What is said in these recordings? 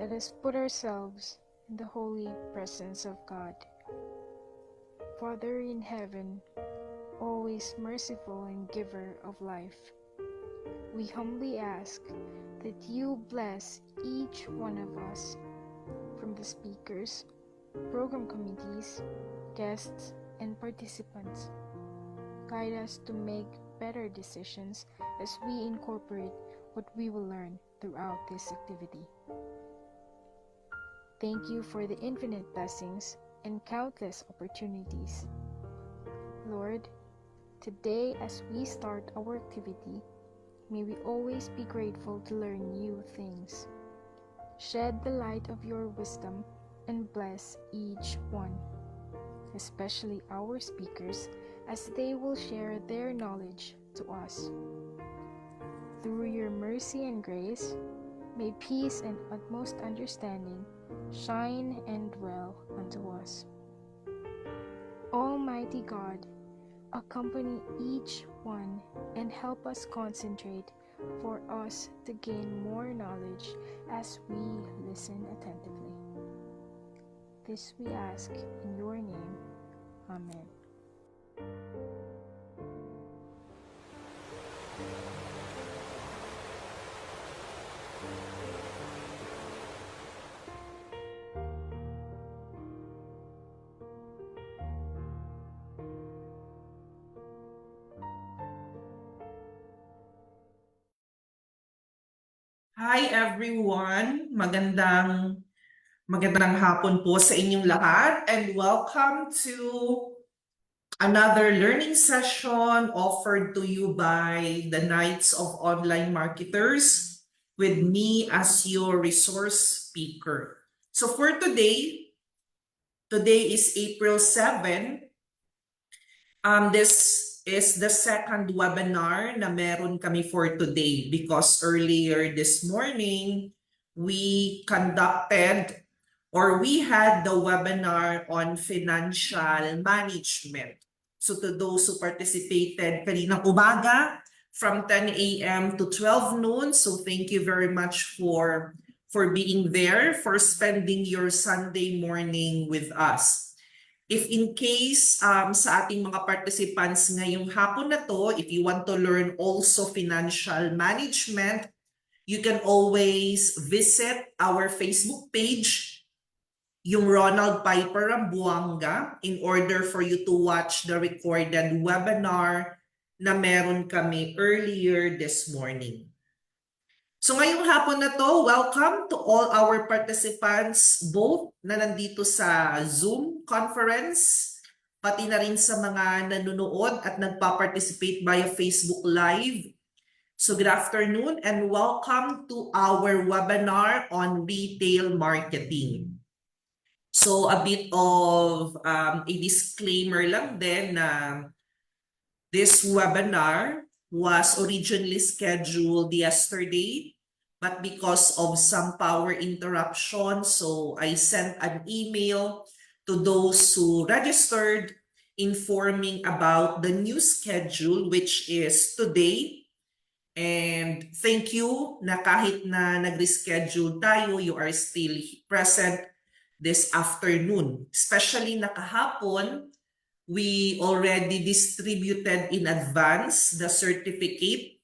let us put ourselves in the holy presence of God. Father in heaven, always merciful and giver of life, we humbly ask that you bless each one of us, from the speakers, program committees, guests, and participants. Guide us to make better decisions as we incorporate what we will learn throughout this activity. Thank you for the infinite blessings and countless opportunities. Lord, today as we start our activity, may we always be grateful to learn new things. Shed the light of your wisdom and bless each one, especially our speakers, as they will share their knowledge to us. Through your mercy and grace, may peace and utmost understanding shine and dwell unto us. Almighty God, accompany each one and help us concentrate for us to gain more knowledge as we listen attentively. This we ask in your name. Amen. Hi everyone! Magandang hapon po sa inyong lahat and welcome to another learning session offered to you by the Knights of Online Marketers with me as your resource speaker. So for today is April 7. This is the second webinar na meron kami for today because earlier this morning, we conducted or we had the webinar on financial management. So to those who participated kaninang umaga from 10 a.m. to 12 noon, so thank you very much for being there, for spending your Sunday morning with us. If in case sa ating mga participants ngayong hapon na to, if you want to learn also financial management, you can always visit our Facebook page, yung Ronald Piper Rambuanga, in order for you to watch the recorded webinar na meron kami earlier this morning. So ngayong hapon na to, welcome to all our participants, both na nandito sa Zoom conference, pati na rin sa mga nanonood at nagpa-participate via Facebook Live. So good afternoon and welcome to our webinar on retail marketing. So a bit of a disclaimer lang din na this webinar was originally scheduled yesterday, but because of some power interruption, so I sent an email to those who registered informing about the new schedule, which is today. And thank you na kahit na nag-reschedule tayo, you are still present this afternoon. Especially na kahapon, we already distributed in advance the certificate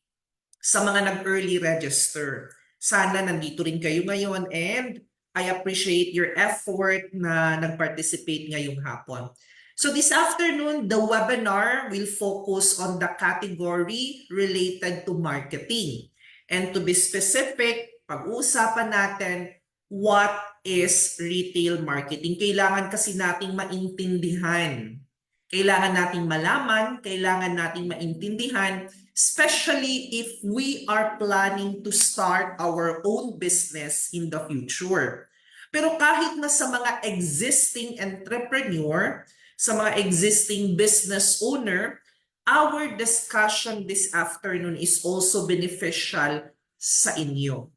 sa mga nag-early register. Sana nandito rin kayo ngayon and I appreciate your effort na nag-participate ngayong hapon. So this afternoon, the webinar will focus on the category related to marketing. And to be specific, pag-uusapan natin what is retail marketing. Kailangan kasi nating maintindihan. Kailangan nating malaman, kailangan nating maintindihan, especially if we are planning to start our own business in the future. Pero kahit na sa mga existing entrepreneur, sa mga existing business owner, our discussion this afternoon is also beneficial sa inyo.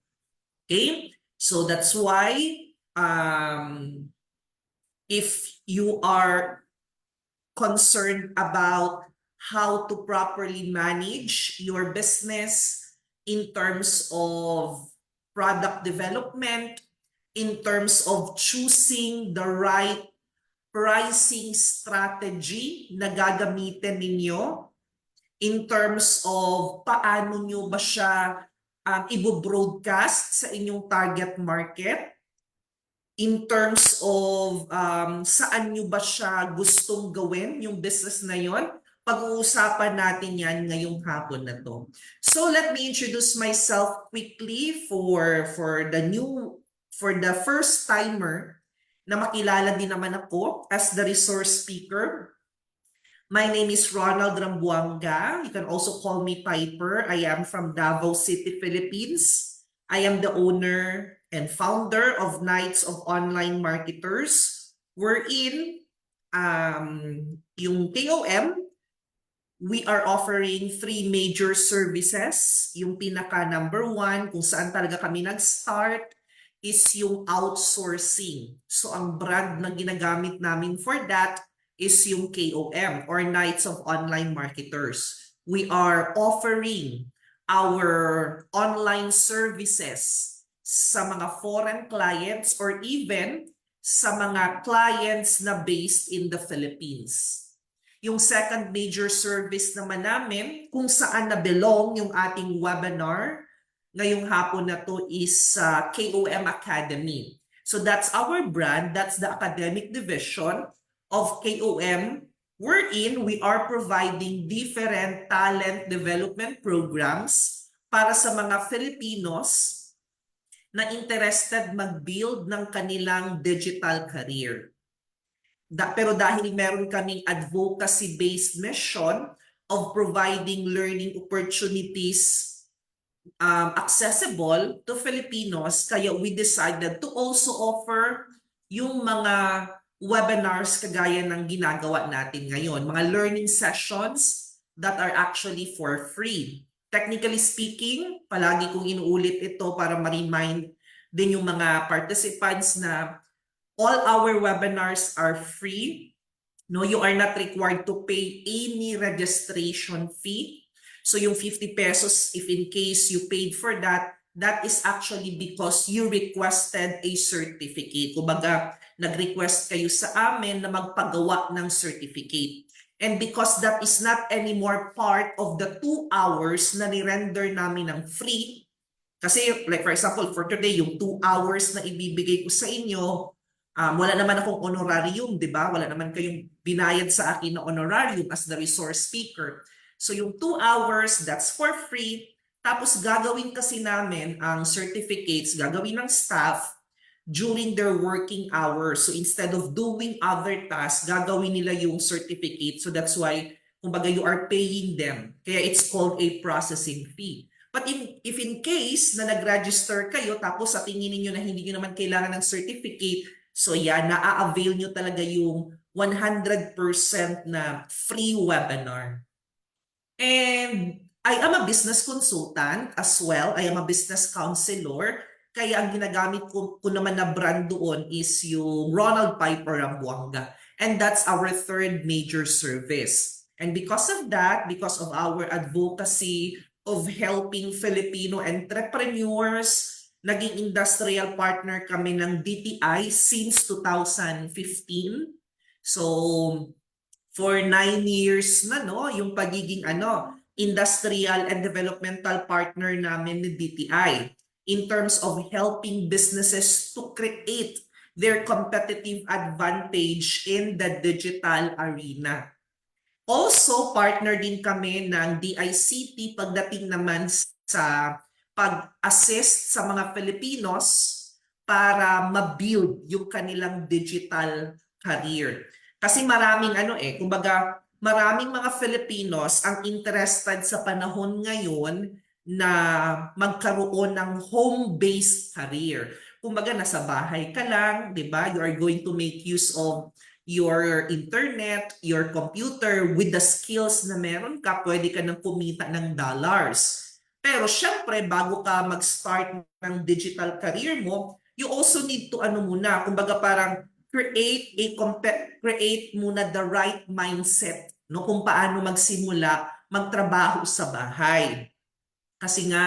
Okay? So that's why if you are concerned about how to properly manage your business in terms of product development, in terms of choosing the right pricing strategy na gagamitin ninyo, in terms of paano nyo ba siya i-broadcast sa inyong target market, in terms of saan nyo ba siya gustong gawin yung business na yon. Pag-uusapan natin yan ngayong hapon na to. So let me introduce myself quickly for the first timer na makilala din naman ako as the resource speaker. My name is Ronald Rambuanga. You can also call me Piper. I am from Davao City, Philippines. I am the owner and founder of Knights of Online Marketers. Wherein yung KOM, we are offering 3 major services. Yung pinaka number 1, kung saan talaga kami nag-start, is yung outsourcing. So ang brand na ginagamit namin for that is yung KOM or Knights of Online Marketers. We are offering our online services sa mga foreign clients or even sa mga clients na based in the Philippines. Yung second major service naman namin, kung saan na-belong yung ating webinar ngayong hapon na to, is KOM Academy. So that's our brand, that's the academic division of KOM, wherein we are providing different talent development programs para sa mga Filipinos na interested mag-build ng kanilang digital career. Pero dahil meron kaming advocacy-based mission of providing learning opportunities accessible to Filipinos, kaya we decided to also offer yung mga webinars kagaya ng ginagawa natin ngayon, mga learning sessions that are actually for free. Technically speaking, palagi kong inuulit ito para ma-remind din yung mga participants na all our webinars are free. No, you are not required to pay any registration fee. So yung 50 pesos, if in case you paid for that, that is actually because you requested a certificate. Kumbaga, nag-request kayo sa amin na magpagawa ng certificate. And because that is not anymore part of the 2 hours na ni-render namin ng free, kasi like for example, for today, yung 2 hours na ibibigay ko sa inyo, wala naman akong honorarium, di ba? Wala naman kayong binayad sa akin na honorarium as the resource speaker. So yung 2 hours, that's for free. Tapos gagawin kasi namin ang certificates, gagawin ng staff during their working hours. So instead of doing other tasks, gagawin nila yung certificate. So that's why, kumbaga, you are paying them. Kaya it's called a processing fee. But if in case na nag-register kayo, tapos sa tingin niyo na hindi niyo naman kailangan ng certificate, so yan, na-avail nyo talaga yung 100% na free webinar. And I am a business consultant as well. I am a business counselor. Kaya ang ginagamit ko naman na brand doon is yung Ronald Piper Rambuanga. And that's our third major service. And because of that, because of our advocacy of helping Filipino entrepreneurs, naging industrial partner kami ng DTI since 2015. So, for 9 years na, no, yung pagiging industrial and developmental partner namin ni DTI in terms of helping businesses to create their competitive advantage in the digital arena. Also, partner din kami ng DICT pagdating naman sa pag-assist sa mga Filipinos para ma-build yung kanilang digital career. Kasi maraming kumbaga, maraming mga Filipinos ang interested sa panahon ngayon na magkaroon ng home-based career. Kumbaga, nasa bahay ka lang, di ba? You are going to make use of your internet, your computer, with the skills na meron ka, pwede ka nang kumita ng dollars. Pero syempre, bago ka mag-start ng digital career mo, you also need to muna, kumbaga parang create muna the right mindset, no, kung paano magsimula magtrabaho sa bahay. Kasi nga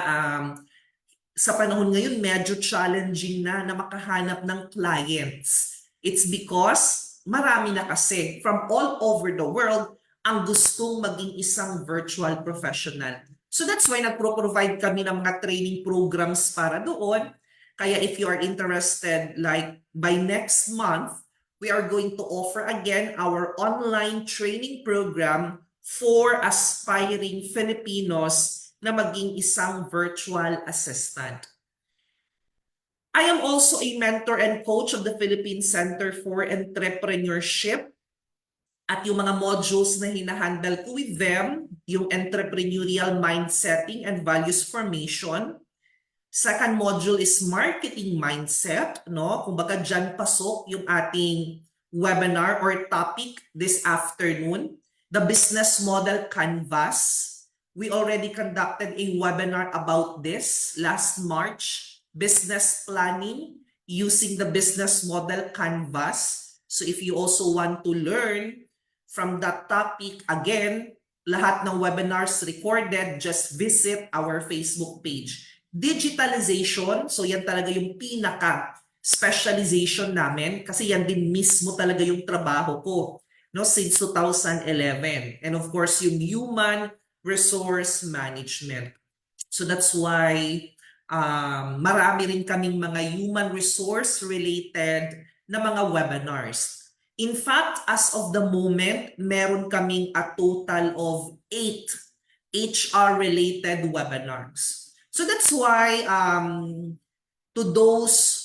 sa panahon ngayon, medyo challenging na makahanap ng clients. It's because marami na kasi from all over the world ang gustong maging isang virtual professional. So that's why nagpro-provide kami ng mga training programs para doon. Kaya if you are interested, like by next month, we are going to offer again our online training program for aspiring Filipinos na maging isang virtual assistant. I am also a mentor and coach of the Philippine Center for Entrepreneurship. At yung mga modules na hinahandle ko with them, yung entrepreneurial mindsetting and values formation. Second module is marketing mindset, no? Kumbaga dyan pasok yung ating webinar or topic this afternoon, the business model canvas. We already conducted a webinar about this last March, business planning using the business model canvas. So if you also want to learn from that topic, again, lahat ng webinars recorded, just visit our Facebook page. Digitalization, so yan talaga yung pinaka-specialization namin kasi yan din mismo talaga yung trabaho ko, no, since 2011. And of course, yung human resource management. So that's why marami rin kaming mga human resource related na mga webinars. In fact, as of the moment, meron kaming a total of 8 HR-related webinars. So that's why to those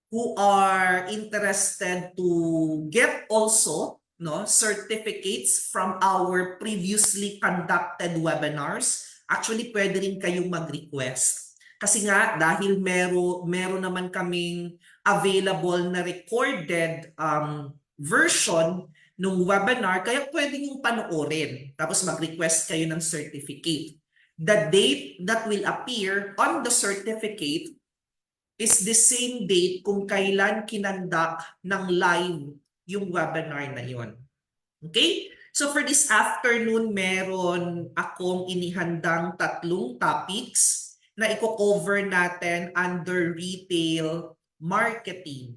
who are interested to get also certificates from our previously conducted webinars, actually pwede rin kayong mag-request. Kasi nga dahil meron naman kaming available na recorded version ng webinar, kaya pwede yung panoorin. Tapos mag-request kayo ng certificate. The date that will appear on the certificate is the same date kung kailan kinandak ng live yung webinar na yon. Okay? So for this afternoon, meron akong inihandang 3 topics na i-cover natin under retail marketing.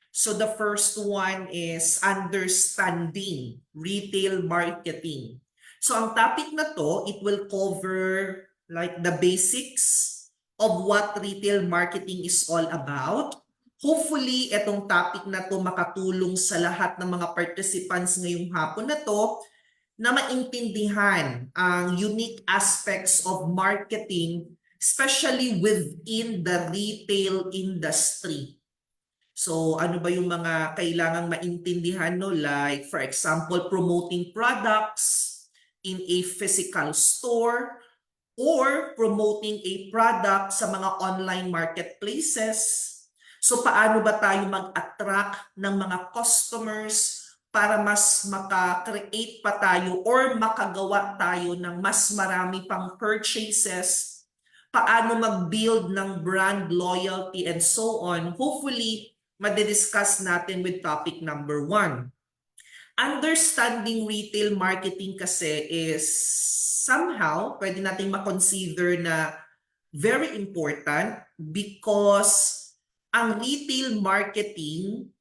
So the first one is understanding retail marketing. So ang topic na to, it will cover like the basics of what retail marketing is all about. Hopefully, itong topic na to makatulong sa lahat ng mga participants ngayong hapon na to na maintindihan ang unique aspects of marketing, especially within the retail industry. So ano ba yung mga kailangang maintindihan, no? Like for example, promoting products in a physical store or promoting a product sa mga online marketplaces. So paano ba tayo mag-attract ng mga customers para mas maka-create pa tayo or makagawa tayo ng mas marami pang purchases? Paano mag-build ng brand loyalty and so on? Hopefully, madidiscuss natin with topic number 1. Understanding retail marketing kasi is somehow pwede natin ma-consider na very important because ang retail marketing,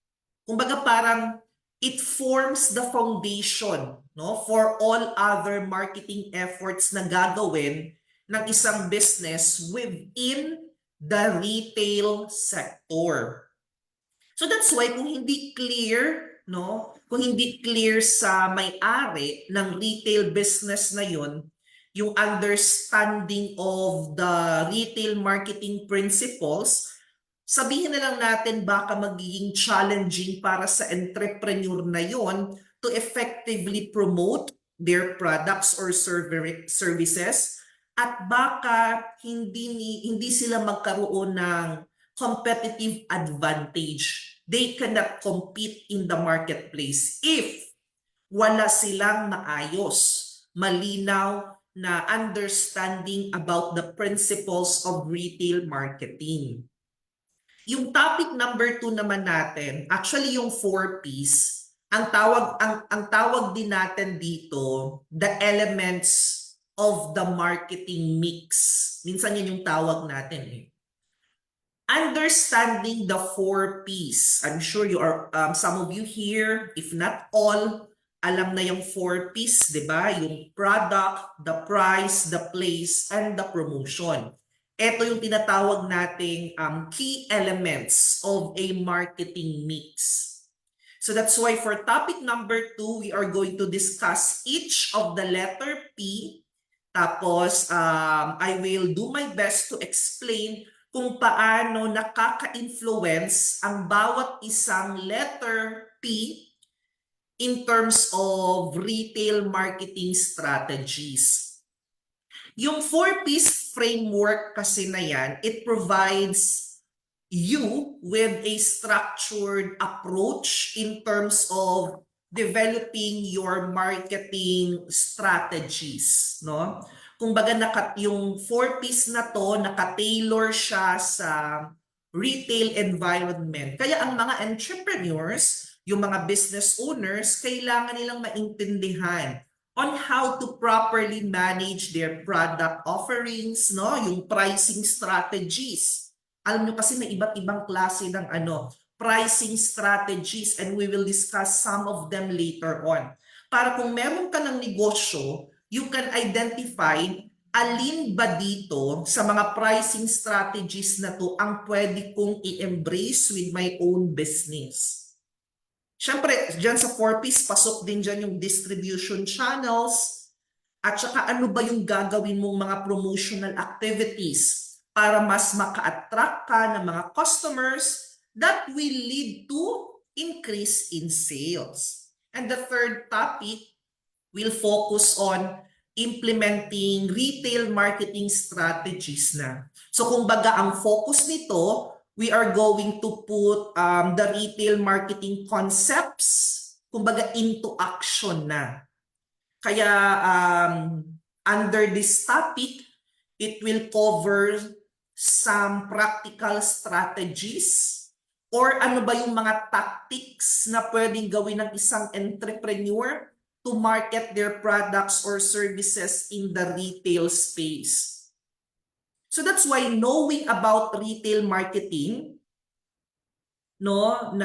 kumbaga parang it forms the foundation, no, for all other marketing efforts na gagawin ng isang business within the retail sector. So that's why kung hindi clear, no, kung hindi clear sa may-ari ng retail business na yun, yung understanding of the retail marketing principles, sabihin na lang natin baka magiging challenging para sa entrepreneur na yon to effectively promote their products or services at baka hindi sila magkaroon ng competitive advantage. They cannot compete in the marketplace if wala silang maayos, malinaw na understanding about the principles of retail marketing. Yung topic number 2 naman natin, actually yung 4 Ps, ang tawag din natin dito, the elements of the marketing mix. Minsan yan yung tawag natin eh. Understanding the 4 Ps. I'm sure you are, some of you here, if not all, alam na yung 4 Ps, di ba? Yung product, the price, the place, and the promotion. Ito yung tinatawag nating key elements of a marketing mix. So that's why for topic number 2, we are going to discuss each of the letter P. Tapos, I will do my best to explain kung paano nakaka-influence ang bawat isang letter P in terms of retail marketing strategies. Yung 4Ps framework kasi na yan, it provides you with a structured approach in terms of developing your marketing strategies, no? Kung baga yung 4Ps na to, naka-tailor siya sa retail environment. Kaya ang mga entrepreneurs, yung mga business owners, kailangan nilang maintindihan on how to properly manage their product offerings, no? Yung pricing strategies. Alam nyo kasi may iba't ibang klase ng pricing strategies, and we will discuss some of them later on. Para kung meron ka ng negosyo, you can identify alin ba dito sa mga pricing strategies na to ang pwede kong i-embrace with my own business. Siyempre, dyan sa 4Ps, pasok din dyan yung distribution channels, at saka ano ba yung gagawin mong mga promotional activities para mas maka-attract ka ng mga customers that will lead to increase in sales. And the third topic will focus on implementing retail marketing strategies na. So kung baga ang focus nito, we are going to put the retail marketing concepts, kumbaga into action na. Kaya under this topic, it will cover some practical strategies or ano ba yung mga tactics na pwedeng gawin ng isang entrepreneur to market their products or services in the retail space. So that's why knowing about retail marketing, no,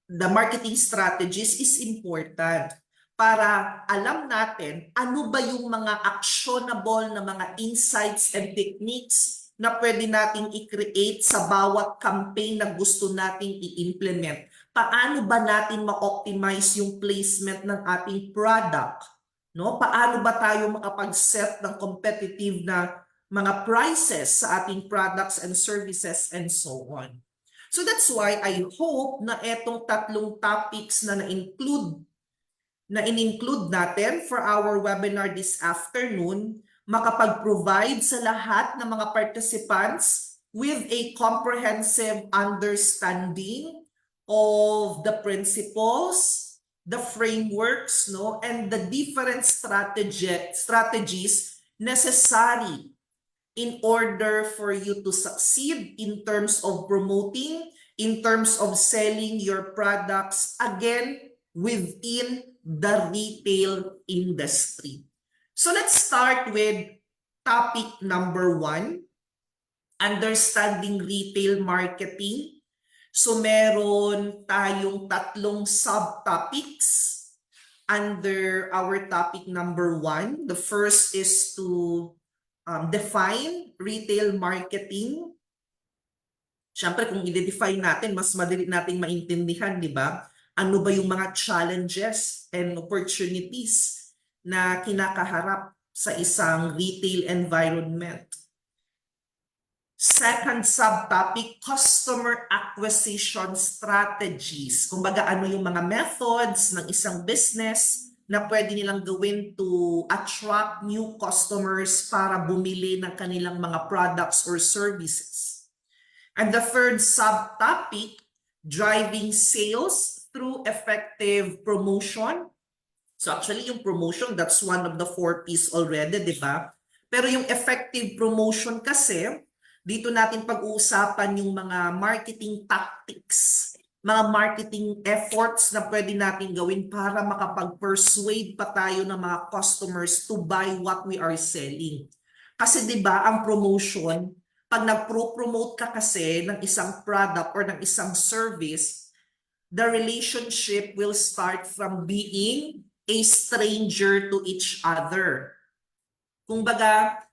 the marketing strategies is important para alam natin ano ba yung mga actionable na mga insights and techniques na pwede nating i-create sa bawat campaign na gusto nating i-implement. Paano ba natin ma-optimize yung placement ng ating product? No? Paano ba tayo makapag-set ng competitive na mga prices sa ating products and services and so on? So that's why I hope na etong tatlong topics na in-include natin for our webinar this afternoon, makapag-provide sa lahat ng mga participants with a comprehensive understanding of the principles, the frameworks, no, and the different strategies necessary in order for you to succeed in terms of promoting, in terms of selling your products, again, within the retail industry. So let's start with topic number 1, understanding retail marketing. So meron tayong tatlong subtopics under our topic number 1. The first is to define retail marketing. Siyempre, kung i-define natin, mas madali nating maintindihan, di ba? Ano ba yung mga challenges and opportunities na kinakaharap sa isang retail environment. Second subtopic, customer acquisition strategies. Kumbaga, ano yung mga methods ng isang business na pwede nilang gawin to attract new customers para bumili ng kanilang mga products or services. And the third subtopic, driving sales through effective promotion. So actually yung promotion, that's one of the 4Ps already, di ba? Pero yung effective promotion kasi, dito natin pag-uusapan yung mga marketing tactics mga marketing efforts na pwede natin gawin para makapag-persuade pa tayo ng mga customers to buy what we are selling. Kasi 'di ba ang promotion, pag nag-promote ka kasi ng isang product or ng isang service, the relationship will start from being a stranger to each other. Kumbaga,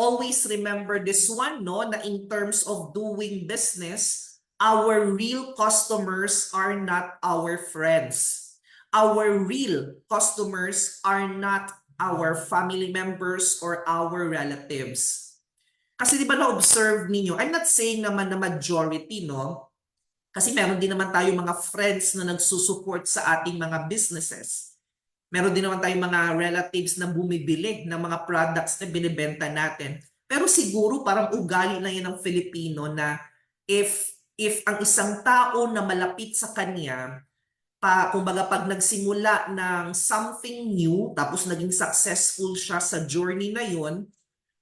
always remember this one, no, na in terms of doing business, our real customers are not our friends. Our real customers are not our family members or our relatives. Kasi di ba na-observe ninyo, I'm not saying naman na majority, no? Kasi meron din naman tayo mga friends na nagsusupport sa ating mga businesses. Meron din naman tayong mga relatives na bumibili ng mga products na binibenta natin. Pero siguro parang ugali na yan ng Filipino na if ang isang tao na malapit sa kanya, kumbaga pag nagsimula ng something new, tapos naging successful siya sa journey na yun,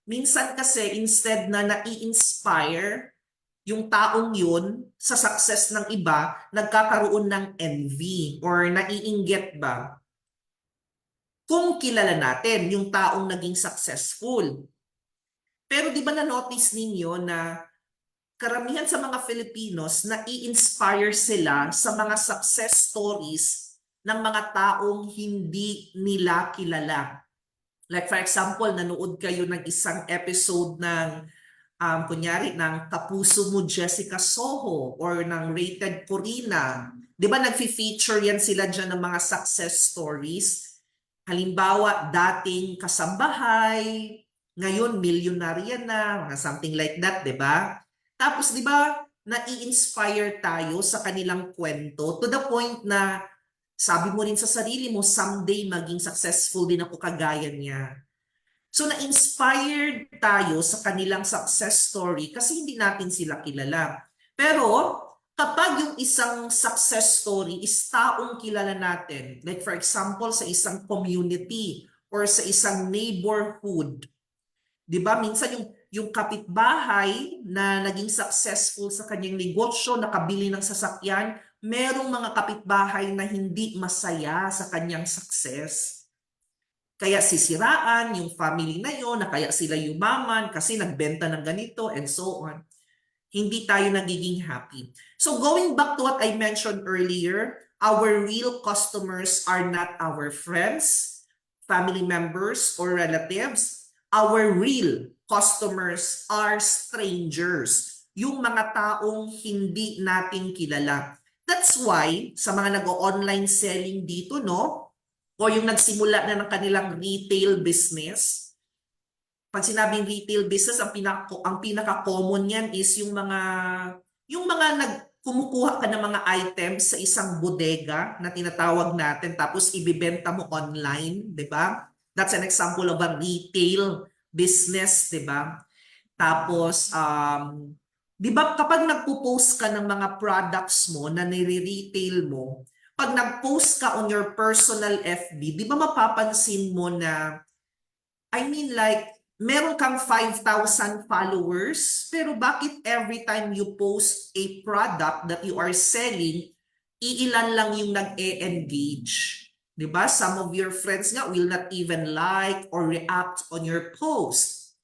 minsan kasi instead na nai-inspire yung taong yun sa success ng iba, nagkakaroon ng envy or naiinggit ba? Kung kilala natin yung taong naging successful. Pero di ba na-notice ninyo na karamihan sa mga Filipinos na i-inspire sila sa mga success stories ng mga taong hindi nila kilala. Like for example, nanood kayo ng isang episode ng kunyari ng Kapuso Mo Jessica Soho or ng Rated Corina. Di ba nagfi-feature yan sila dyan ng mga success stories? Halimbawa, dating kasambahay, ngayon milyonarya na, mga something like that, di ba? Tapos, di ba, nai-inspire tayo sa kanilang kwento to the point na sabi mo rin sa sarili mo, someday maging successful din ako kagaya niya. So, na-inspired tayo sa kanilang success story kasi hindi natin sila kilala. Pero, kapag yung isang success story is taong kilala natin, like for example, sa isang community or sa isang neighborhood, di ba? Minsan yung kapitbahay na naging successful sa kanyang negosyo, nakabili ng sasakyan, merong mga kapitbahay na hindi masaya sa kanyang success. Kaya sisiraan yung family na yon, na kaya sila yumaman kasi nagbenta ng ganito and so on. Hindi tayo nagiging happy. So going back to what I mentioned earlier, our real customers are not our friends, family members, or relatives. Our real customers are strangers, yung mga taong hindi natin kilala. That's why sa mga nag-online selling dito, no, o yung nagsimula na ng kanilang retail business, pag sinabing retail business, ang pinaka-common yan is yung mga kumukuha ka ng mga items sa isang bodega na tinatawag natin tapos ibibenta mo online, 'di ba? That's an example of a retail business, 'di ba? Tapos 'di ba kapag nagpo-post ka ng mga products mo na nire-retail mo, pag nag-post ka on your personal FB, 'di ba mapapansin mo na like meron kang 5,000 followers, pero bakit every time you post a product that you are selling, iilan lang yung nag-e-engage? Diba? Some of your friends nga will not even like or react on your post.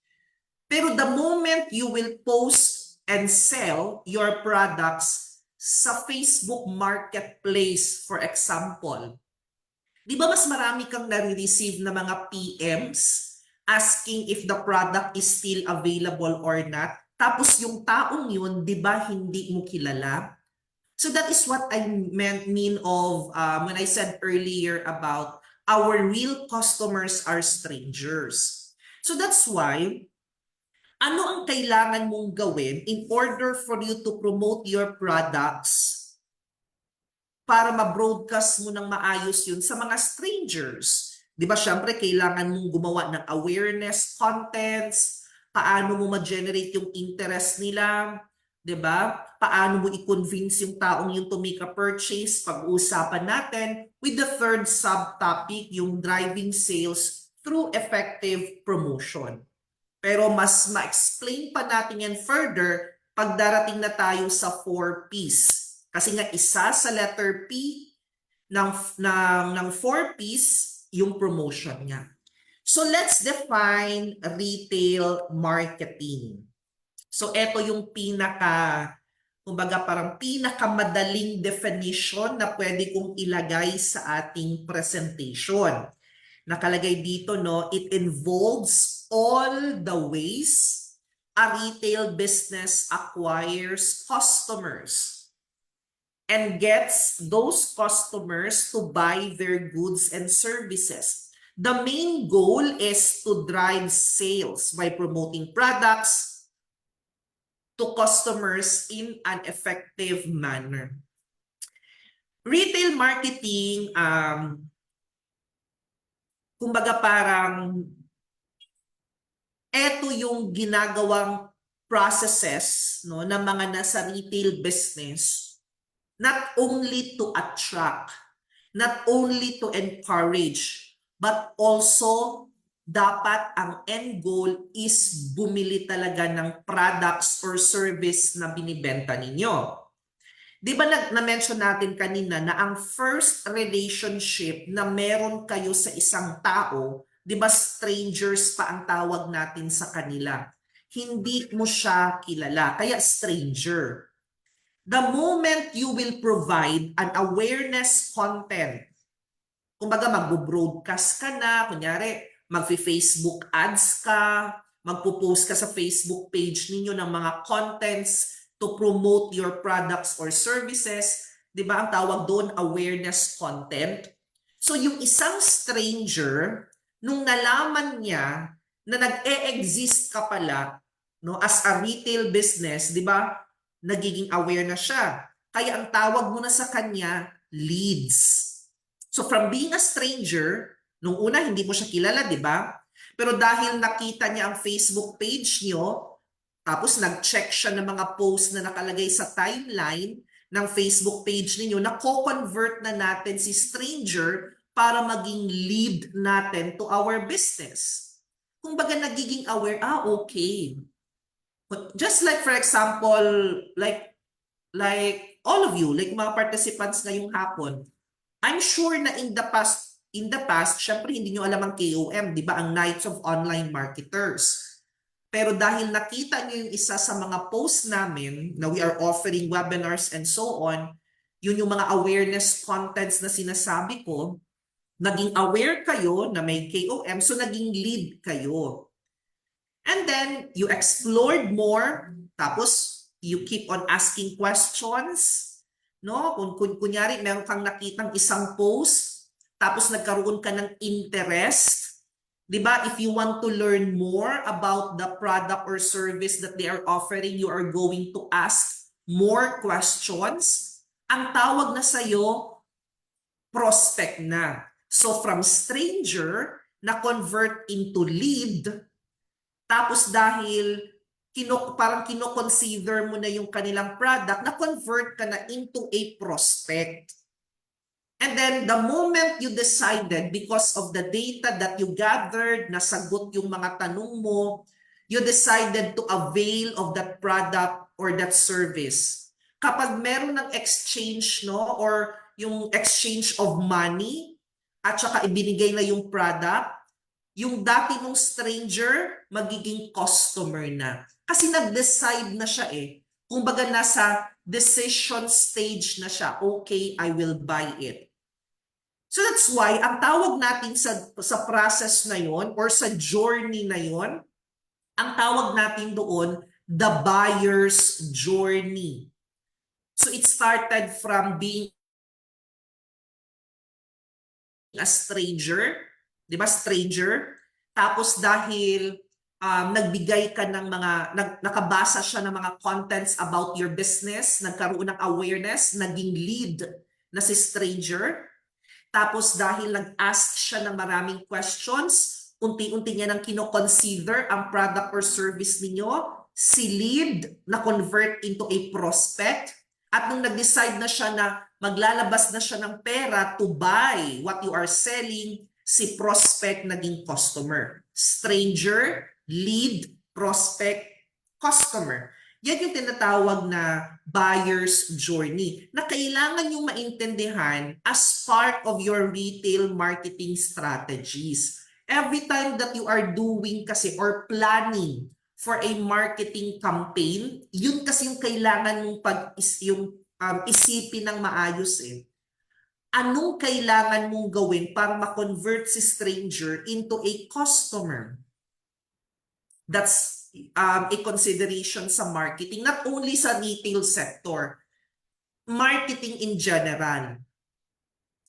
Pero the moment you will post and sell your products sa Facebook Marketplace, for example, di ba mas marami kang nare-receive na mga PMs asking if the product is still available or not. Tapos yung taong yun, di ba hindi mo kilala? So that is what I mean of when I said earlier about our real customers are strangers. So that's why, ano ang kailangan mong gawin in order for you to promote your products para ma-broadcast mo ng maayos yun sa mga strangers? Di ba, syempre, kailangan mong gumawa ng awareness contents, paano mo ma-generate yung interest nila, di ba? Paano mo i-convince yung taong yung to make a purchase, pag-uusapan natin with the third subtopic, yung driving sales through effective promotion. Pero mas ma-explain pa natin yan further pag darating na tayo sa 4 Ps. Kasi nga isa sa letter P ng 4 Ps yung promotion niya. So let's define retail marketing. So ito yung kumbaga parang pinakamadaling definition na pwede kong ilagay sa ating presentation. Nakalagay dito, no, it involves all the ways a retail business acquires customers and gets those customers to buy their goods and services. The main goal is to drive sales by promoting products to customers in an effective manner. Retail marketing, kumbaga parang eto yung ginagawang processes, no, ng mga nasa retail business, not only to attract, not only to encourage, but also dapat ang end goal is bumili talaga ng products or service na binibenta ninyo. Di ba na-mention natin kanina na ang first relationship na meron kayo sa isang tao, di ba strangers pa ang tawag natin sa kanila. Hindi mo siya kilala, kaya stranger. The moment you will provide an awareness content, kumbaga mag-broadcast ka na, kunyari mag-Facebook ads ka, magpo-post ka sa Facebook page ninyo ng mga contents to promote your products or services, 'di ba? Ang tawag doon awareness content. So yung isang stranger, nung nalaman niya na nag-e-exist ka pala, no, as a retail business, 'di ba? Nagiging aware na siya. Kaya ang tawag mo na sa kanya, leads. So from being a stranger, nung una hindi mo siya kilala, 'di ba? Pero dahil nakita niya ang Facebook page niyo, tapos nag-check siya ng mga posts na nakalagay sa timeline ng Facebook page ninyo, nako-convert na natin si stranger para maging lead natin to our business. Kung baga nagiging aware, okay. Just like for example, like all of you, like mga participants ngayong hapon, I'm sure na in the past, syempre hindi nyo alam ang KOM, di ba? Ang Knights of Online Marketers. Pero dahil nakita nyo yung isa sa mga posts namin na we are offering webinars and so on, yun yung mga awareness contents na sinasabi ko, naging aware kayo na may KOM, so naging lead kayo. And then, you explored more, tapos you keep on asking questions, no? Kung kunyari, meron kang nakitang isang post, tapos nagkaroon ka ng interest, di ba? If you want to learn more about the product or service that they are offering, you are going to ask more questions. Ang tawag na sa'yo, prospect na. So from stranger, na-convert into lead, tapos dahil parang kino-consider mo na yung kanilang product, na-convert ka na into a prospect. And then the moment you decided, because of the data that you gathered, nasagot yung mga tanong mo, you decided to avail of that product or that service. Kapag meron ng exchange, no, or yung exchange of money, at saka ibinigay na yung product, yung dati mong stranger, magiging customer na. Kasi nag-decide na siya Kumbaga nasa decision stage na siya. Okay, I will buy it. So that's why ang tawag natin sa process na yon or sa journey na yon, ang tawag natin doon, the buyer's journey. So it started from being a stranger, di ba, stranger? Tapos dahil nagbigay ka ng nakabasa siya ng mga contents about your business, nagkaroon ng awareness, naging lead na si stranger. Tapos dahil nag-ask siya ng maraming questions, unti-unti niya nang kino-consider ang product or service ninyo, si lead na convert into a prospect, at nung nag-decide na siya na maglalabas na siya ng pera to buy what you are selling, si prospect naging customer. Stranger, lead, prospect, customer. Yan yung tinatawag na buyer's journey na kailangan yung maintindihan as part of your retail marketing strategies. Every time that you are doing kasi or planning for a marketing campaign, yun kasi yung kailangan mong isipin ng maayos eh. Anong kailangan mong gawin para ma-convert si stranger into a customer? That's a consideration sa marketing, not only sa retail sector, marketing in general.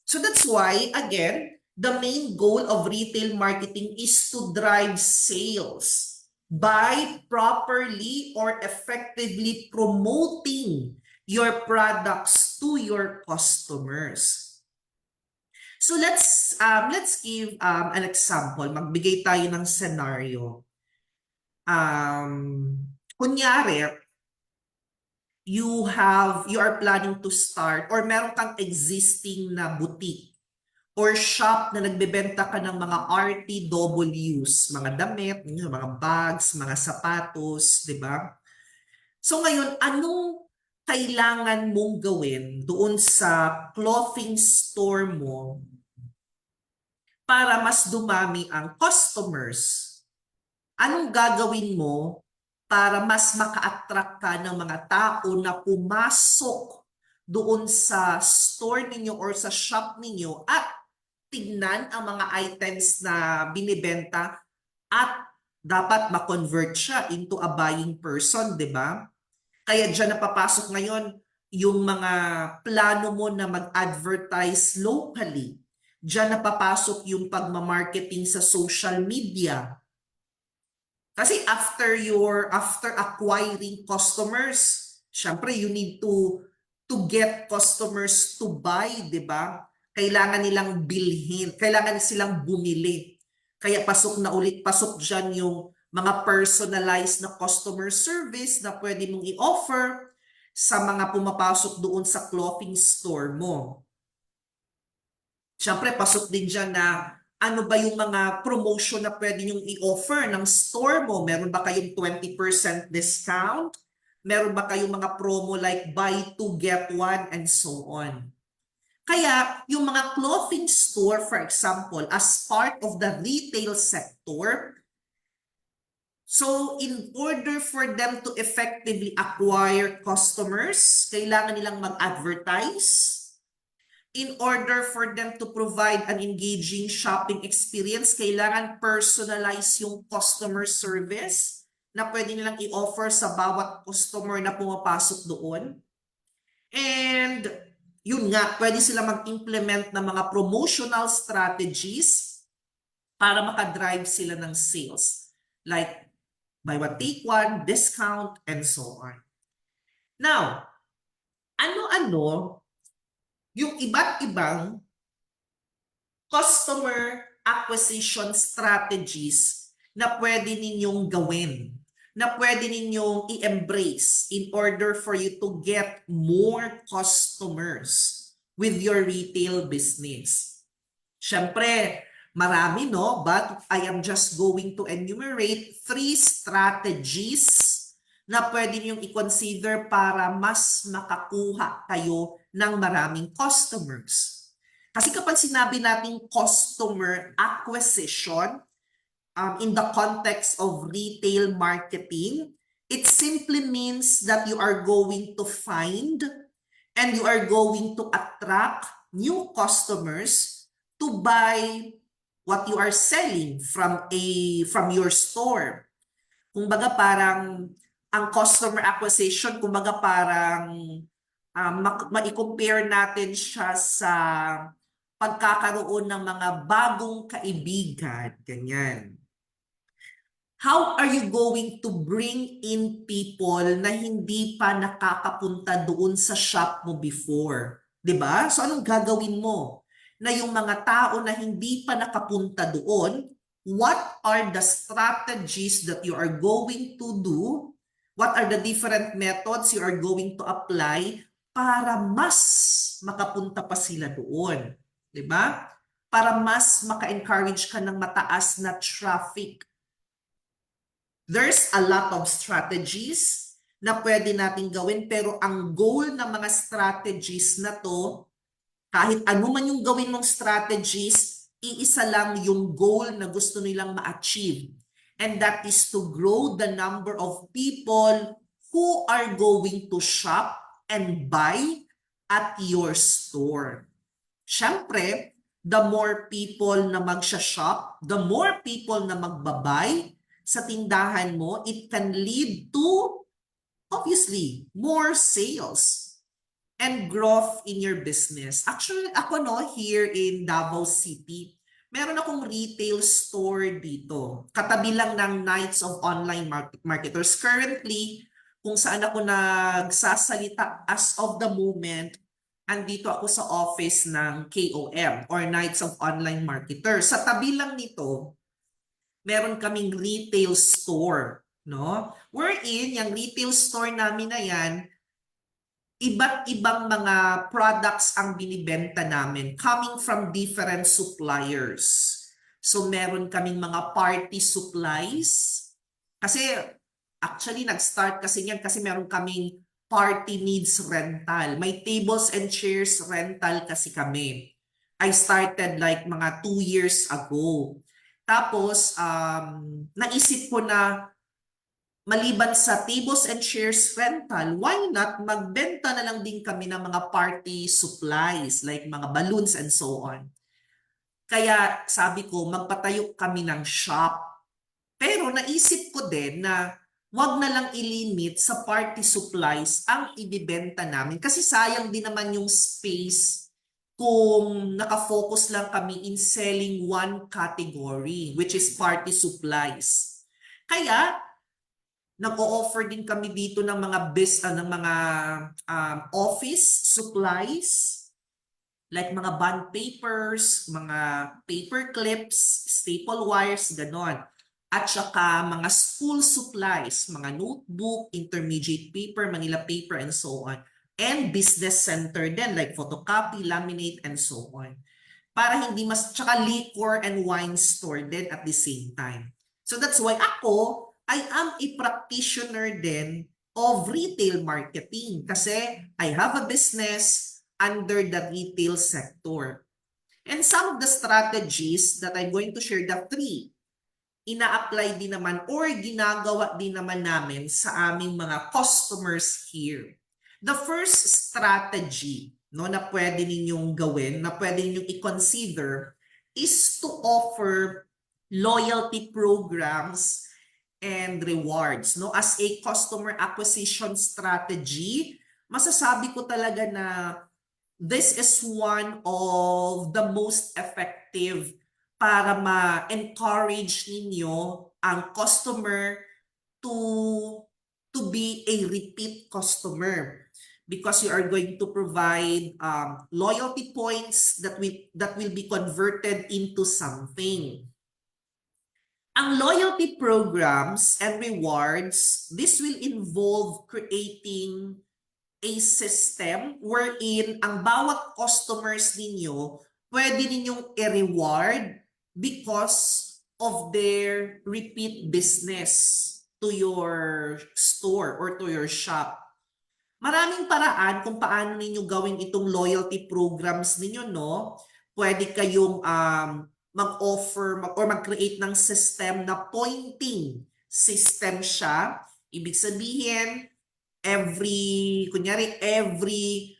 So that's why, again, the main goal of retail marketing is to drive sales by properly or effectively promoting your products to your customers. So let's give an example. Magbigay tayo ng scenario. Kunyari, you are planning to start or meron kang existing na boutique or shop na nagbebenta ka ng mga RTWs, mga damit, mga bags, mga sapatos, di ba? So ngayon, anong kailangan mong gawin doon sa clothing store mo para mas dumami ang customers? Anong gagawin mo para mas maka-attract ka ng mga tao na pumasok doon sa store ninyo or sa shop ninyo at tignan ang mga items na binibenta at dapat ma-convert siya into a buying person, di ba? Kaya dyan napapasok ngayon yung mga plano mo na mag-advertise locally. Dyan napapasok yung pagmamarketing sa social media. Kasi after acquiring customers, syempre you need to get customers to buy, 'di ba? Kailangan nilang bilhin, kailangan silang bumili. Kaya pasok diyan yung mga personalized na customer service na pwede mong i-offer sa mga pumapasok doon sa clothing store mo. Syempre pasok din diyan na ano ba yung mga promotion na pwede nyong i-offer ng store mo? Meron ba kayong 20% discount? Meron ba kayong mga promo like buy two, get one, and so on? Kaya yung mga clothing store, for example, as part of the retail sector, so in order for them to effectively acquire customers, kailangan nilang mag-advertise. In order for them to provide an engaging shopping experience, kailangan personalize yung customer service na pwede nilang i-offer sa bawat customer na pumapasok doon. And yun nga, pwede sila mag-implement ng mga promotional strategies para makadrive sila ng sales. Like buy one, take one, discount, and so on. Now, ano-ano yung iba't ibang customer acquisition strategies na pwede ninyong gawin, na pwede ninyong i-embrace in order for you to get more customers with your retail business. Siyempre, marami, no? But I am just going to enumerate 3 strategies na pwede niyong i-consider para mas makakuha kayo ng maraming customers. Kasi kapag sinabi natin customer acquisition in the context of retail marketing, it simply means that you are going to find and you are going to attract new customers to buy what you are selling from your store. Kumbaga parang ang customer acquisition, kumbaga parang ma-compare natin siya sa pagkakaroon ng mga bagong kaibigan, ganyan. How are you going to bring in people na hindi pa nakakapunta doon sa shop mo before? 'Di ba? So anong gagawin mo? Na yung mga tao na hindi pa nakapunta doon, what are the strategies that you are going to do? What are the different methods you are going to apply para mas makapunta pa sila doon? 'Di ba? Para mas maka-encourage ka ng mataas na traffic. There's a lot of strategies. na pwede nating gawin, pero ang goal ng mga strategies na to, kahit ano man yung gawin mong strategies, iisa lang yung goal na gusto nilang ma-achieve. And that is to grow the number of people who are going to shop and buy at your store. Siyempre, the more people na magsha-shop, the more people na magbabay sa tindahan mo, it can lead to, obviously, more sales and growth in your business. Actually, ako here in Davao City, meron akong retail store dito. Katabi lang ng Nights of Online Marketers. Currently, kung saan ako nagsasalita as of the moment, andito ako sa office ng KOM or Knights of Online Marketers. Sa tabi lang nito, meron kaming retail store, no? Wherein, yung retail store namin na yan, iba't ibang mga products ang binibenta namin coming from different suppliers. So meron kaming mga party supplies. Kasi actually nag-start kasi yan kasi meron kaming party needs rental. May tables and chairs rental kasi kami. I started like mga 2 years ago. Tapos naisip ko na maliban sa tables and chairs rental, why not magbenta na lang din kami ng mga party supplies like mga balloons and so on. Kaya sabi ko, magpatayo kami ng shop. Pero naisip ko din na wag na lang ilimit sa party supplies ang ibibenta namin kasi sayang din naman yung space kung nakafocus lang kami in selling one category, which is party supplies. Kaya nag-o-offer din kami dito ng mga ng mga office supplies like mga bond papers, mga paper clips, staple wires, ganon. At saka mga school supplies, mga notebook, intermediate paper, Manila paper, and so on. And business center din like photocopy, laminate, and so on. Para hindi tsaka liquor and wine store din at the same time. So that's why ako, I am a practitioner then of retail marketing kasi I have a business under the retail sector. And some of the strategies that I'm going to share, the 3, ina-apply din naman or ginagawa din naman namin sa aming mga customers here. The first strategy na pwede ninyong gawin, na pwede ninyong i-consider is to offer loyalty programs and rewards. As a customer acquisition strategy, masasabi ko talaga na this is one of the most effective para ma-encourage ninyo ang customer to be a repeat customer because you are going to provide loyalty points that will be converted into something. Ang loyalty programs and rewards, this will involve creating a system wherein ang bawat customers ninyo, pwede ninyong i-reward because of their repeat business to your store or to your shop. Maraming paraan kung paano ninyo gawin itong loyalty programs ninyo, no? Pwede kayong mag-offer or mag-create ng system na pointing system siya. Ibig sabihin, every 50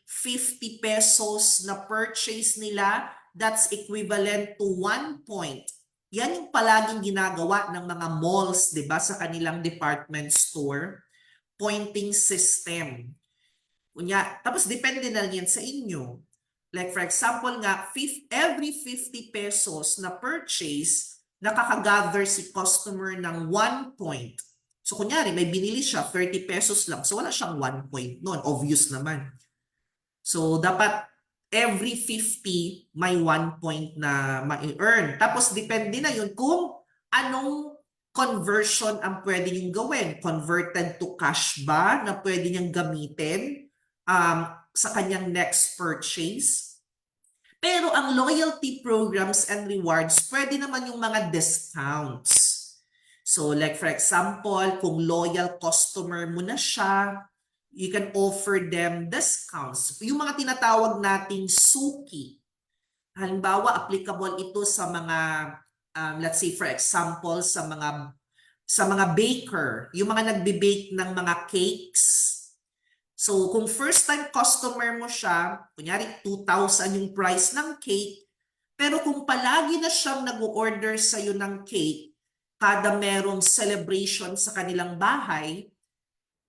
pesos na purchase nila, that's equivalent to 1 point. Yan yung palaging ginagawa ng mga malls, 'di ba, sa kanilang department store. Pointing system. Tapos depende na yan sa inyo. Like for example nga, every 50 pesos na purchase, nakakagather si customer ng 1 point. So kunyari, may binili siya, 30 pesos lang. So wala siyang 1 point noon. Obvious naman. So dapat every 50 may 1 point na ma-earn. Tapos depende na yun kung anong conversion ang pwede niyong gawin. Converted to cash ba na pwede niyang gamitin sa kanyang next purchase. Pero ang loyalty programs and rewards, pwede naman yung mga discounts. So like for example, kung loyal customer mo na siya, you can offer them discounts. Yung mga tinatawag nating suki. Halimbawa, applicable ito sa mga, let's say for example, sa mga baker, yung mga nagbe-bake ng mga cakes. So kung first time customer mo siya, kunyari 2,000 yung price ng cake, pero kung palagi na siyang nag-order sa'yo ng cake, kada merong celebration sa kanilang bahay,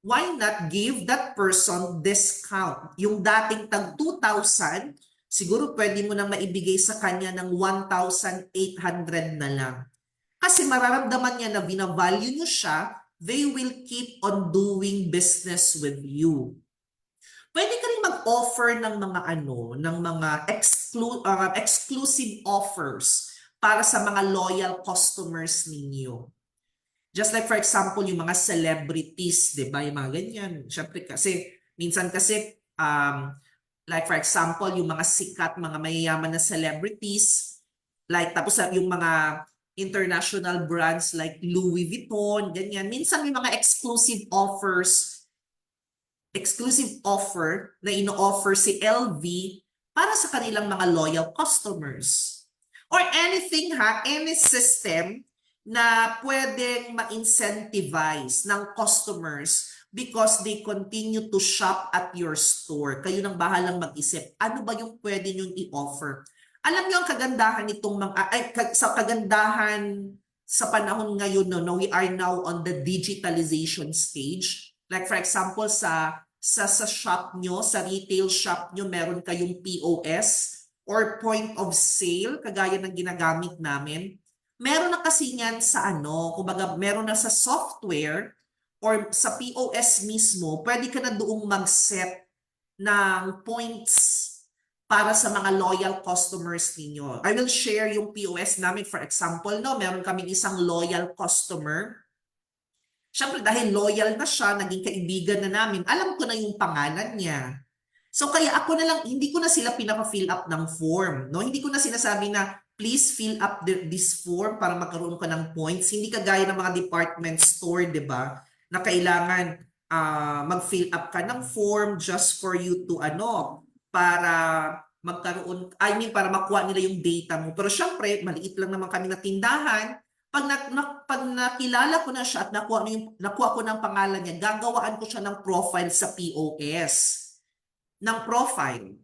why not give that person discount? Yung dating tag 2,000, siguro pwede mo nang maibigay sa kanya ng 1,800 na lang. Kasi mararamdaman niya na binavalue niyo siya, they will keep on doing business with you. Pwede ka rin mag-offer ng mga ng mga exclusive offers para sa mga loyal customers ninyo. Just like for example, yung mga celebrities, 'di ba? Yung mga ganyan. Syempre kasi minsan kasi like for example, yung mga sikat, mga mayayaman na celebrities, like tapos yung mga international brands like Louis Vuitton, ganyan. Minsan may mga exclusive offer na ino-offer si LV para sa kanilang mga loyal customers. Or anything any system na pwedeng ma-incentivize ng customers because they continue to shop at your store. Kayo nang bahalang mag-isip, ano ba yung pwede nyong i-offer? Alam niyo ang kagandahan nitong sa kagandahan sa panahon ngayon, no, we are now on the digitalization stage. Like for example, sa shop nyo, sa retail shop nyo, meron kayong POS or point of sale, kagaya ng ginagamit namin. Meron na kasi yan sa kumbaga meron na sa software or sa POS mismo, pwede ka na doong mag-set ng points para sa mga loyal customers ninyo. I will share yung POS namin. For example, no, meron kaming isang loyal customer. Siyempre dahil loyal na siya, naging kaibigan na namin, alam ko na yung pangalan niya. So kaya ako na lang, hindi ko na sila pinaka-fill up ng form. No? Hindi ko na sinasabi na please fill up this form para magkaroon ka ng points. Hindi kagaya ng mga department store, di ba? Na kailangan mag-fill up ka ng form just for you to para magkaroon, para makuha nila yung data mo. Pero syempre, maliit lang naman kami na tindahan. Pag nakilala ko na siya at nakuha ko ng pangalan niya, gagawaan ko siya ng profile sa POS. Ng profile.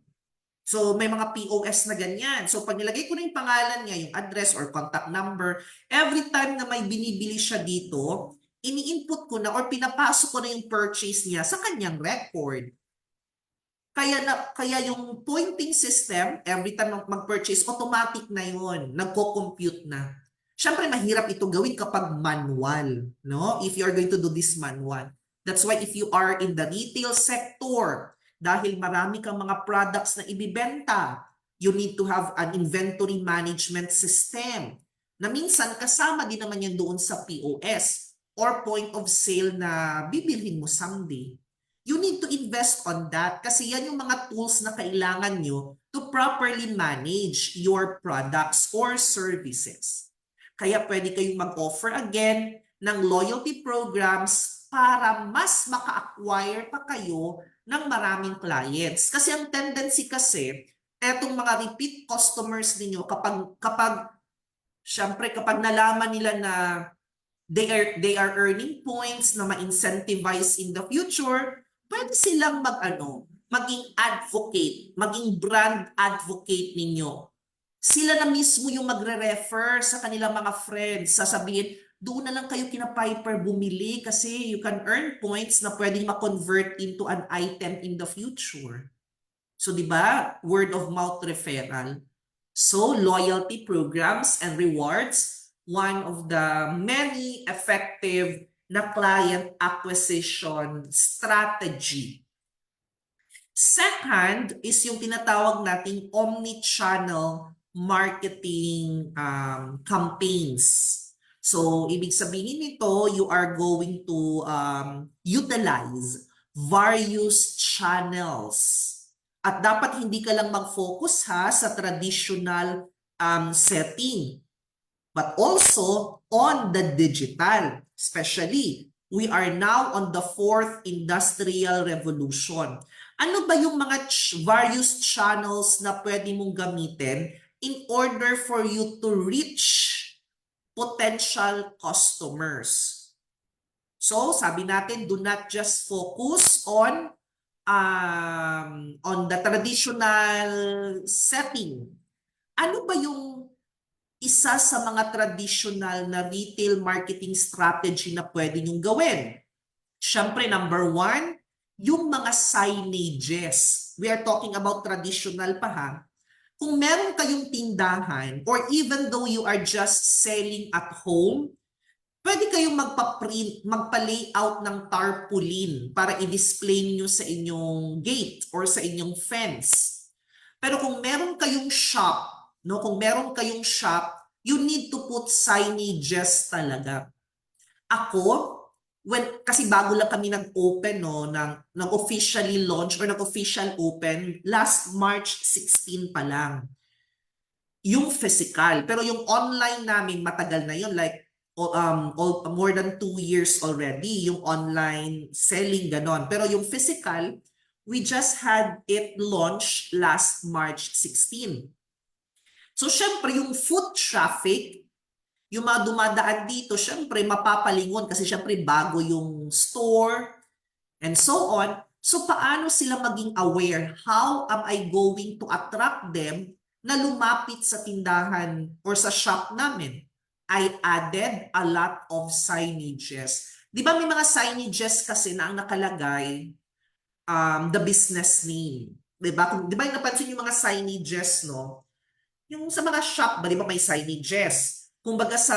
So may mga POS na ganyan. So pag nilagay ko na yung pangalan niya, yung address or contact number, every time na may binibili siya dito, ini-input ko na or pinapasok ko na yung purchase niya sa kanyang record. Kaya yung pointing system, every time mag-purchase, automatic na yun. Nagko-compute na. Siyempre, mahirap ito gawin kapag manual. No? If you are going to do this manual. That's why if you are in the retail sector, dahil marami kang mga products na ibibenta, you need to have an inventory management system na minsan kasama din naman yan doon sa POS or point of sale na bibilhin mo someday. You need to invest on that kasi yan yung mga tools na kailangan nyo to properly manage your products or services. Kaya pwede kayong mag-offer again ng loyalty programs para mas maka-acquire pa kayo ng maraming clients. Kasi ang tendency kasi, etong mga repeat customers ninyo, syempre kapag nalaman nila na they are earning points na ma-incentivize in the future, pwede silang maging advocate, maging brand advocate ninyo. Sila na mismo yung magre-refer sa kanilang mga friends, sasabihin, doon na lang kayo kina Piper bumili kasi you can earn points na pwedeng ma-convert into an item in the future. So, di ba? Word of mouth referral. So, loyalty programs and rewards, one of the many effective na client acquisition strategy. Second is yung tinatawag nating omni-channel marketing campaigns. So, ibig sabihin nito, you are going to utilize various channels. At dapat hindi ka lang mag-focus sa traditional setting. but also on the digital. Especially, we are now on the fourth industrial revolution. Ano ba yung mga various channels na pwede mong gamitin in order for you to reach potential customers? So, sabi natin, do not just focus on the traditional setting. Ano ba yung isa sa mga traditional na retail marketing strategy na pwede nyong gawin? Siyempre, number one, yung mga signages. We are talking about traditional pa ha. Kung meron kayong tindahan or even though you are just selling at home, pwede kayong magpa-print, magpa-layout ng tarpaulin para i-display niyo sa inyong gate or sa inyong fence. Pero kung meron kayong shop, no, kung meron kayong shop, you need to put signages talaga. Ako, kasi bago lang kami nag-open, no, ng officially launch or nag-official open, last March 16 pa lang. Yung physical. Pero yung online namin, matagal na yun. Like, more than 2 years already, yung online selling, ganon. Pero yung physical, we just had it launched last March 16. So, syempre, yung foot traffic, yung mga dumadaan dito, syempre, mapapalingon kasi syempre, bago yung store, and so on. So, paano sila maging aware? How am I going to attract them na lumapit sa tindahan or sa shop namin? I added a lot of signages. Di ba may mga signages kasi na ang nakalagay the business name? Di ba? Di ba yung napansin yung mga signages, no? Yung sa mga shop, ba, di ba may signages? Kumbaga sa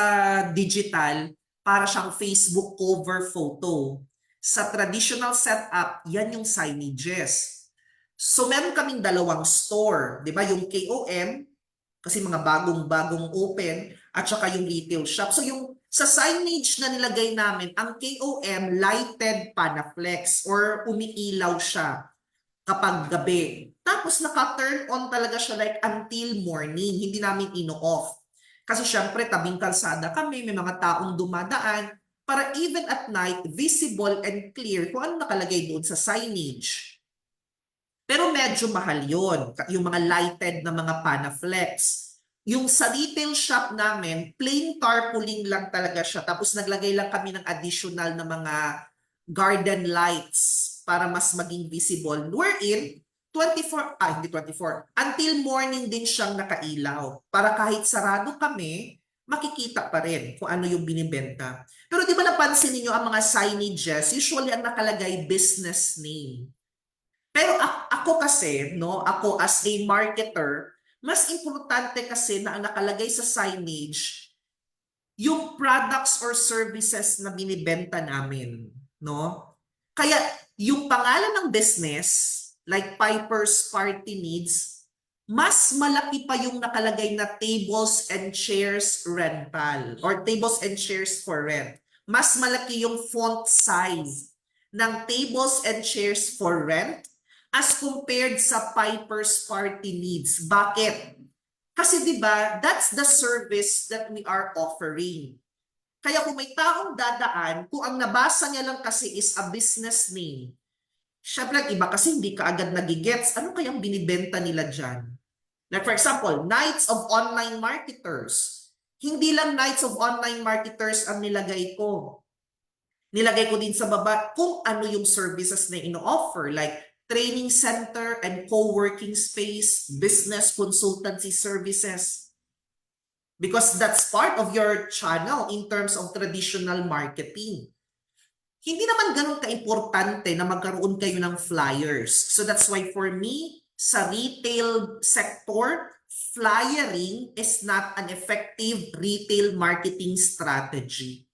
digital, para siyang Facebook cover photo. Sa traditional setup, yan yung signages. So meron kaming dalawang store, di ba? Yung KOM, kasi mga bagong open, at saka yung retail shop. So yung sa signage na nilagay namin, ang KOM lighted Panaflex or umiilaw siya kapag gabi. Tapos naka-turn on talaga siya like until morning. Hindi namin ino-off. Kasi syempre tabing kalsada kami, may mga taong dumadaan para even at night, visible and clear kung ano nakalagay doon sa signage. Pero medyo mahal yun, yung mga lighted na mga Panaflex. Yung sa retail shop namin, plain tarpaulin lang talaga siya. Tapos naglagay lang kami ng additional na mga garden lights para mas maging visible. Wherein, 24, until morning din siyang nakailaw. Para kahit sarado kami, makikita pa rin kung ano yung binibenta. Pero di ba napansin niyo ang mga signages, usually ang nakalagay business name. Pero ako kasi, no, ako as a marketer, mas importante kasi na ang nakalagay sa signage yung products or services na binibenta namin, no? Kaya yung pangalan ng business, like Piper's Party Needs, mas malaki pa yung nakalagay na tables and chairs rental or tables and chairs for rent. Mas malaki yung font size ng tables and chairs for rent as compared sa Piper's Party Needs. Bakit? Kasi 'di ba, that's the service that we are offering. Kaya kung may taong dadaan, kung ang nabasa niya lang kasi is a business name, syempre iba kasi hindi ka agad nagigets, ano kayang binibenta nila dyan? Like for example, Knights of Online Marketers. Hindi lang Knights of Online Marketers ang nilagay ko. Nilagay ko din sa baba kung ano yung services na ino-offer, like training center and co-working space, business consultancy services. Because that's part of your channel in terms of traditional marketing. Hindi naman ganun ka-importante na magkaroon kayo ng flyers. So that's why for me, sa retail sector, flyering is not an effective retail marketing strategy.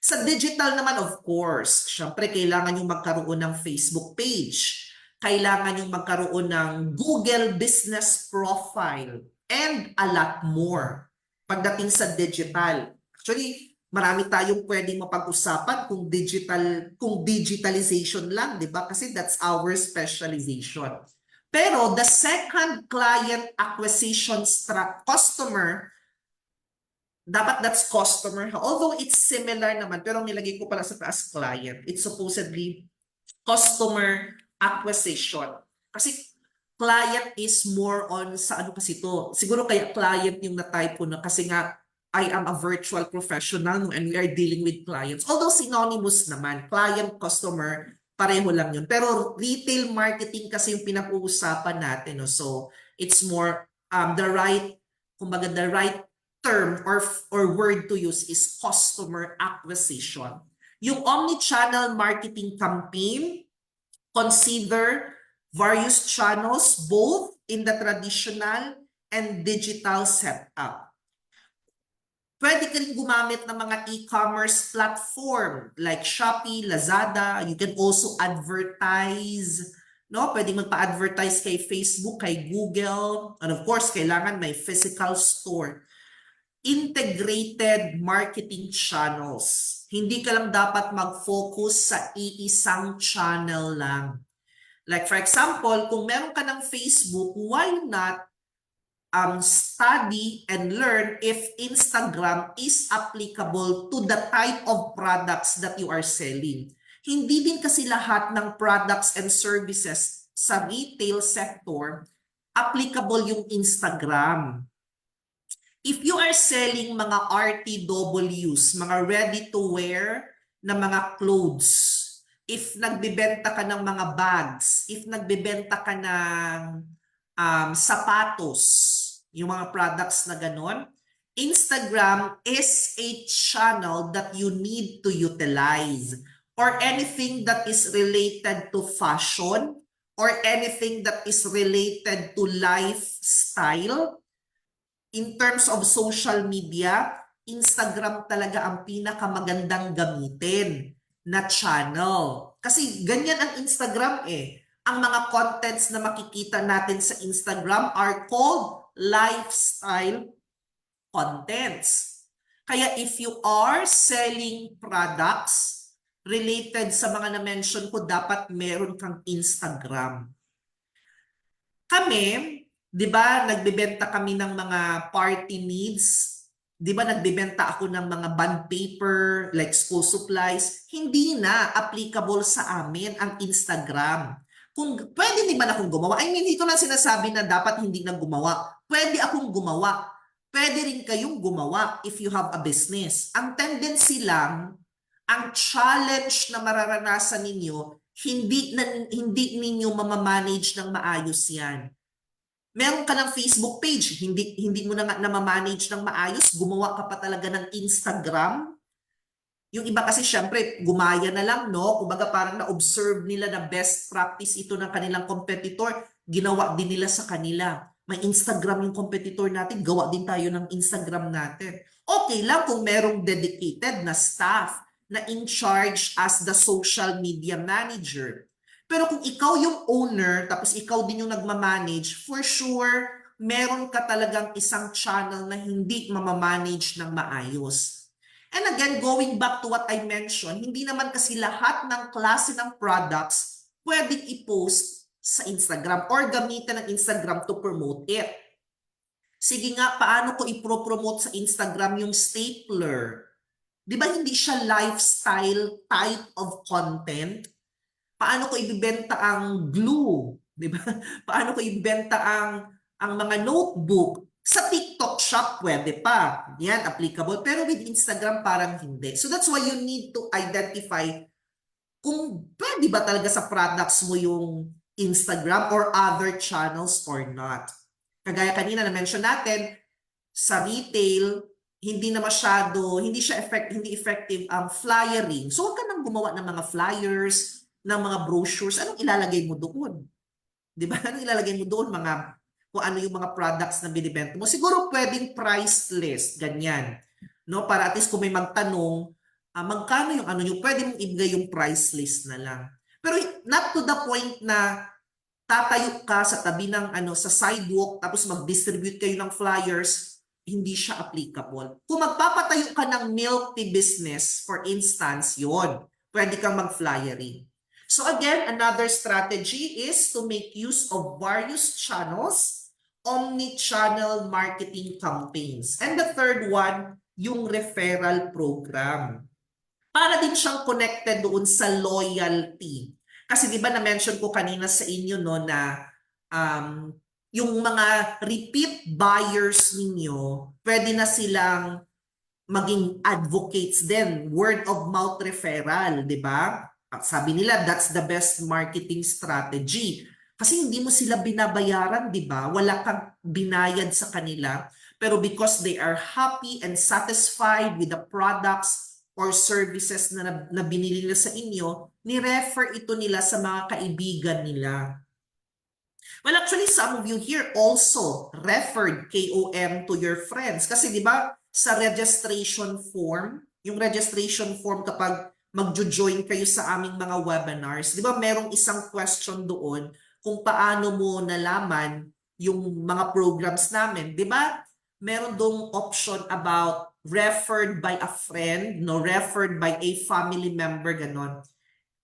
Sa digital naman, of course, syempre kailangan yung magkaroon ng Facebook page. Kailangan yung magkaroon ng Google Business Profile and a lot more pagdating sa digital. Actually, marami tayong pwedeng mapag-usapan kung digitalization lang, di ba? Kasi that's our specialization. Pero the second client acquisition customer dapat that's customer. Although it's similar naman, pero nilagay ko pala sa taas client. It's supposedly customer acquisition. Kasi client is more on sa ano kasi to. Siguro kaya client yung na-type ko na kasi nga I am a virtual professional and we are dealing with clients. Although synonymous naman, client, customer, pareho lang yun. Pero retail marketing kasi yung pinag-uusapan natin. No? So it's more kumbaga the right term or word to use is customer acquisition. Yung omni-channel marketing campaign, consider various channels both in the traditional and digital setup. Pwede ka rin gumamit ng mga e-commerce platform like Shopee, Lazada. You can also advertise, no? Pwede magpa-advertise kay Facebook, kay Google. And of course, kailangan may physical store. Integrated marketing channels. Hindi ka lang dapat mag-focus sa iisang channel lang. Like for example, kung meron ka ng Facebook, why not study and learn if Instagram is applicable to the type of products that you are selling. Hindi din kasi lahat ng products and services sa retail sector applicable yung Instagram. If you are selling mga RTWs, mga ready-to-wear na mga clothes, if nagbebenta ka ng mga bags, if nagbebenta ka ng sapatos, yung mga products na ganon, Instagram is a channel that you need to utilize, or anything that is related to fashion or anything that is related to lifestyle. In terms of social media, Instagram talaga ang pinakamagandang gamitin na channel. Kasi ganyan ang Instagram eh. Ang mga contents na makikita natin sa Instagram are called lifestyle contents. Kaya if you are selling products related sa mga na-mention ko, dapat meron kang Instagram. Kami, di ba, nagbebenta kami ng mga party needs. Di ba, nagbebenta ako ng mga bond paper, like school supplies. Hindi na applicable sa amin ang Instagram. Kung pwede naman akong gumawa, I mean, ito lang sinasabi na dapat hindi na gumawa. Pwede akong gumawa. Pwede rin kayong gumawa if you have a business. Ang tendency lang, ang challenge na mararanasan ninyo, hindi ninyo mamamanage ng maayos yan. Meron ka ng Facebook page, hindi mo na namamanage ng maayos, gumawa ka pa talaga ng Instagram. Yung iba kasi syempre gumaya na lang, no? Kumbaga parang na-observe nila na best practice ito ng kanilang competitor, ginawa din nila sa kanila. May Instagram yung competitor natin, gawa din tayo ng Instagram natin. Okay lang kung merong dedicated na staff na in charge as the social media manager. Pero kung ikaw yung owner, tapos ikaw din yung nagmamanage, for sure, meron ka talagang isang channel na hindi mamamanage ng maayos. And again, going back to what I mentioned, hindi naman kasi lahat ng klase ng products pwedeng i-post sa Instagram or gamitin ng Instagram to promote it. Sige nga, paano ko i-promote sa Instagram yung stapler? Di ba hindi siya lifestyle type of content? Paano ko ibibenta ang glue? Di ba? Paano ko ibibenta ang mga notebook? Sa TikTok shop, pwede pa. Yan, applicable. Pero with Instagram, parang hindi. So that's why you need to identify kung pwede ba talaga sa products mo yung Instagram or other channels or not. Kagaya kanina na-mention natin, sa retail, hindi siya effective ang flyering. So huwag ka nang gumawa ng mga flyers, ng mga brochures. Anong ilalagay mo doon? Di ba? Anong ilalagay mo doon? Kung ano yung mga products na binibenta mo. Siguro pwedeng price list, ganyan. No? Para at least kung may magtanong, magkano yung ano nyo, pwede mong ibigay yung price list na lang. Pero not to the point na tatayo ka sa tabi ng sa sidewalk tapos mag-distribute kayo ng flyers, hindi siya applicable. Kung magpapatayo ka ng milk tea business, for instance, yon, pwede kang mag-flyering. So again, another strategy is to make use of various channels, omni-channel marketing campaigns. And the third one, yung referral program. Para din siyang connected doon sa loyalty. Kasi di ba na-mention ko kanina sa inyo no na um, yung mga repeat buyers ninyo, pwede na silang maging advocates din, word of mouth referral, di ba? Sabi nila, that's the best marketing strategy. Kasi hindi mo sila binabayaran, di ba? Wala kang binayad sa kanila. Pero because they are happy and satisfied with the products or services na binili nila sa inyo, ni-refer ito nila sa mga kaibigan nila. Well, actually, some of you here also referred KOM to your friends. Kasi di ba sa registration form, yung registration form kapag magjo-join kayo sa aming mga webinars, di ba merong isang question doon kung paano mo nalaman yung mga programs namin. Di ba meron dong option about referred by a friend, no, referred by a family member, ganon.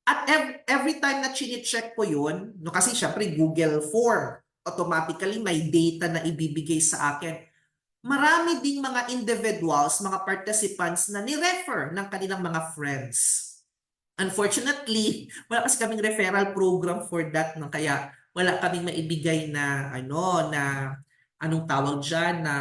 At every time na chine-check ko yun, no, kasi syempre Google form, automatically may data na ibibigay sa akin. Marami ding mga individuals, mga participants na ni-refer ng kanilang mga friends. Unfortunately, wala kasi kaming referral program for that, no? Kaya wala kaming maibigay na anong tawag dyan, na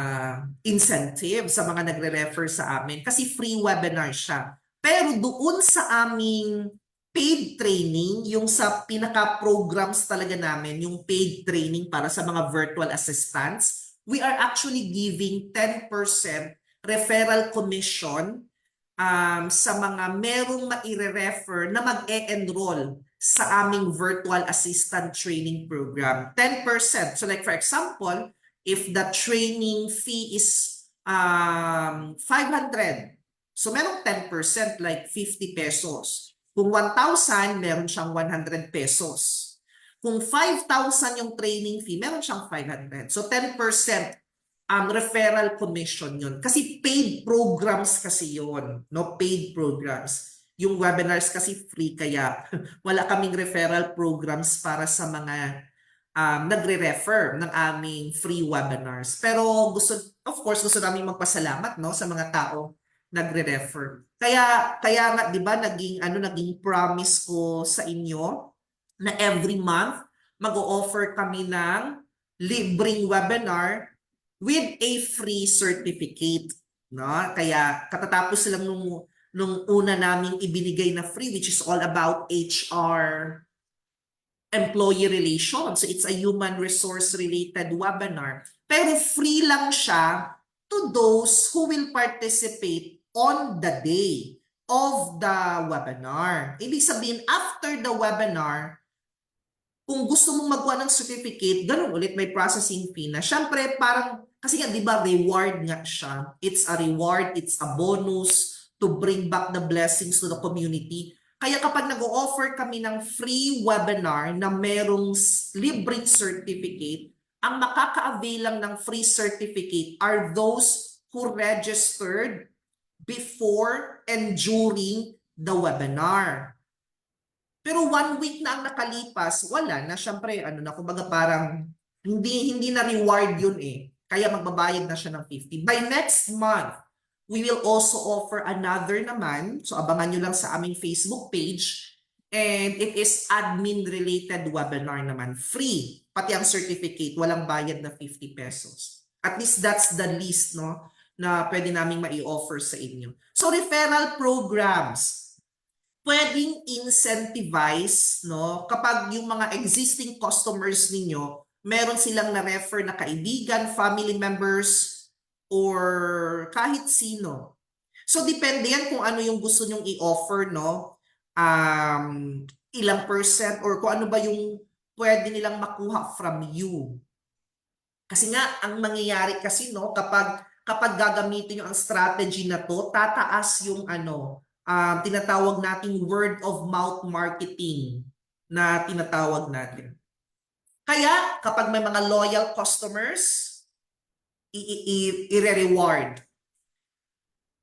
incentive sa mga nagre-refer sa amin kasi free webinar siya. Pero doon sa aming paid training, yung sa pinaka-programs talaga namin, yung paid training para sa mga virtual assistants, we are actually giving 10% referral commission sa mga merong maire-refer na mag-e-enroll sa aming virtual assistant training program. 10%. So like for example, if the training fee is 500, so merong 10% like 50 pesos. Kung 1,000, meron siyang 100 pesos. Kung 5,000 yung training fee, meron siyang 500. So 10% referral commission yun. Kasi paid programs kasi yun. No? Paid programs. Yung webinars kasi free, kaya wala kaming referral programs para sa mga nagre-refer ng aming free webinars. Pero of course, gusto namin magpasalamat, no, sa mga tao nagre-refer. Kaya nga 'di ba naging promise ko sa inyo na every month mag-o-offer kami ng libreng webinar with a free certificate, no? Kaya katatapos lang nung una naming ibinigay na free, which is all about HR employee relations. So it's a human resource related webinar. Pero free lang siya to those who will participate on the day of the webinar. Ibig sabihin, after the webinar, kung gusto mong magawa ng certificate, ganun ulit, may processing fee na. Siyempre, parang, kasi nga, di ba, reward nga siya. It's a reward, it's a bonus to bring back the blessings to the community. Kaya kapag nag-o-offer kami ng free webinar na merong libreng certificate, ang makaka-avail lang ng free certificate are those who registered before and during the webinar. Pero 1 week na ang nakalipas, wala na. Siyempre, kumbaga parang hindi na reward yun eh. Kaya magbabayad na siya ng 50. By next month, we will also offer another naman. So abangan nyo lang sa aming Facebook page. And it is admin-related webinar naman. Free. Pati ang certificate, walang bayad na 50 pesos. At least that's the least, no, na pwede naming mai-offer sa inyo. So referral programs, pwedeng incentivize, no, kapag yung mga existing customers ninyo, meron silang na-refer na kaibigan, family members, or kahit sino. So depende yan kung ano yung gusto nyong i-offer, no? Ilang percent or kung ano ba yung pwede nilang makuha from you. Kasi nga, ang mangyayari kasi, no, kapag gagamitin nyo ang strategy na to, tataas yung tinatawag nating word of mouth marketing na tinatawag natin. Kaya kapag may mga loyal customers, i-reward.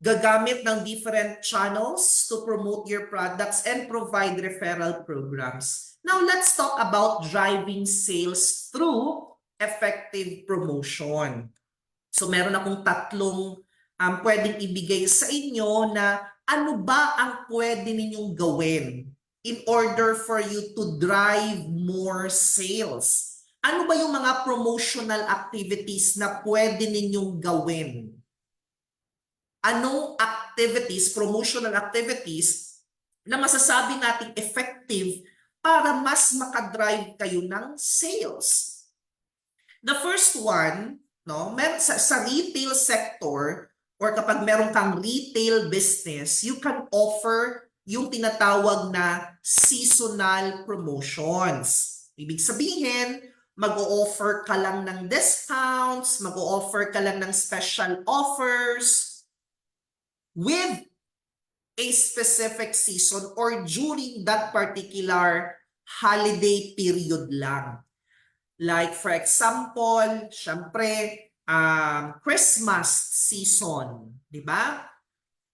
Gagamit ng different channels to promote your products and provide referral programs. Now let's talk about driving sales through effective promotion. So meron akong tatlong pwedeng ibigay sa inyo na ano ba ang pwede ninyong gawin in order for you to drive more sales. Ano ba yung mga promotional activities na pwede ninyong gawin? Anong activities, promotional activities, na masasabi nating effective para mas makadrive kayo ng sales? The first one, no, sa retail sector or kapag meron kang retail business, you can offer yung tinatawag na seasonal promotions. Ibig sabihin, mag-o-offer ka lang ng discounts, mag-o-offer ka lang ng special offers with a specific season or during that particular holiday period lang. Like for example, syempre, Christmas season, di ba?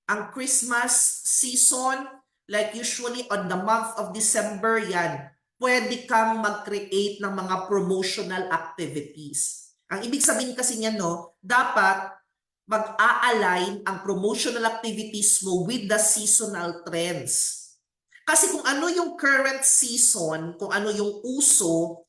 Ang Christmas season, like usually on the month of December yan, pwede kang mag-create ng mga promotional activities. Ang ibig sabihin kasi niyan, no, dapat mag-a-align ang promotional activities mo with the seasonal trends. Kasi kung ano yung current season, kung ano yung uso,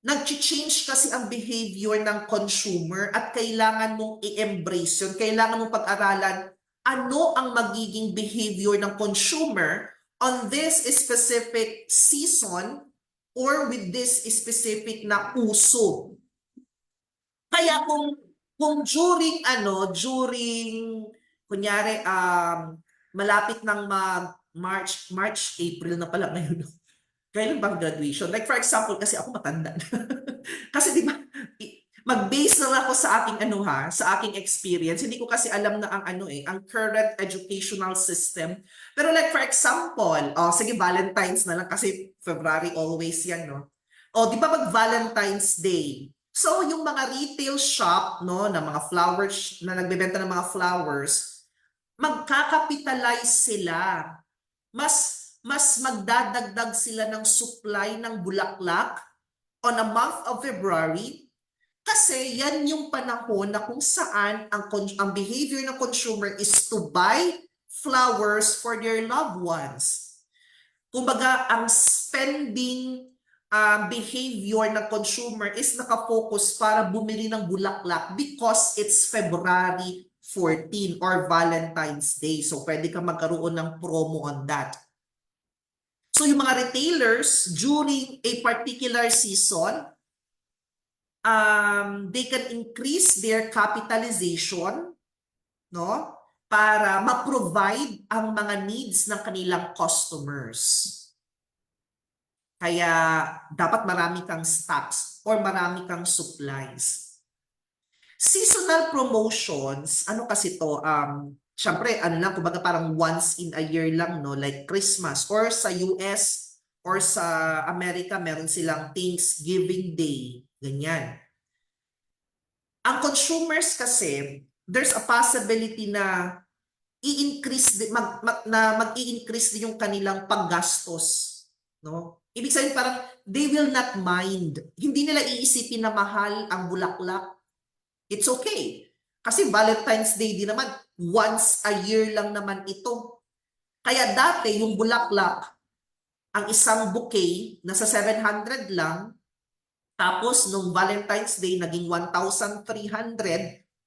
nag-change kasi ang behavior ng consumer at kailangan mong i-embrace yun. Kailangan mong pag-aralan ano ang magiging behavior ng consumer on this specific season or with this specific na uso. Kaya kung during kunyari malapit ng March, April na pala ngayon. Kailan bang graduation? Like for example, kasi ako matanda. Kasi di ba, mag-base na ako sa aking sa aking experience. Hindi ko kasi alam na ang current educational system. Pero like for example, sige Valentine's na lang kasi February always yan, no? Di ba mag-Valentine's Day? So yung mga retail shop, no, na mga flowers, na nagbebenta ng mga flowers, magkakapitalize sila. Mas magdadagdag sila ng supply ng bulaklak on a month of February kasi yan yung panahon na kung saan ang behavior ng consumer is to buy flowers for their loved ones. Kumbaga, ang spending behavior ng consumer is nakafocus para bumili ng bulaklak because it's February 14 or Valentine's Day. So, pwede ka magkaroon ng promo on that. So, yung mga retailers, during a particular season, they can increase their capitalization, no? Para ma-provide ang mga needs ng kanilang customers. Kaya dapat marami kang stocks or marami kang supplies. Seasonal promotions, ano kasi to? Syempre, kumbaga parang once in a year lang, no? Like Christmas or sa US or sa Amerika, meron silang Thanksgiving Day. Ganyan. Ang consumers kasi, there's a possibility na i-increase mag-i-increase din yung kanilang paggastos, no? Ibig sabihin parang they will not mind. Hindi nila iisipin na mahal ang bulaklak. It's okay. Kasi Valentine's Day din naman, once a year lang naman ito. Kaya dati yung bulaklak, ang isang bouquet nasa 700 lang, tapos nung Valentine's Day naging 1,300,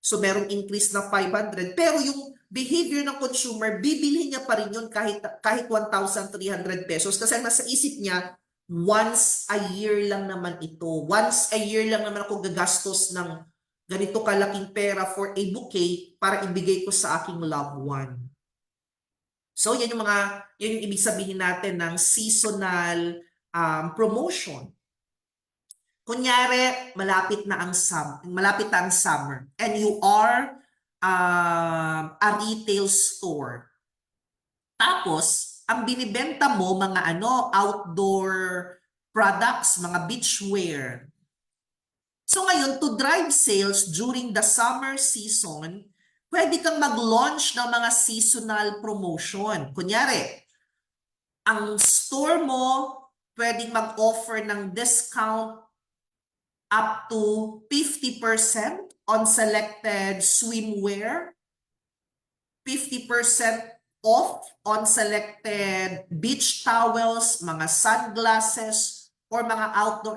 so merong increase na 500, pero yung behavior ng consumer, bibilhin niya pa rin yun kahit 1,300 pesos kasi nasa isip niya, once a year lang naman ito. Once a year lang naman ako gagastos ng ganito kalaking pera for a bouquet para ibigay ko sa aking loved one. So yan yung ibig sabihin natin ng seasonal promotion. Kunyari, malapit na ang summer and you are a retail store. Tapos, ang binibenta mo mga outdoor products, mga beachwear. So ngayon, to drive sales during the summer season, pwede kang mag-launch ng mga seasonal promotion. Kunyari, ang store mo pwedeng mag-offer ng discount up to 50% on selected swimwear, 50% off on selected beach towels, mga sunglasses, or mga outdoor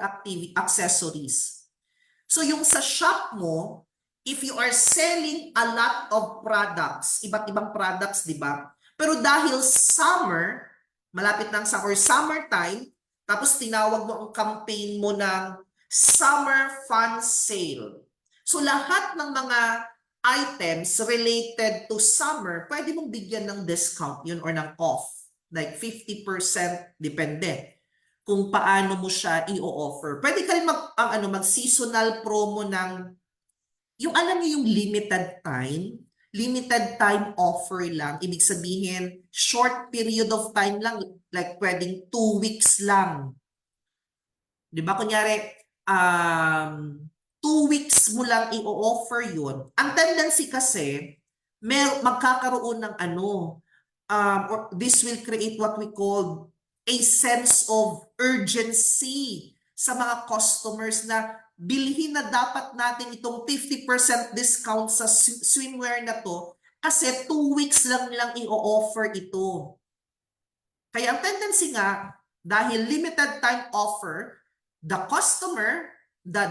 accessories. So yung sa shop mo, if you are selling a lot of products, iba't ibang products, di ba? Pero dahil summer, malapit ng summertime, tapos tinawag mo ang campaign mo ng Summer Fun Sale. So lahat ng mga items related to summer, pwede mong bigyan ng discount yun or ng off. Like 50%, depende kung paano mo siya i-offer. Pwede ka rin mag-seasonal promo ng, yung alam niyo yung limited time offer lang. Ibig sabihin, short period of time lang, like pwedeng 2 weeks lang. Di ba? Kunyari, 2 weeks mo lang i-offer yun. Ang tendency kasi, magkakaroon ng or this will create what we call a sense of urgency sa mga customers na bilhin na dapat natin itong 50% discount sa swimwear na to kasi 2 weeks lang i-offer ito. Kaya ang tendency nga, dahil limited time offer, the customer, the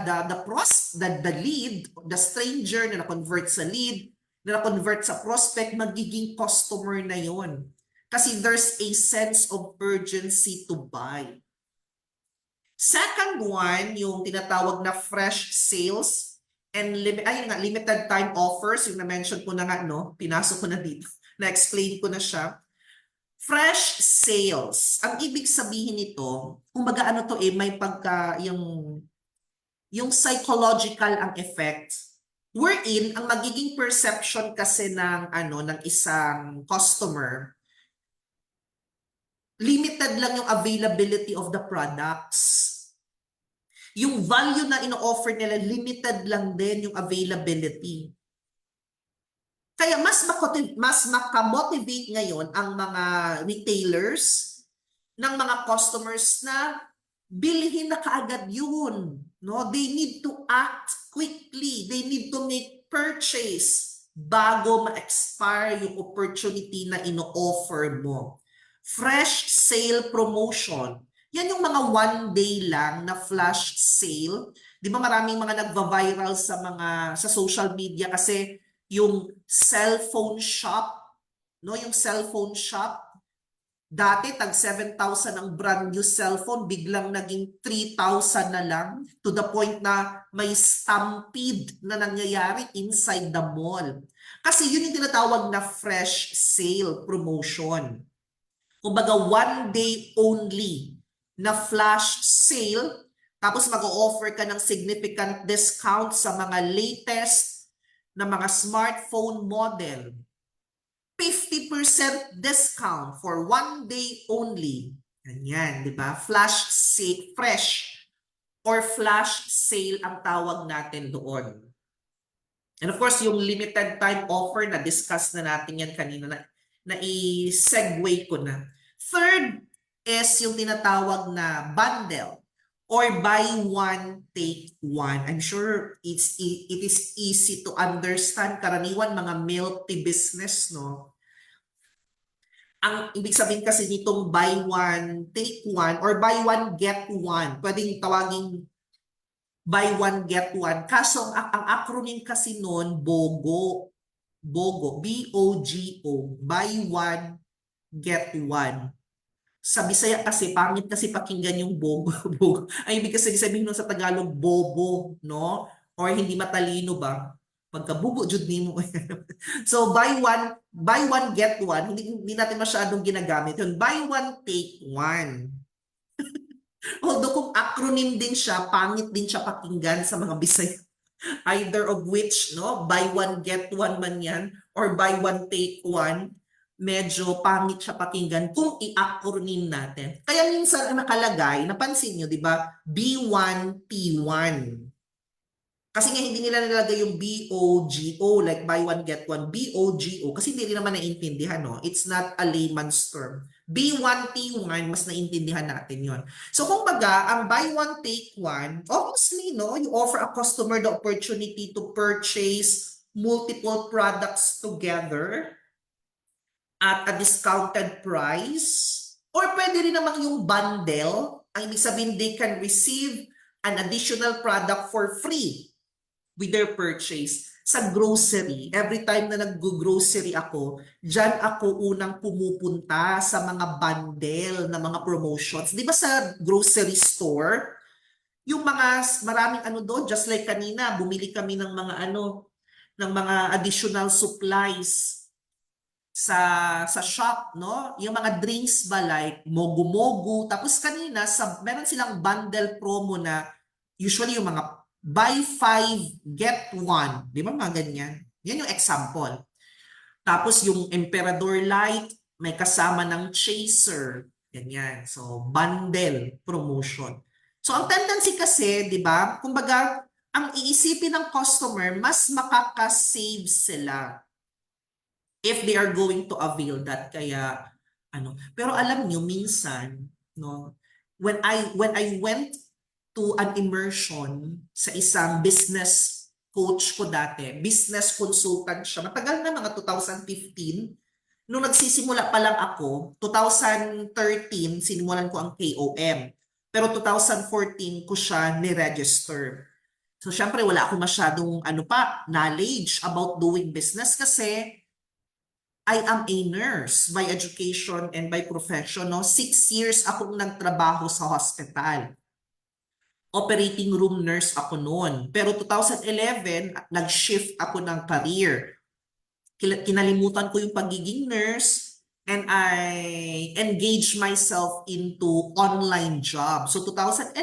lead, the stranger na na-convert sa lead, na na-convert sa prospect, magiging customer na yon. Kasi there's a sense of urgency to buy. Second one, yung tinatawag na fresh sales and limited time offers, yung na-mention ko na nga, no? Pinasok ko na dito, na-explain ko na siya. Fresh sales. Ang ibig sabihin nito, kumbaga to may pagka yung psychological ang effect. Wherein ang magiging perception kasi ng ng isang customer, limited lang yung availability of the products. Yung value na ino-offer nila, limited lang din yung availability. Kaya mas makamotivate ngayon ang mga retailers ng mga customers na bilhin na kaagad yun. No? They need to act quickly. They need to make purchase bago ma-expire yung opportunity na ino-offer mo. Fresh sale promotion. Yan yung mga one day lang na flash sale. Di ba maraming mga nagva-viral sa social media kasi yung cellphone shop, no? Yung cellphone shop, dati tag 7,000 ang brand new cellphone, biglang naging 3,000 na lang to the point na may stampede na nangyayari inside the mall. Kasi yun yung tinatawag na fresh sale promotion. Kumbaga one day only na flash sale, tapos mag-o-offer ka ng significant discount sa mga latest na mga smartphone model. 50% discount for one day only. Ganyan, di ba? Flash sale, fresh or flash sale ang tawag natin doon. And of course, yung limited time offer na discuss na natin yan kanina na i-segue ko na. Third is yung tinatawag na bundle or buy one, take one. I'm sure it is easy to understand. Karaniwan mga multi-business, no? Ang ibig sabihin kasi nitong buy one, take one, or buy one, get one. Pwedeng tawaging buy one, get one. Kaso ang acronym kasi noon, BOGO. BOGO. B-O-G-O. Buy one, get one. Sa Bisaya kasi, pangit kasi pakinggan yung bogo. Ay, ibig kasi sabihin nun sa Tagalog, bobo, no? Or hindi matalino ba? Pagkabugo, jud nimo. So, buy one, get one. Hindi natin masyadong ginagamit yun. Buy one, take one. Although kung acronym din siya, pangit din siya pakinggan sa mga Bisaya. Either of which, no? Buy one, get one man yan. Or buy one, take one. Medyo pangit siya pakinggan kung i-acronym natin. Kaya minsan ang nakalagay, napansin nyo, di ba? B1, T1. Kasi nga hindi nila nilagay yung B-O-G-O, like buy one, get one. B-O-G-O, kasi hindi rin naman naiintindihan, no? It's not a layman's term. B1, T1, mas naiintindihan natin yon. So kung baga, ang buy one, take one, obviously, no? You offer a customer the opportunity to purchase multiple products together. at a discounted price. Or pwede rin naman yung bundle. Ang ibig sabihin, they can receive an additional product for free with their purchase. Sa grocery, every time na nag-grocery ako, dyan ako unang pumupunta sa mga bundle na mga promotions. Di ba sa grocery store, yung mga maraming ano doon, just like kanina, bumili kami ng mga ano, ng mga additional supplies sa shop, no? Yung mga drinks ba like mogu-mogu. Tapos kanina, meron silang bundle promo na usually yung mga buy 5, get 1. Di ba mga ganyan? Yan yung example. Tapos yung Emperador Light, may kasama ng Chaser. Ganyan. So, bundle promotion. So, ang tendency kasi, di ba, kumbaga, ang iisipin ng customer, mas makaka-save sila if they are going to avail that. Kaya ano, pero alam niyo minsan, no, when I went to an immersion sa isang business coach ko dati, business consultant siya. Matagal na, mga 2015. Nung nagsisimula pa lang ako, 2013 sinimulan ko ang KOM. Pero 2014 ko siya ni-register. So syempre wala akong masyadong knowledge about doing business kasi I am a nurse by education and by profession. No? 6 years akong nagtrabaho sa hospital. Operating room nurse ako noon. Pero 2011, nag-shift ako ng career. Kinalimutan ko yung pagiging nurse and I engaged myself into online job. So 2011,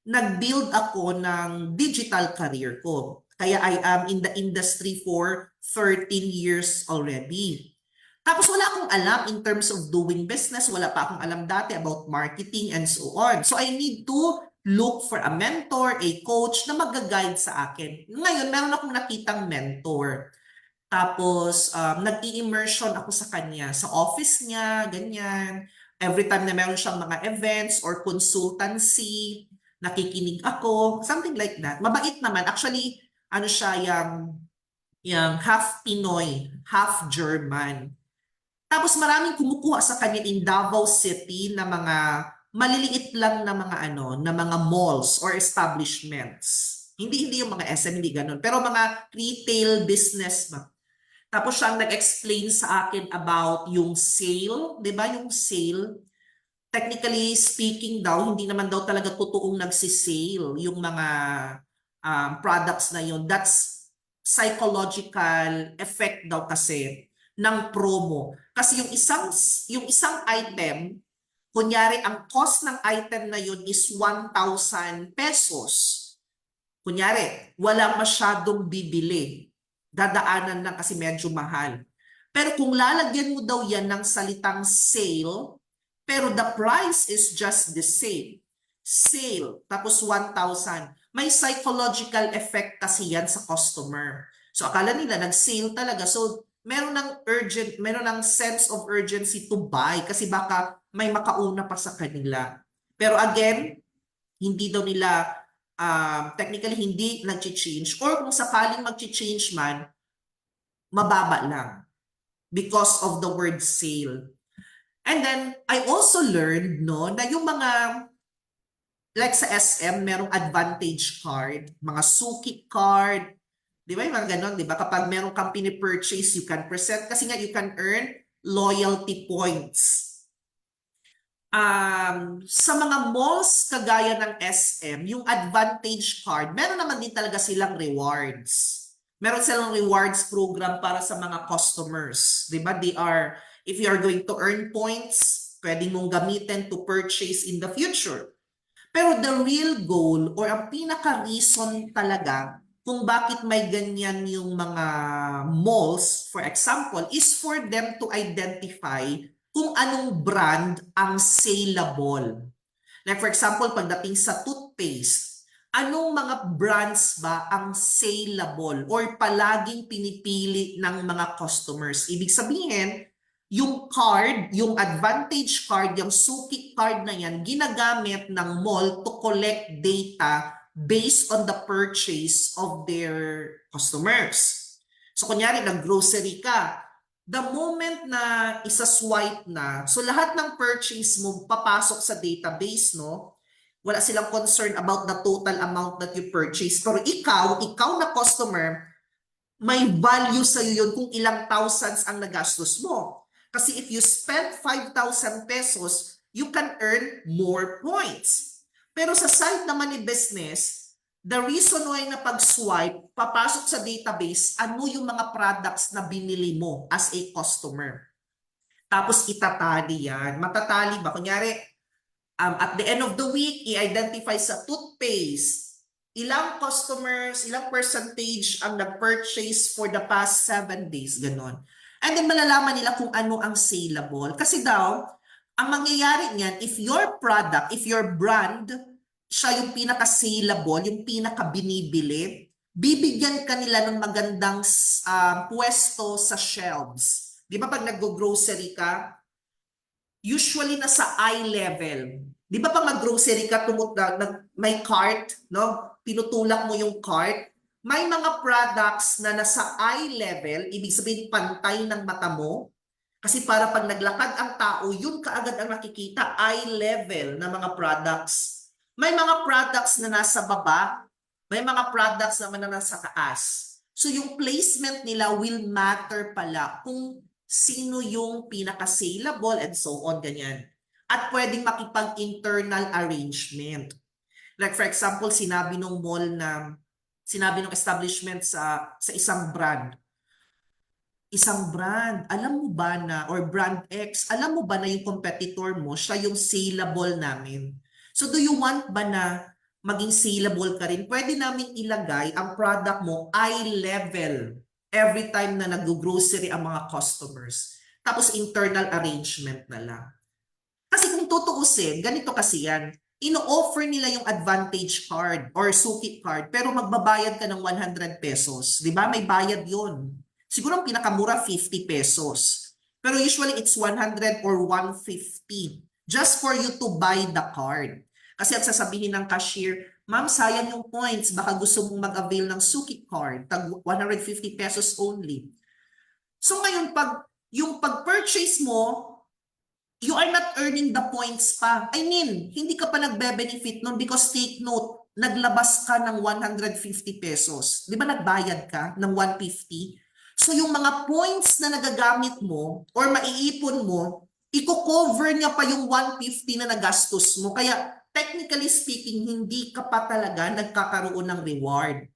nag-build ako ng digital career ko. Kaya I am in the industry for 13 years already. Tapos wala akong alam in terms of doing business. Wala pa akong alam dati about marketing and so on. So I need to look for a mentor, a coach na mag-guide sa akin. Ngayon, meron akong nakitang mentor. Tapos, nag-i-immersion ako sa kanya, sa office niya, ganyan. Every time na meron siyang mga events or consultancy, nakikinig ako, something like that. Mabait naman. Actually, ano siya, yung half Pinoy, half German. Tapos maraming kumukuha sa kanya in Davao City na mga maliliit lang na mga na mga malls or establishments. Hindi yung mga SM, hindi ganun. Pero mga retail business ba. Tapos siyang nag-explain sa akin about yung sale, 'di ba? Yung sale, technically speaking daw, hindi naman daw talaga totoong nagsisale yung mga products na yun. That's psychological effect daw kasi ng promo. Kasi yung isang item, kunyari ang cost ng item na yun is 1,000 pesos. Kunyari, wala masyadong bibili. Dadaanan lang kasi medyo mahal. Pero kung lalagyan mo daw yan ng salitang sale, pero the price is just the same. Sale, tapos 1,000. May psychological effect kasi yan sa customer. So akala nila nag-sale talaga. So meron ng sense of urgency to buy kasi baka may makauna pa sa kanila. Pero again, hindi daw nila technically hindi nag-change, or kung sakaling mag-change man, mababa lang because of the word sale. And then I also learned na yung mga like sa SM merong advantage card, mga suki card, di ba yung mga ganon, di ba? Kapag merong company purchase, you can present kasi nga you can earn loyalty points. Sa mga malls kagaya ng SM, yung advantage card, meron naman din talaga silang rewards. Meron silang rewards program para sa mga customers. Diba? If you are going to earn points, pwede mong gamitin to purchase in the future. Pero the real goal or ang pinaka-reason talaga kung bakit may ganyan yung mga malls, for example, is for them to identify kung anong brand ang saleable. Like for example, pagdating sa toothpaste, anong mga brands ba ang saleable or palaging pinipili ng mga customers? Ibig sabihin, yung card, yung advantage card, yung suki card na yan, ginagamit ng mall to collect data based on the purchase of their customers. So kunyari, nag-grocery ka, the moment na isa-swipe na, so lahat ng purchase mo papasok sa database, no? Wala silang concern about the total amount that you purchase. Pero ikaw na customer, may value sa yun kung ilang thousands ang nagastos mo. Kasi if you spend 5,000 pesos, you can earn more points. Pero sa side naman ni business, the reason why na pag-swipe, papasok sa database, ano yung mga products na binili mo as a customer. Tapos itatali yan. Matatali ba? Kunyari, at the end of the week, i-identify sa toothpaste, ilang customers, ilang percentage ang nag-purchase for the past 7 days, ganon. And then malalaman nila kung ano ang saleable. Kasi daw, ang mangyayari niyan, if your product, if your brand, siya yung pinaka-saleable, yung pinaka-binibili, bibigyan ka nila ng magandang pwesto sa shelves. Di ba pag nag-grocery ka, usually nasa eye level. Di ba pag mag-grocery ka, may cart, no? Tinutulak mo yung cart. May mga products na nasa eye level, ibig sabihin pantay ng mata mo. Kasi para pag naglakad ang tao, yun kaagad ang nakikita, eye level na mga products. May mga products na nasa baba, may mga products naman na nasa taas. So yung placement nila will matter pala kung sino yung pinaka-saleable and so on, ganyan. At pwedeng makipag-internal arrangement. Like for example, sinabi ng establishment sa isang brand, alam mo ba na, or brand X, alam mo ba na yung competitor mo, siya yung saleable namin. So do you want ba na maging saleable ka rin? Pwede namin ilagay ang product mo eye level every time na nag-grocery ang mga customers. Tapos internal arrangement na lang. Kasi kung tutuusin, ganito kasi yan. Ino-offer nila yung advantage card or suki card pero magbabayad ka ng 100 pesos. Di ba? May bayad yun. Siguro ang pinakamura 50 pesos. Pero usually it's 100 or 150 just for you to buy the card. Kasi ang sasabihin ng cashier, ma'am, sayang yung points. Baka gusto mong mag-avail ng suki card. Tag 150 pesos only. So ngayon, yung pag-purchase mo, you are not earning the points pa. I mean, hindi ka pa nagbe-benefit nun because take note, naglabas ka ng 150 pesos. Di ba nagbayad ka ng 150? So yung mga points na nagagamit mo or maiipon mo, i-cover niya pa yung 150 na nagastos mo. Kaya technically speaking, hindi ka pa talaga nagkakaroon ng reward.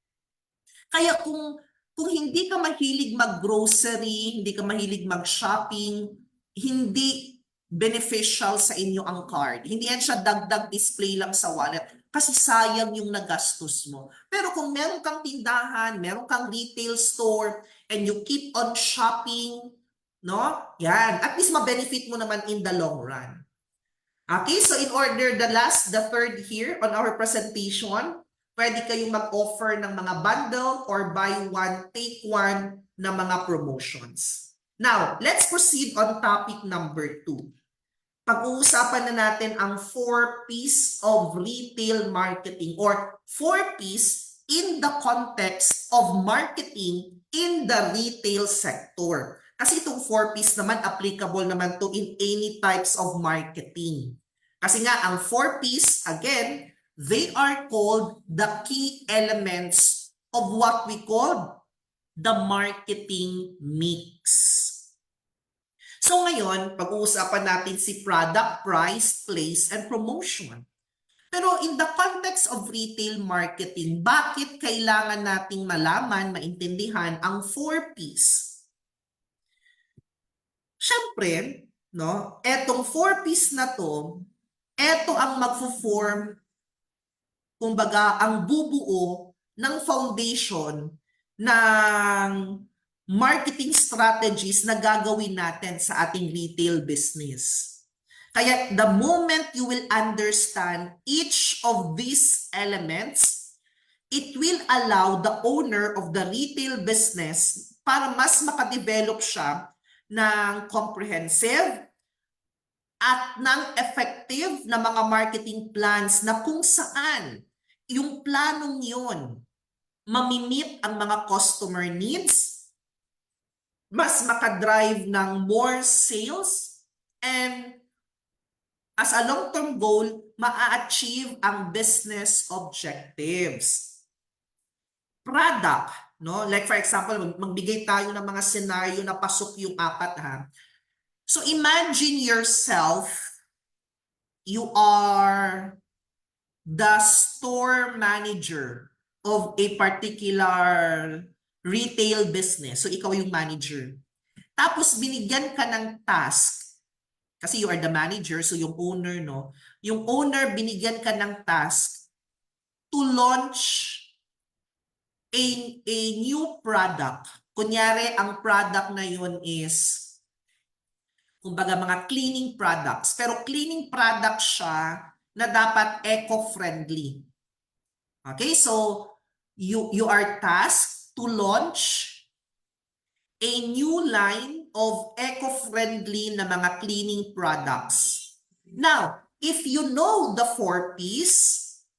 Kaya kung hindi ka mahilig mag-grocery, hindi ka mahilig mag-shopping, hindi beneficial sa inyo ang card. Hindi yan siya dagdag display lang sa wallet kasi sayang yung nagastos mo. Pero kung meron kang tindahan, meron kang retail store, and you keep on shopping, no? Yan. At least ma-benefit mo naman in the long run. Okay, so in order, the third here on our presentation, pwede kayong mag-offer ng mga bundle or buy one, take one na mga promotions. Now, let's proceed on topic number 2. Pag-uusapan na natin ang 4 P's of retail marketing or 4 P's in the context of marketing in the retail sector. Kasi itong 4 P's naman applicable naman to in any types of marketing. Kasi nga ang 4 P's, again, they are called the key elements of what we call the marketing mix. So ngayon, pag-uusapan natin si product, price, place, and promotion. Pero in the context of retail marketing, bakit kailangan nating malaman, maintindihan ang 4 P's? Siyempre, no, etong 4 P's na to, eto ang magfo-form, kumbaga, ang bubuo ng foundation ng marketing strategies na gagawin natin sa ating retail business. Kaya the moment you will understand each of these elements, it will allow the owner of the retail business para mas makadevelop siya ng comprehensive at ng effective na mga marketing plans na kung saan yung planong yun mamimit ang mga customer needs, mas makadrive ng more sales, and as a long-term goal, ma-achieve ang business objectives. Product, no? Like for example, magbigay tayo ng mga scenario na pasok yung apat, ha? So imagine yourself, you are the store manager of a particular retail business. So ikaw yung manager. Tapos binigyan ka ng task, kasi you are the manager, so yung owner, no? Yung owner, binigyan ka ng task to launch a new product. Kunyari, ang product na yun is, kumbaga, mga cleaning products. Pero cleaning product siya na dapat eco-friendly. Okay, so you are tasked to launch a new line of eco-friendly na mga cleaning products. Now, if you know the 4 Ps,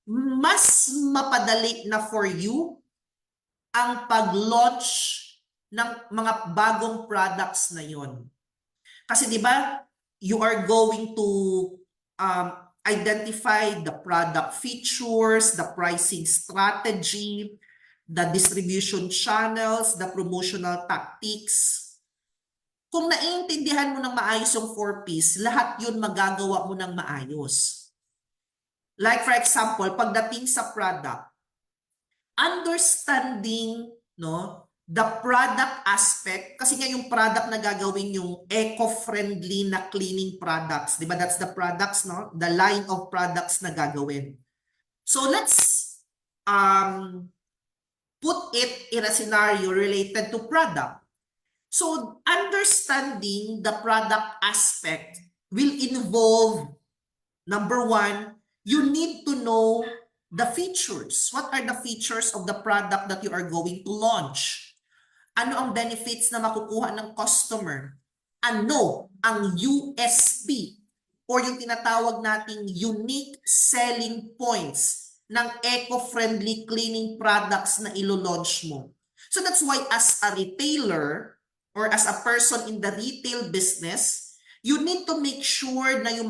mas mapadali na for you ang pag-launch ng mga bagong products na yon. Kasi di ba, you are going to identify the product features, the pricing strategy, the distribution channels, the promotional tactics. Kung naiintindihan mo ng maayos yung 4 Ps, lahat yun magagawa mo ng maayos. Like for example, pagdating sa product, understanding, no, the product aspect, kasi nga yung product na gagawin yung eco-friendly na cleaning products, di ba? That's the products, no? The line of products na gagawin. So let's put it in a scenario related to product. So understanding the product aspect will involve, number 1, you need to know the features. What are the features of the product that you are going to launch? Ano ang benefits na makukuha ng customer? Ano ang USP or yung tinatawag nating unique selling points ng eco-friendly cleaning products na ilo-launch mo? So that's why as a retailer or as a person in the retail business, you need to make sure na yung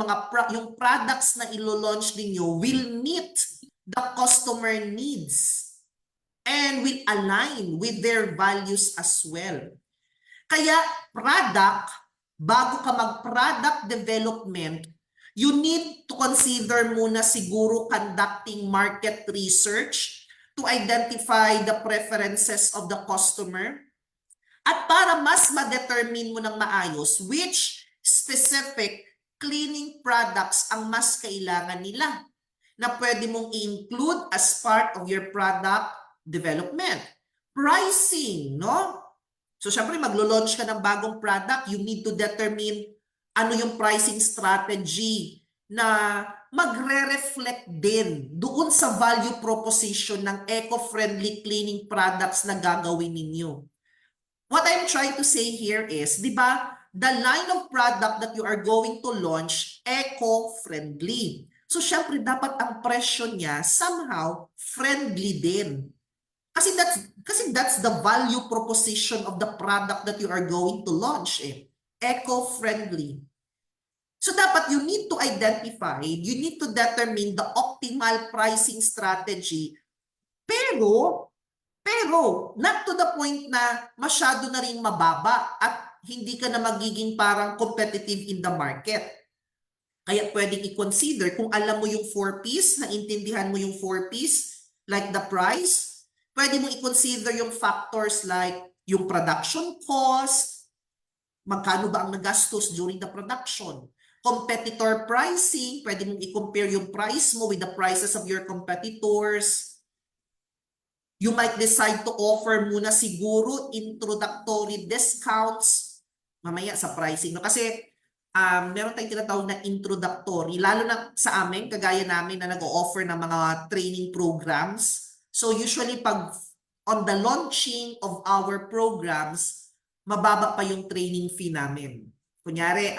yung products na ilo-launch ninyo will meet the customer needs and will align with their values as well. Kaya product, bago ka mag-product development, you need to consider muna siguro conducting market research to identify the preferences of the customer. At para mas ma-determine mo ng maayos which specific cleaning products ang mas kailangan nila na pwede mong i-include as part of your product development. Pricing, no? So, syempre, maglo-launch ka ng bagong product, you need to determine ano yung pricing strategy na magre-reflect din doon sa value proposition ng eco-friendly cleaning products na gagawin ninyo. What I'm trying to say here is, di ba, the line of product that you are going to launch, eco-friendly. So, syempre, dapat ang presyo niya somehow friendly din. Kasi that's the value proposition of the product that you are going to launch, eco-friendly. So, dapat you need to identify, you need to determine the optimal pricing strategy. Pero, not to the point na masyado na rin mababa at hindi ka na magiging parang competitive in the market. Kaya pwedeng i-consider kung alam mo yung 4 Ps, naintindihan mo yung 4 Ps, like the price, pwede mo i-consider yung factors like yung production cost, magkano ba ang nagastos during the production, competitor pricing, pwede mong i-compare yung price mo with the prices of your competitors. You might decide to offer muna siguro introductory discounts mamaya sa pricing. No? Kasi meron tayong tinatawag na introductory, lalo na sa amin, kagaya namin na nag-o-offer ng mga training programs. So usually pag on the launching of our programs, mababa pa yung training fee namin. Kunyari,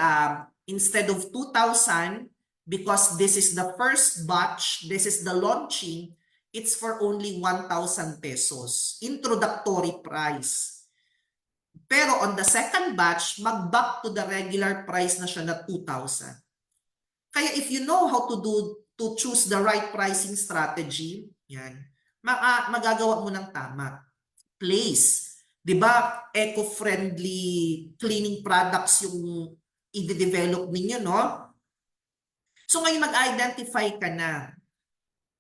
instead of 2,000, because this is the first batch, this is the launching, it's for only 1,000 pesos. Introductory price. Pero on the second batch, mag-back to the regular price na siya na 2,000. Kaya if you know how to choose the right pricing strategy, yan, magagawa mo ng tama. Place. 'Di ba? Eco-friendly cleaning products yung i-develop ninyo, no? So ngayon mag-identify ka na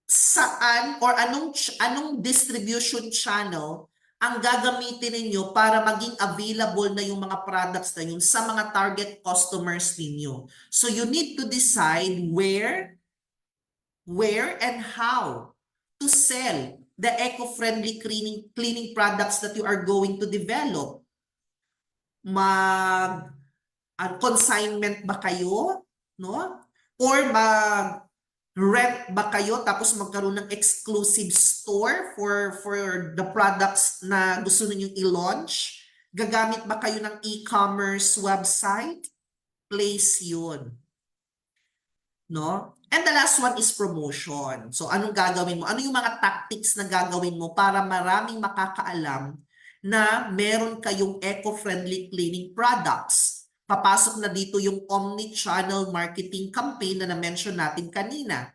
saan or anong distribution channel ang gagamitin ninyo para maging available na yung mga products na yun sa mga target customers ninyo. So you need to decide where and how to sell the eco-friendly cleaning products that you are going to develop. Consignment ba kayo, no? Or rent ba kayo tapos magkaroon ng exclusive store for the products na gusto ninyong i-launch? Gagamit ba kayo ng e-commerce website? Place yun. No? And the last one is promotion. So anong gagawin mo? Ano yung mga tactics na gagawin mo para maraming makakaalam na meron kayong eco-friendly cleaning products? Papasok na dito yung omni-channel marketing campaign na na-mention natin kanina.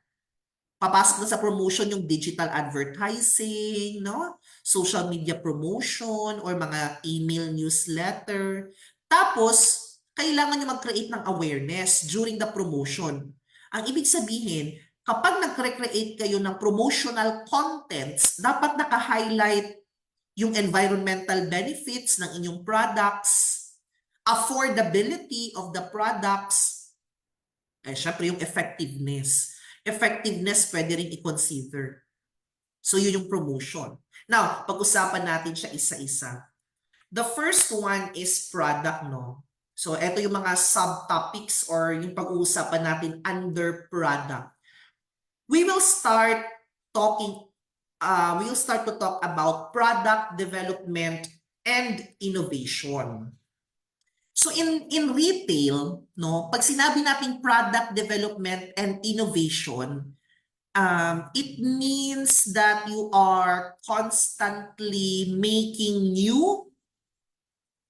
Papasok na sa promotion yung digital advertising, no? Social media promotion or mga email newsletter. Tapos, kailangan nyo mag-create ng awareness during the promotion. Ang ibig sabihin, kapag nag-create kayo ng promotional contents, dapat naka-highlight yung environmental benefits ng inyong products, affordability of the products, syempre yung effectiveness. Effectiveness pwede rin i-consider. So yun yung promotion. Now, pag-usapan natin siya isa-isa. The first one is product, no? So ito yung mga subtopics or yung pag-uusapan natin under product. We will start to talk about product development and innovation. So in retail, no, pag sinabi natin product development and innovation, it means that you are constantly making new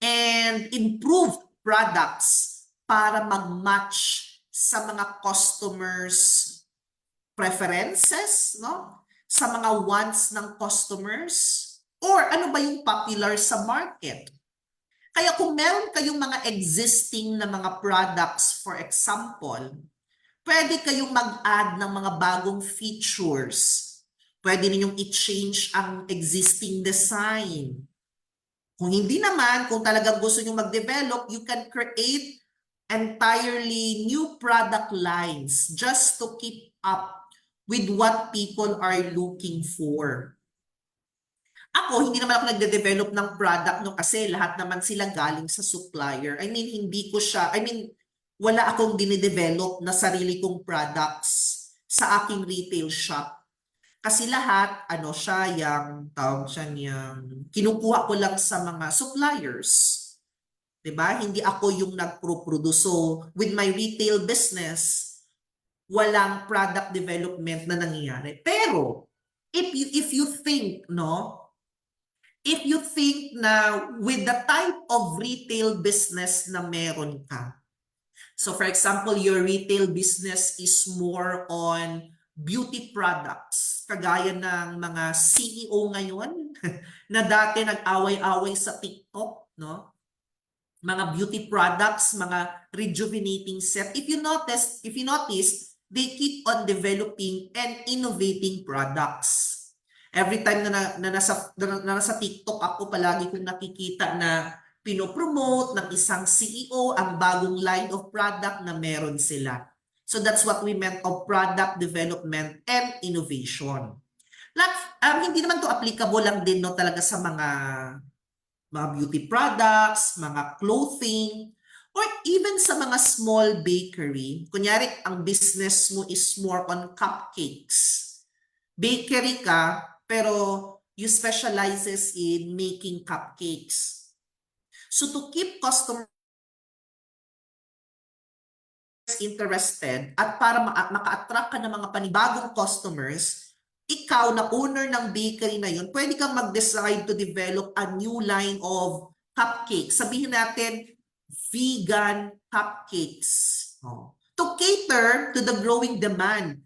and improved products para mag-match sa mga customers' preferences, no? Sa mga wants ng customers, or ano ba yung popular sa market. Kaya kung meron kayong mga existing na mga products, for example, pwede kayong mag-add ng mga bagong features. Pwede ninyong i-change ang existing design. Kung hindi naman, kung talagang gusto nyo mag-develop, you can create entirely new product lines just to keep up with what people are looking for. Ako, hindi naman ako nagde-develop ng product no kasi lahat naman sila galing sa supplier. Wala akong dinidevelop na sarili kong products sa aking retail shop. Kasi lahat, kinukuha ko lang sa mga suppliers. 'Di ba? Hindi ako yung nagpro-produce. So, with my retail business, walang product development na nangyayari. Pero, if you think, no, if you think na with the type of retail business na meron ka, so for example, your retail business is more on beauty products, kagaya ng mga CEO ngayon na dati nag-away-away sa TikTok, no? Mga beauty products, mga rejuvenating set. If you notice, they keep on developing and innovating products. Every time na nasa TikTok ako, palagi kong nakikita na pinopromote ng isang CEO ang bagong line of product na meron sila. So that's what we meant of product development and innovation. Hindi naman to applicable lang din no talaga sa mga beauty products, mga clothing, or even sa mga small bakery. Kunyari, ang business mo is more on cupcakes. Bakery ka, pero you specializes in making cupcakes. So to keep customers interested at para maka-attract ka ng mga panibagong customers, ikaw na owner ng bakery na yun, pwede kang mag-decide to develop a new line of cupcakes. Sabihin natin, vegan cupcakes. Oh. To cater to the growing demand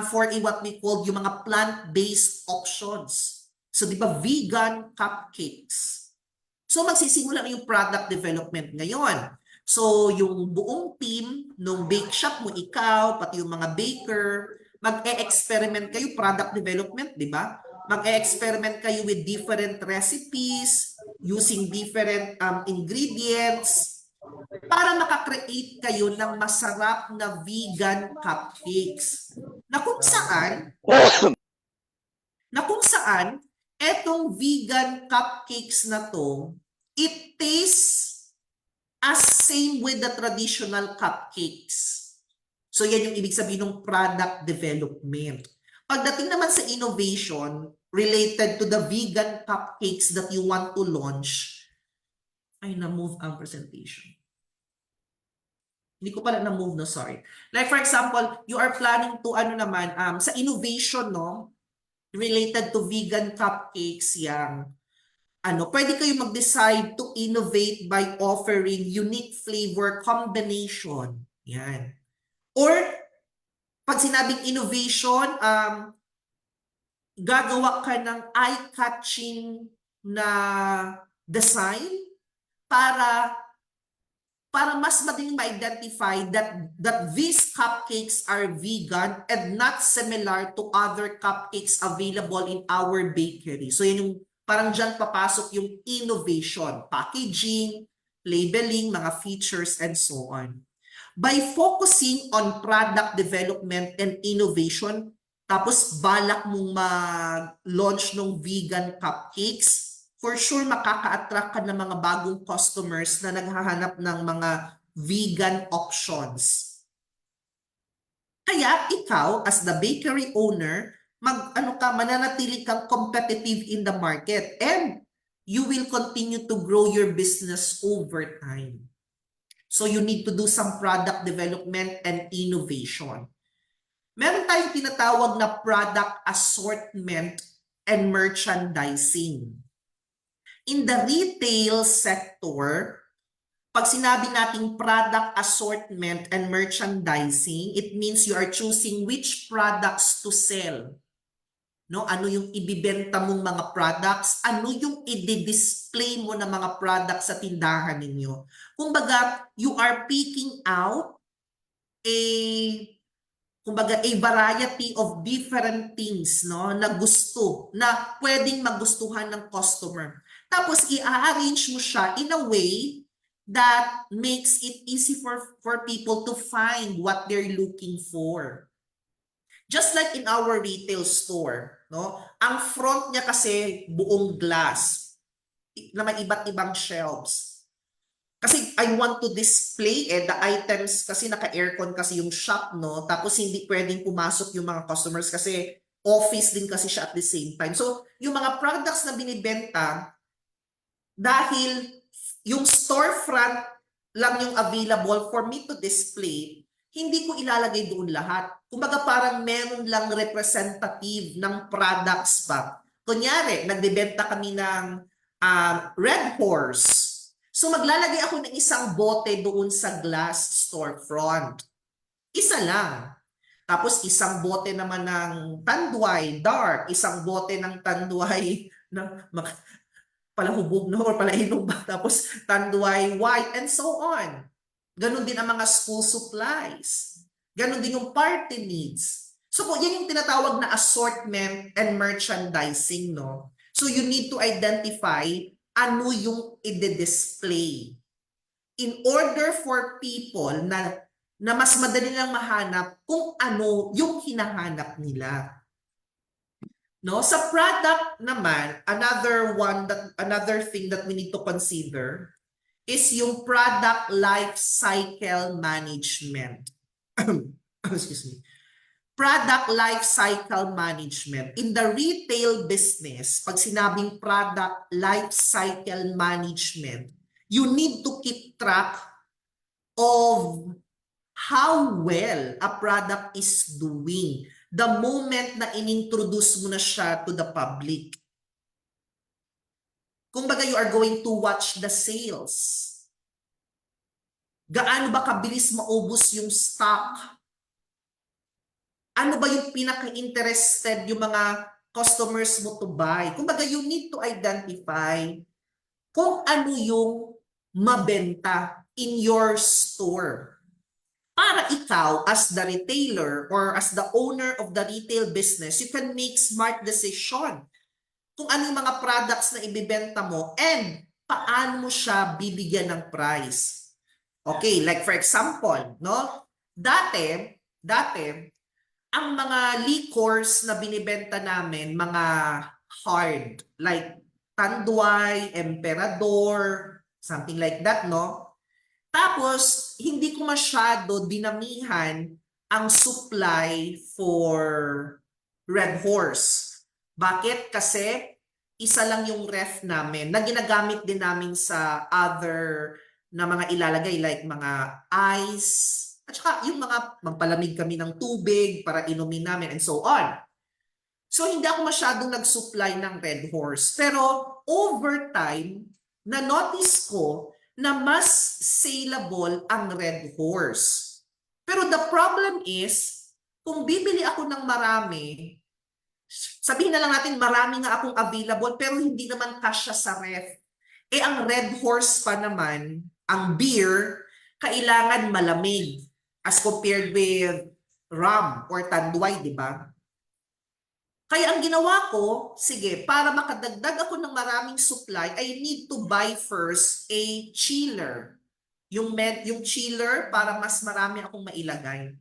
for what we call yung mga plant-based options. So, di ba, vegan cupcakes. So, magsisimula na yung product development ngayon. So, yung buong team ng bake shop mo, ikaw, pati yung mga baker, mag-e-experiment kayo, product development, di ba? Mag-e-experiment kayo with different recipes, using different ingredients, para makakreate kayo ng masarap na vegan cupcakes. Na kung saan, etong vegan cupcakes na to, it tastes as same with the traditional cupcakes. So yan yung ibig sabihin ng product development. Pagdating naman sa innovation related to the vegan cupcakes that you want to launch, ay na-move ang presentation. Hindi ko pala na-move, no, sorry. Like for example, you are planning to sa innovation, no, related to vegan cupcakes, pwede kayo mag-decide to innovate by offering unique flavor combination. Yan. Or, pag sinabing innovation, gagawa ka ng eye-catching na design para mas madaling ma-identify that these cupcakes are vegan and not similar to other cupcakes available in our bakery. So yan yung parang dyan papasok yung innovation, packaging, labeling, mga features, and so on. By focusing on product development and innovation, tapos balak mong mag-launch ng vegan cupcakes, for sure makaka-attract ka ng mga bagong customers na naghahanap ng mga vegan options. Kaya ikaw, as the bakery owner, mananatili kang competitive in the market and you will continue to grow your business over time. So you need to do some product development and innovation. Meron tayong tinatawag na product assortment and merchandising. In the retail sector, pag sinabi nating product assortment and merchandising, it means you are choosing which products to sell. No, ano yung ibibenta mong mga products, ano yung i-display mo na mga products sa tindahan ninyo. Kumbaga, you are picking out a variety of different things, no, na pwedeng magustuhan ng customer. Tapos i-arrange mo siya in a way that makes it easy for people to find what they're looking for. Just like in our retail store, no? Ang front niya kasi buong glass na may iba't ibang shelves. Kasi I want to display the items kasi naka-aircon kasi yung shop, no? Tapos hindi pwedeng pumasok yung mga customers kasi office din kasi siya at the same time. So, yung mga products na binibenta, dahil yung storefront lang yung available for me to display, hindi ko ilalagay doon lahat. Kumbaga parang meron lang representative ng products pa. Kunyari, nagbebenta kami ng Red Horse. So maglalagay ako ng isang bote doon sa glass storefront. Isa lang. Tapos isang bote naman ng Tanduay Dark, isang bote ng Tanduay palahubog no or palahinog ba, tapos Tanduay White, and so on. Ganon din ang mga school supplies. Ganon din yung party needs. So po, yan yung tinatawag na assortment and merchandising, no? So you need to identify ano yung i-display. In order for people na mas madali lang mahanap kung ano yung hinahanap nila. No, sa product naman, another thing that we need to consider is yung product life cycle management. Excuse me. Product life cycle management. In the retail business, pag sinabing product life cycle management, you need to keep track of how well a product is doing the moment na inintroduce mo na siya to the public. Kumbaga, you are going to watch the sales. Gaano ba kabilis maubos yung stock? Ano ba yung pinaka-interested yung mga customers mo to buy? Kumbaga, you need to identify kung ano yung mabenta in your store. Para ikaw, as the retailer or as the owner of the retail business, you can make smart decision kung ano yung mga products na ibibenta mo and paano mo siya bibigyan ng price. Okay, like for example, no? Dati, ang mga liquors na binibenta namin, mga hard, like Tanduay, Emperador, something like that, no? Tapos, hindi ko masyado dinamihan ang supply for Red Horse. Bakit? Kasi isa lang yung ref namin na ginagamit din namin sa other na mga ilalagay like mga ice, at saka yung mga magpalamig kami ng tubig para inumin namin and so on. So hindi ako masyadong nag-supply ng Red Horse. Pero over time, na-notice ko na mas saleable ang Red Horse. Pero the problem is, kung bibili ako ng marami, sabihin na lang natin marami nga akong available pero hindi naman kasya sa ref. Eh ang Red Horse pa naman, ang beer, kailangan malamig as compared with rum or tanduay, di ba? Kaya ang ginawa ko, sige, para makadagdag ako ng maraming supply, I need to buy first a chiller. Yung chiller para mas marami akong mailagay.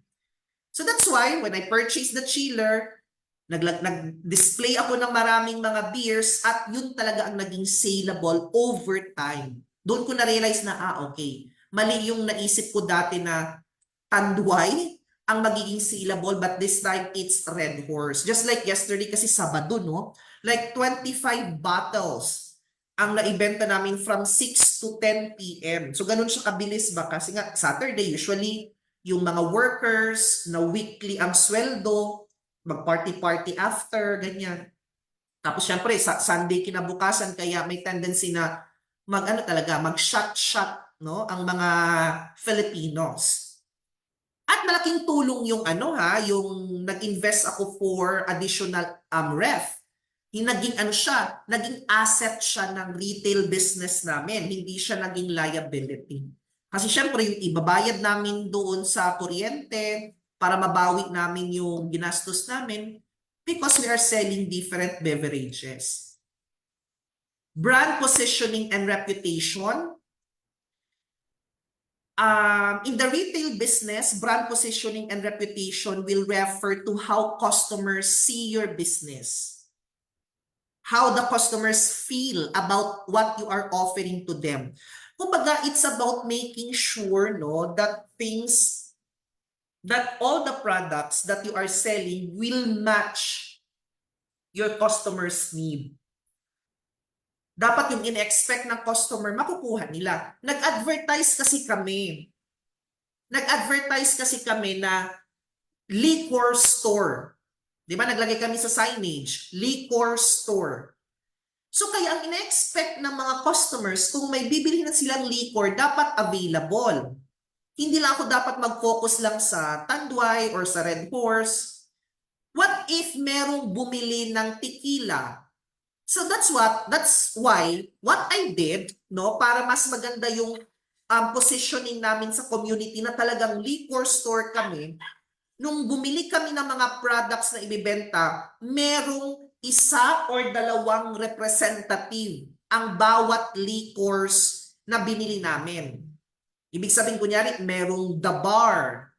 So that's why when I purchased the chiller, nag-display ako ng maraming mga beers at yun talaga ang naging saleable over time. Doon ko na-realize na, okay, mali yung naisip ko dati na Tanduay ang magiging saleable, but this time it's Red Horse. Just like yesterday kasi Sabado, no? Like 25 bottles ang naibenta namin from 6 to 10 p.m. So ganun siya kabilis ba? Kasi nga Saturday usually yung mga workers na weekly ang sweldo, mag-party-party after, ganyan. Tapos syempre sa Sunday kinabukasan kaya may tendency na mag-shot-shot, no? Ang mga Filipinos. At malaking tulong yung yung nag-invest ako for additional ref. Naging naging asset siya ng retail business namin, hindi siya naging liability. Kasi syempre yung ibabayad namin doon sa kuryente para mabawi namin yung ginastos namin because we are selling different beverages. Brand positioning and reputation. In the retail business, brand positioning and reputation will refer to how customers see your business. How the customers feel about what you are offering to them. Kumbaga, it's about making sure that all the products that you are selling will match your customer's need. Dapat yung in-expect ng customer, makukuha nila. Nag-advertise kasi kami na liquor store. Di ba? Naglagay kami sa signage, liquor store. So kaya ang in-expect ng mga customers, kung may bibili na silang liquor, dapat available. Hindi lang ako dapat mag-focus lang sa Tanduay or sa Red Horse. What if merong bumili ng tequila? So that's why what I did, no, para mas maganda yung positioning namin sa community na talagang liquor store kami, nung bumili kami ng mga products na ibibenta, merong isa or dalawang representative ang bawat liquors na binili namin. Ibig sabihin, kunyari, merong The Bar.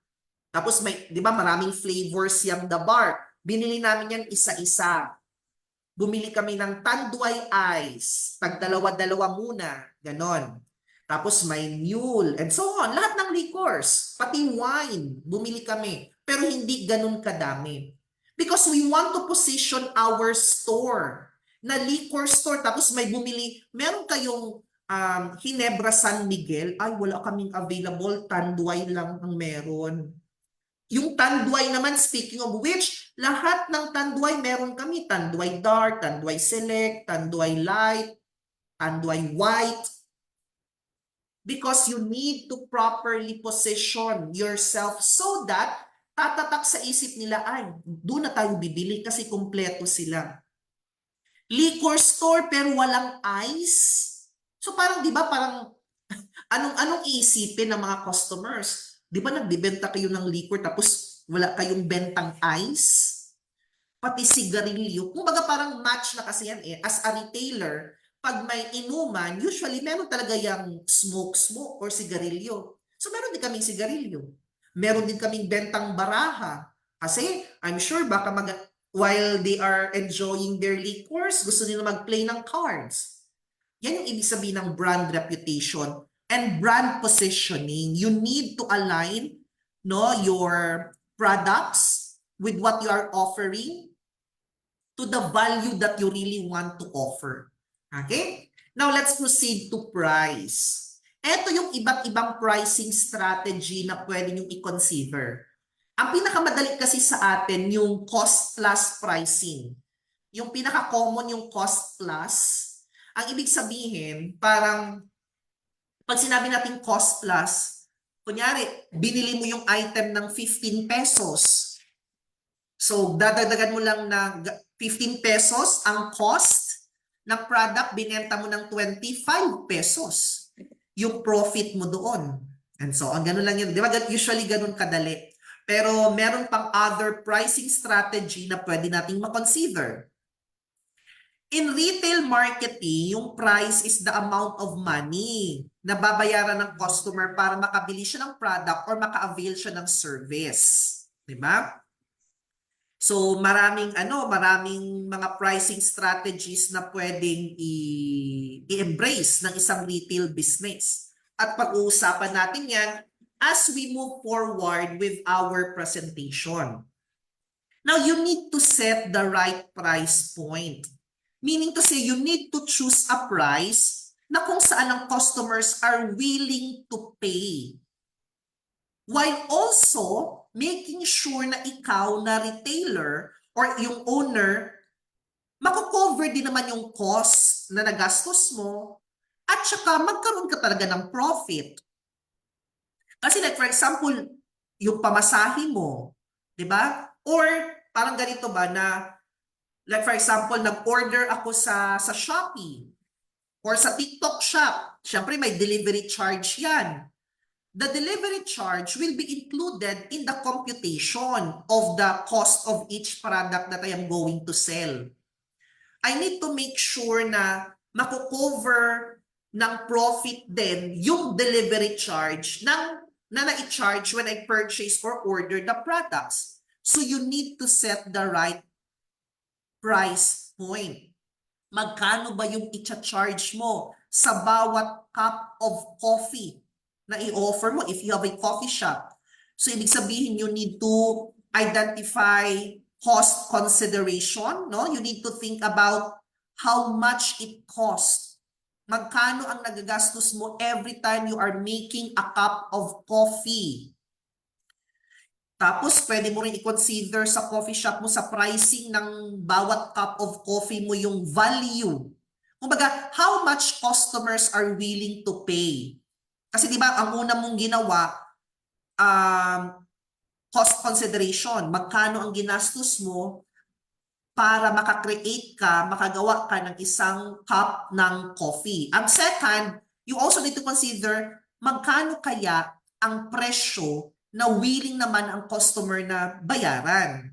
Tapos may, di ba, maraming flavors yung The Bar. Binili namin yan isa-isa. Bumili kami ng Tanduay Ice, tag-dalawa-dalawa muna, ganon. Tapos may mule, and so on. Lahat ng liquors, pati wine, bumili kami. Pero hindi ganon kadami. Because we want to position our store na liquor store. Tapos may bumili, meron kayong Ginebra San Miguel, ay wala kaming available, Tanduay lang ang meron. Yung Tanduay naman, speaking of which, lahat ng Tanduay meron kami. Tanduay Dark, Tanduay Select, Tanduay Light, Tanduay White, because you need to properly position yourself so that tatatak sa isip nila, ay, doon na tayo bibili kasi kumpleto sila. Liquor store pero walang ice. So parang 'di ba parang anong iisipin ng mga customers? 'Di ba nagbebenta kayo ng liquor tapos wala kayong bentang ice? Pati sigarilyo. Kumbaga parang match na kasi yan eh. As a retailer, pag may inuman, usually meron talaga yung smoke or sigarilyo. So meron din kaming sigarilyo. Meron din kaming bentang baraha. Kasi I'm sure baka while they are enjoying their liquors, gusto nila mag-play ng cards. Yan yung ibig sabihin ng brand reputation and brand positioning. You need to align your products with what you are offering to the value that you really want to offer. Okay? Now, let's proceed to price. Ito yung iba't ibang pricing strategy na pwede nyo i-consider. Ang pinakamadali kasi sa atin yung cost plus pricing. Yung pinaka-common yung cost plus. Ang ibig sabihin, parang pag sinabi natin cost plus, kunyari, binili mo yung item ng 15 pesos. So, dadagdagan mo lang na 15 pesos ang cost ng product, binenta mo ng 25 pesos. Yung profit mo doon. And so, ang ganun lang yun. Di ba? Usually, ganun kadali. Pero meron pang other pricing strategy na pwede nating makonsider. In retail marketing, yung price is the amount of money na babayaran ng customer para makabili siya ng product or maka-avail siya ng service. Di ba? So maraming mga pricing strategies na pwedeng i-embrace ng isang retail business. At pag-uusapan natin yan as we move forward with our presentation. Now, you need to set the right price point. Meaning to say, you need to choose a price na kung saan ang customers are willing to pay. While also making sure na ikaw na retailer or yung owner, mako-cover din naman yung cost na nagastos mo at saka magkaroon ka talaga ng profit. Kasi like for example, yung pamasahe mo, di ba? Or parang ganito ba na like for example, nag-order ako sa Shopee or sa TikTok shop. Siyempre may delivery charge yan. The delivery charge will be included in the computation of the cost of each product that I am going to sell. I need to make sure na mako-cover ng profit din yung delivery charge na na-charge when I purchase or order the products. So you need to set the right price point. Magkano ba yung i-charge mo sa bawat cup of coffee na i-offer mo if you have a coffee shop? So ibig sabihin you need to identify cost consideration, no? You need to think about how much it costs. Magkano ang nagagastos mo every time you are making a cup of coffee. Tapos, pwede mo rin i-consider sa coffee shop mo sa pricing ng bawat cup of coffee mo yung value. Kumbaga, how much customers are willing to pay. Kasi di ba ang una mong ginawa, cost consideration. Magkano ang ginastos mo para makakreate ka, makagawa ka ng isang cup ng coffee. Ang second, you also need to consider magkano kaya ang presyo na willing naman ang customer na bayaran.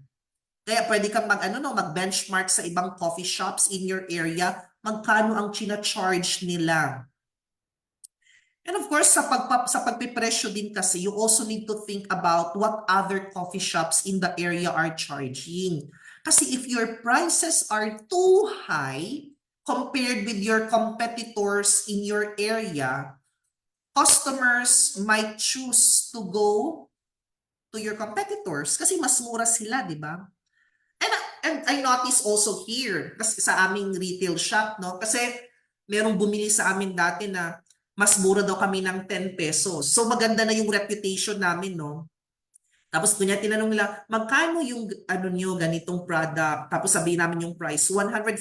Kaya pwede kang mag-benchmark sa ibang coffee shops in your area, magkano ang china-charge nila. And of course, sa pagpipresyo din kasi, you also need to think about what other coffee shops in the area are charging. Kasi if your prices are too high compared with your competitors in your area, customers might choose to go to your competitors kasi mas mura sila, di ba? And I notice also here, kasi sa aming retail shop, no? Kasi merong bumili sa amin dati na mas mura daw kami ng 10 pesos. So maganda na yung reputation namin, no? Tapos kunya tinanong nila, magkano yung ganitong product? Tapos sabihin namin yung price, 140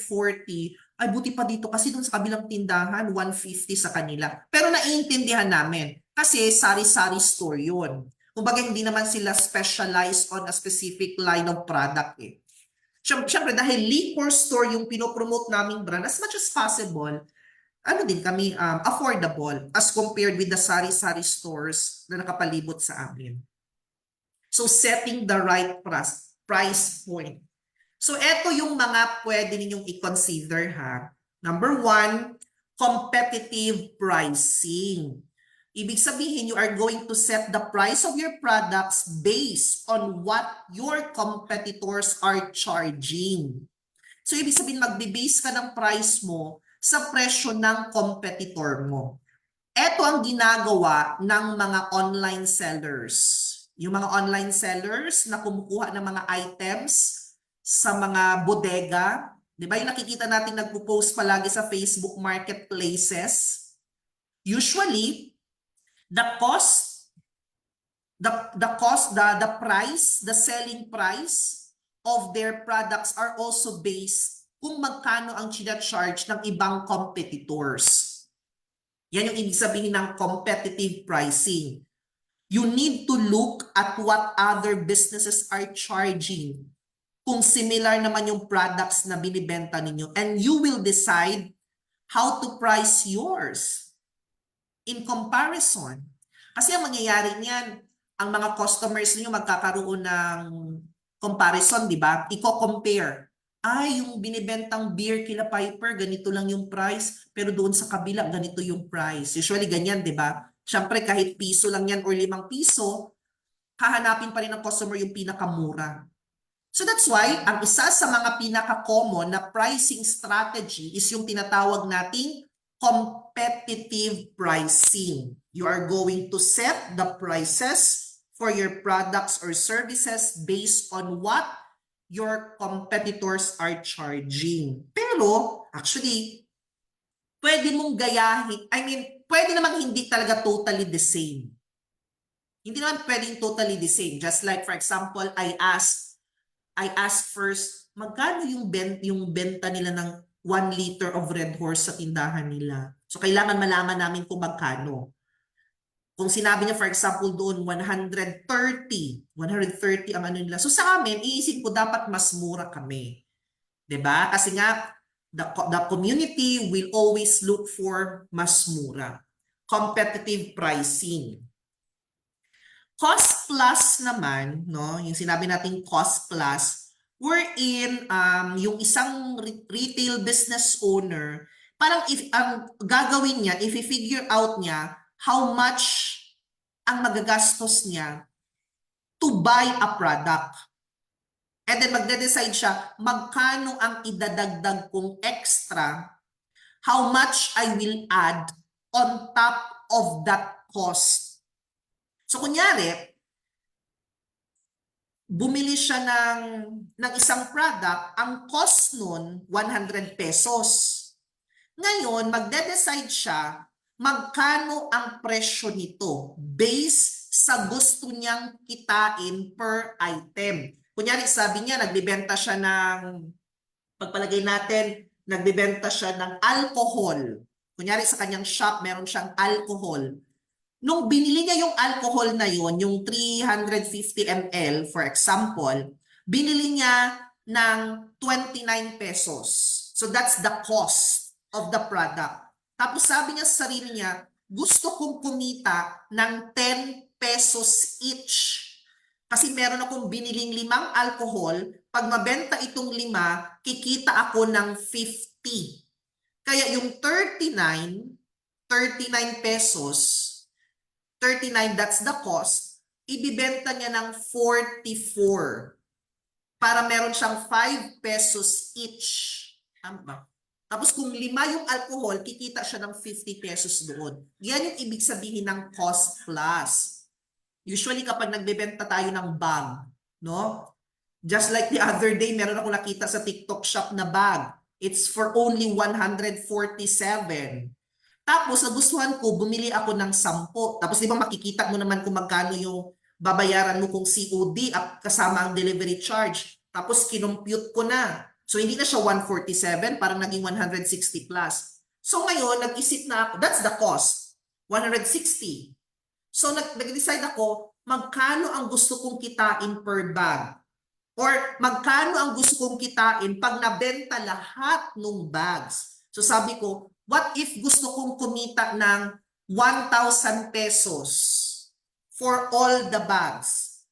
ay buti pa dito kasi dun sa kabilang tindahan, 150 sa kanila. Pero naiintindihan namin kasi sari-sari store yun. Kumbaga hindi naman sila specialized on a specific line of product eh. Siyempre dahil liquor store yung pinopromote naming brand, as much as possible, ano din kami, affordable as compared with the sari-sari stores na nakapalibot sa amin. So setting the right price point. So eto yung mga pwede ninyong i-consider ha. Number one, competitive pricing. Ibig sabihin, you are going to set the price of your products based on what your competitors are charging. So ibig sabihin, magbe-base ka ng price mo sa presyo ng competitor mo. Ito ang ginagawa ng mga online sellers. Yung mga online sellers na kumukuha ng mga items sa mga bodega. Di ba yung nakikita natin nagpo-post palagi sa Facebook marketplaces? Usually, the price, the selling price of their products are also based kung magkano ang charge ng ibang competitors. Yan yung ibig sabihin ng competitive pricing. You need to look at what other businesses are charging. Kung similar naman yung products na binibenta ninyo, and you will decide how to price yours in comparison. Kasi ang mangyayari niyan, ang mga customers niyo magkakaroon ng comparison, di ba? Iko-compare. Ay, yung binibentang beer kila Piper, ganito lang yung price, pero doon sa kabila, ganito yung price. Usually ganyan, di ba? Siyempre, kahit piso lang yan or 5 piso, hahanapin pa rin ng customer yung pinakamura. So that's why, ang isa sa mga pinaka-common na pricing strategy is yung tinatawag nating competitive pricing. You are going to set the prices for your products or services based on what your competitors are charging. Pero, actually, pwede mong gayahin, pwede namang hindi talaga totally the same. Hindi naman pwedeng totally the same. Just like, for example, I asked first, magkano yung benta nila ng 1 liter of Red Horse sa tindahan nila? So, kailangan malaman namin kung magkano. Kung sinabi niya, for example, doon 130 ang ano nila. So, sa amin, iisip ko dapat mas mura kami. 'Di ba? Kasi nga, the community will always look for mas mura. Competitive pricing. Cost plus naman, no? Yung sinabi nating cost plus, wherein yung isang retail business owner, parang ang gagawin niya, if i-figure out niya how much ang magagastos niya to buy a product. And then magde-decide siya magkano ang idadagdag kong extra, how much I will add on top of that cost. So kunyari, bumili siya ng isang product, ang cost nun 100 pesos. Ngayon, magde-decide siya magkano ang presyo nito based sa gusto niyang kitain per item. Kunyari, sabi niya, nagbibenta siya ng, pagpalagay natin, nagbibenta siya ng alcohol. Kunyari, sa kanyang shop, meron siyang alcohol. Nung binili niya yung alcohol na yun, yung 350 ml, for example, binili niya ng 29 pesos. So that's the cost of the product. Tapos sabi niya sa sarili niya, gusto kong kumita ng 10 pesos each. Kasi meron akong biniling 5 alcohol, pag mabenta itong 5, kikita ako ng 50. Kaya yung 39 pesos, 39, that's the cost, ibibenta niya ng 44 para meron siyang 5 pesos each. Tama. Tapos kung 5 yung alcohol, kikita siya ng 50 pesos doon. Yan yung ibig sabihin ng cost plus. Usually kapag nagbebenta tayo ng bag, no? Just like the other day, meron ako nakita sa TikTok shop na bag. It's for only 147. Tapos, nagustuhan ko, bumili ako ng 10. Tapos, di ba makikita mo naman kung magkano yung babayaran mo kung COD at kasama ang delivery charge. Tapos, kinompute ko na. So hindi na siya 147, parang naging 160 plus. So ngayon, nag-isip na ako, that's the cost, 160. So nag-decide ako, magkano ang gusto kong kitain per bag? Or magkano ang gusto kong kitain pag nabenta lahat ng bags? So sabi ko, what if gusto kong kumita ng 1,000 pesos for all the bags?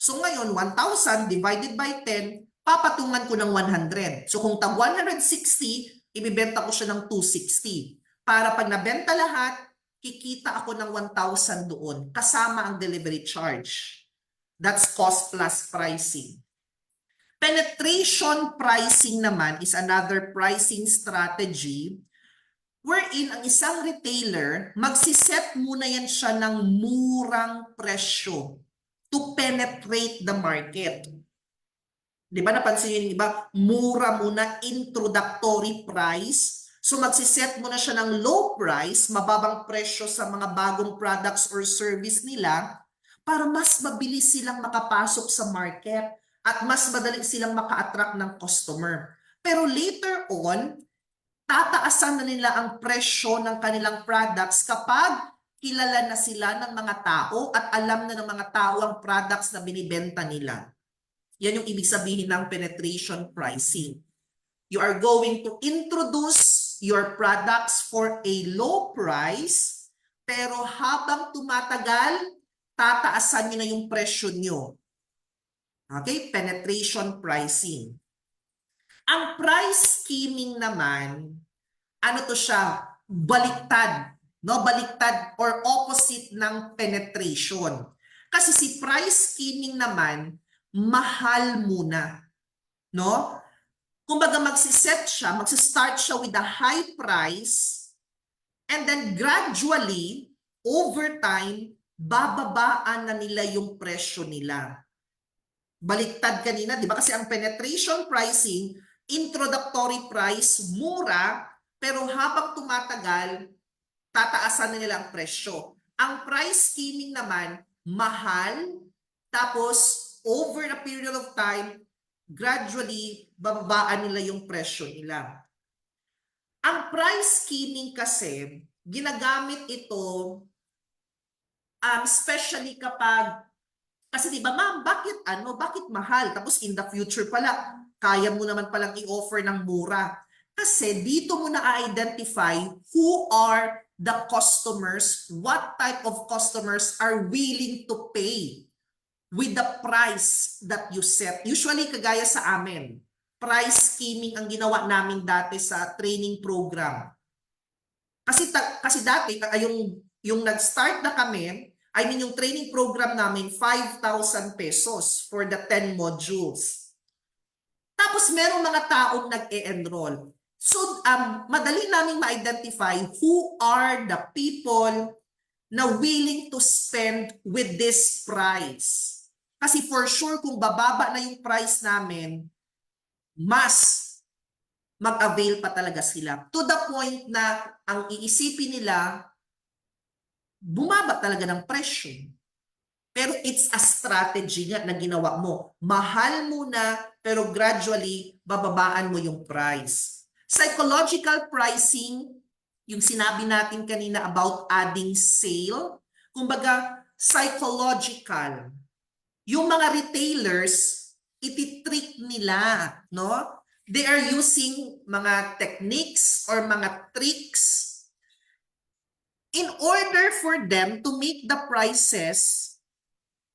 So ngayon, 1,000 divided by 10, papatungan ko ng 100. So kung tag 160, ibibenta ko siya ng 260. Para pag nabenta lahat, kikita ako ng 1,000 doon, kasama ang delivery charge. That's cost plus pricing. Penetration pricing naman is another pricing strategy wherein ang isang retailer, magsiset muna yan siya ng murang presyo to penetrate the market. Di ba napansin yun, iba? Mura muna, introductory price. So magsiset muna siya ng low price, mababang presyo sa mga bagong products or service nila para mas mabilis silang makapasok sa market at mas madali silang maka-attract ng customer. Pero later on, tataasan na nila ang presyo ng kanilang products kapag kilala na sila ng mga tao at alam na ng mga tao ang products na binibenta nila. Yan yung ibig sabihin ng penetration pricing. You are going to introduce your products for a low price, pero habang tumatagal, tataasan nyo na yung presyo nyo. Okay? Penetration pricing. Ang price scheming naman, ano to siya? Baliktad. No? Baliktad or opposite ng penetration. Kasi si price scheming naman, mahal muna. No? Kumbaga magsiset siya, magsistart siya with a high price and then gradually, over time, bababaan na nila yung presyo nila. Baliktad kanina, di ba? Kasi ang penetration pricing, introductory price, mura, pero habang tumatagal, tataasan na nila ang presyo. Ang price scheming naman, mahal, tapos over a period of time, gradually, bababaan nila yung presyo nila. Ang price scheming kasi, ginagamit ito, especially kapag, kasi di ba ma'am, bakit mahal? Tapos in the future pala, kaya mo naman palang i-offer ng mura. Kasi dito mo na-identify who are the customers, what type of customers are willing to pay with the price that you set. Usually, kagaya sa amin, price scheming ang ginawa namin dati sa training program. Kasi dati, yung nag-start na kami, yung training program namin, 5,000 pesos for the 10 modules. Tapos, merong mga taong nag-e-enroll. So, madali namin ma-identify who are the people na willing to spend with this price. Kasi for sure, kung bababa na yung price namin, mas mag-avail pa talaga sila. To the point na ang iisipin nila, bumaba talaga ng presyo. Pero it's a strategy nga na ginawa mo. Mahal muna, pero gradually, bababaan mo yung price. Psychological pricing, yung sinabi natin kanina about adding sale, kumbaga, psychological. Yung mga retailers, ititrick nila, no? They are using mga techniques or mga tricks in order for them to make the prices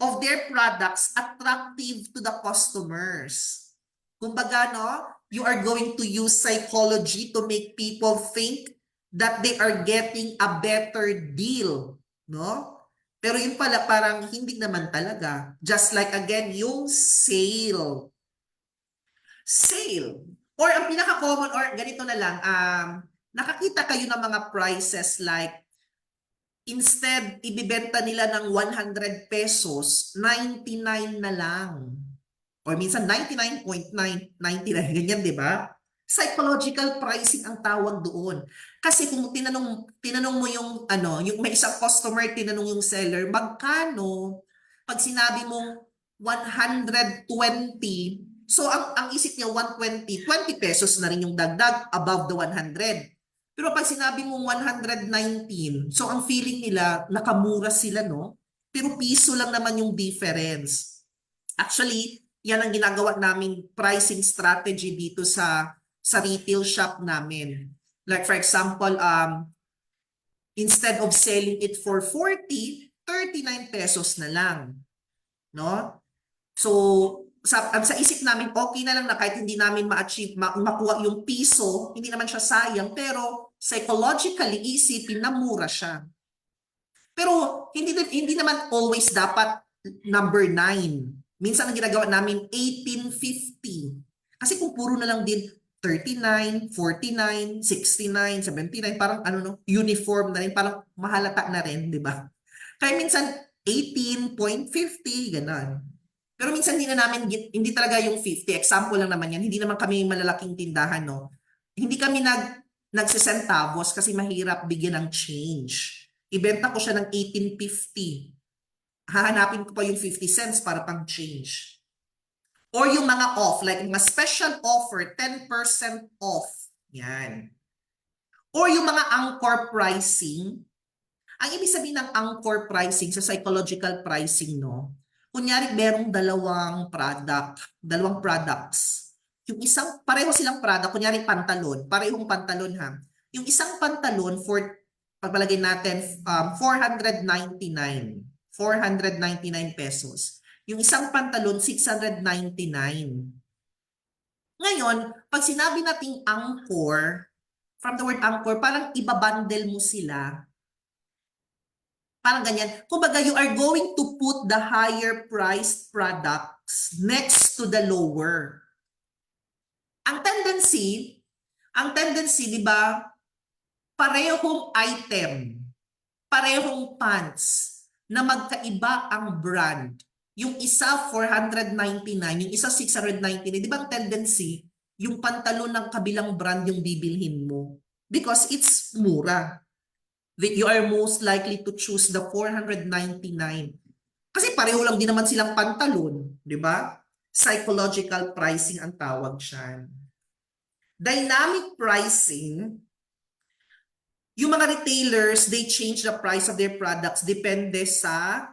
of their products attractive to the customers. Kumbaga, no? You are going to use psychology to make people think that they are getting a better deal, no? Pero yung pala parang hindi naman talaga. Just like again, yung sale. Sale. Or ang pinaka-common, or ganito na lang, nakakita kayo ng mga prices like, instead, ibibenta nila ng 100 pesos, 99 na lang. Or minsan 99.999, ganyan, di ba? Psychological pricing ang tawag doon. Kasi kung tinanong mo yung yung may isang customer, tinanong yung seller, magkano? Pag sinabi mong 120, So ang isip niya 120, 20 pesos na rin yung dagdag above the 100. Pero pag sinabi mong 119, so ang feeling nila nakamura sila, no? Pero piso lang naman yung difference. Actually, yan ang ginagawa naming pricing strategy dito sa retail shop namin. Like for example, instead of selling it for 40, 39 pesos na lang, no? So, sa isip namin, okay na lang na kahit hindi namin ma-achieve, makuha yung piso, hindi naman siya sayang, pero psychologically, isipin na mura siya. Pero hindi naman always dapat number 9. Minsan ang ginagawa namin 1850. Kasi kung puro na lang din 39, 49, 69, 79, parang ano no, uniform na rin, parang mahalata na rin, di ba? Kaya minsan 18.50, ganon. Pero minsan hindi talaga yung 50. Example lang naman yan. Hindi naman kami malalaking tindahan, no? Hindi kami nagsesentavos kasi mahirap bigyan ng change. Ibenta ko siya ng 1850. Hahanapin ko pa yung 50 cents para pang change. Or yung mga off, like mga special offer, 10% off. Yan. Or yung mga anchor pricing. Ang ibig sabihin ng anchor pricing sa psychological pricing, no? Kunyari, merong dalawang products. Yung isang, pareho silang product, kunyari pantalon, parehong pantalon ha. Yung isang pantalon pagpalagay natin, 499 pesos. Yung isang pantalon, 699. Ngayon, pag sinabi nating anchor, from the word anchor, parang ibabundle mo sila. Parang ganyan. Kumbaga, you are going to put the higher priced products next to the lower. Ang tendency, di ba, parehong item, parehong pants, na magkaiba ang brand. Yung isa 499, yung isa 699. Di ba ang tendency, yung pantalon ng kabilang brand yung bibilhin mo? Because it's mura. You are most likely to choose the 499. Kasi pareho lang din naman silang pantalon, di ba? Psychological pricing ang tawag siyan. Dynamic pricing, yung mga retailers, they change the price of their products depende sa,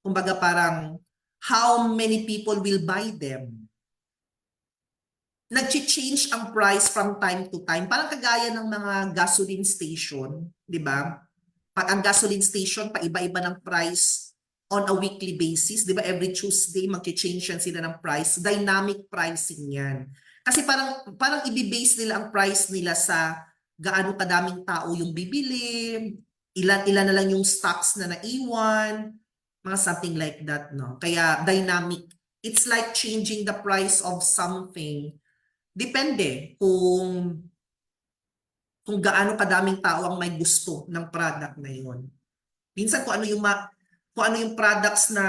kumbaga parang, how many people will buy them. Nag-change ang price from time to time. Parang kagaya ng mga gasoline station, di ba? Pag ang gasoline station, paiba-iba ng price on a weekly basis. Di ba? Every Tuesday, mag-change yan sila ng price. Dynamic pricing yan. Kasi parang i-base nila ang price nila sa gaano kadaming tao yung bibili, ilan na lang yung stocks na naiwan, mga something like that, no? Kaya dynamic. It's like changing the price of something. Depende kung gaano kadaming tao ang may gusto ng product na yun. Minsan kung ano yung products na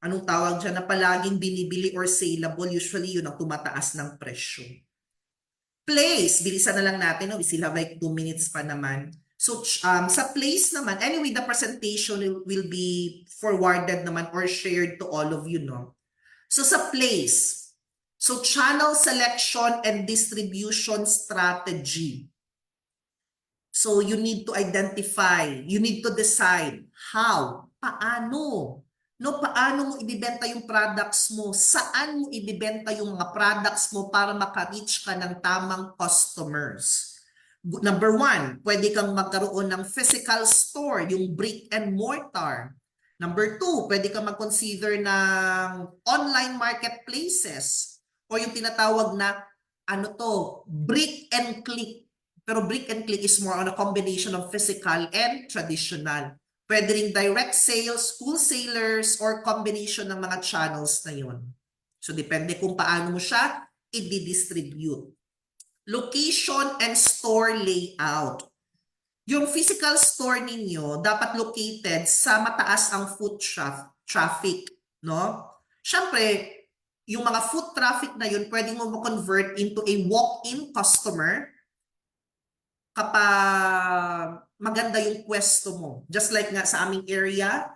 anong tawag dyan na palaging binibili or saleable, usually yun ang tumataas ng presyo. Place, bilisan na lang natin, no? We still have like 2 minutes pa naman. So sa place naman, anyway, the presentation will be forwarded naman or shared to all of you, no? So sa place, so channel selection and distribution strategy. So you need to identify, you need to decide how, paano. No, paano mo ibibenta yung products mo? Saan mo ibibenta yung mga products mo para maka-reach ka ng tamang customers? Number 1, pwede kang magkaroon ng physical store, yung brick and mortar. Number 2, pwede kang mag-consider ng online marketplaces o yung tinatawag na brick and click. Pero brick and click is more on a combination of physical and traditional. Pwede rin direct sales, wholesalers, or combination ng mga channels na yun. So depende kung paano mo siya i-distribute. Location and store layout. Yung physical store ninyo dapat located sa mataas ang foot traffic, no? Siyempre, yung mga foot traffic na yun, pwede mo ma-convert into a walk-in customer kapag maganda yung pwesto mo. Just like nga sa aming area,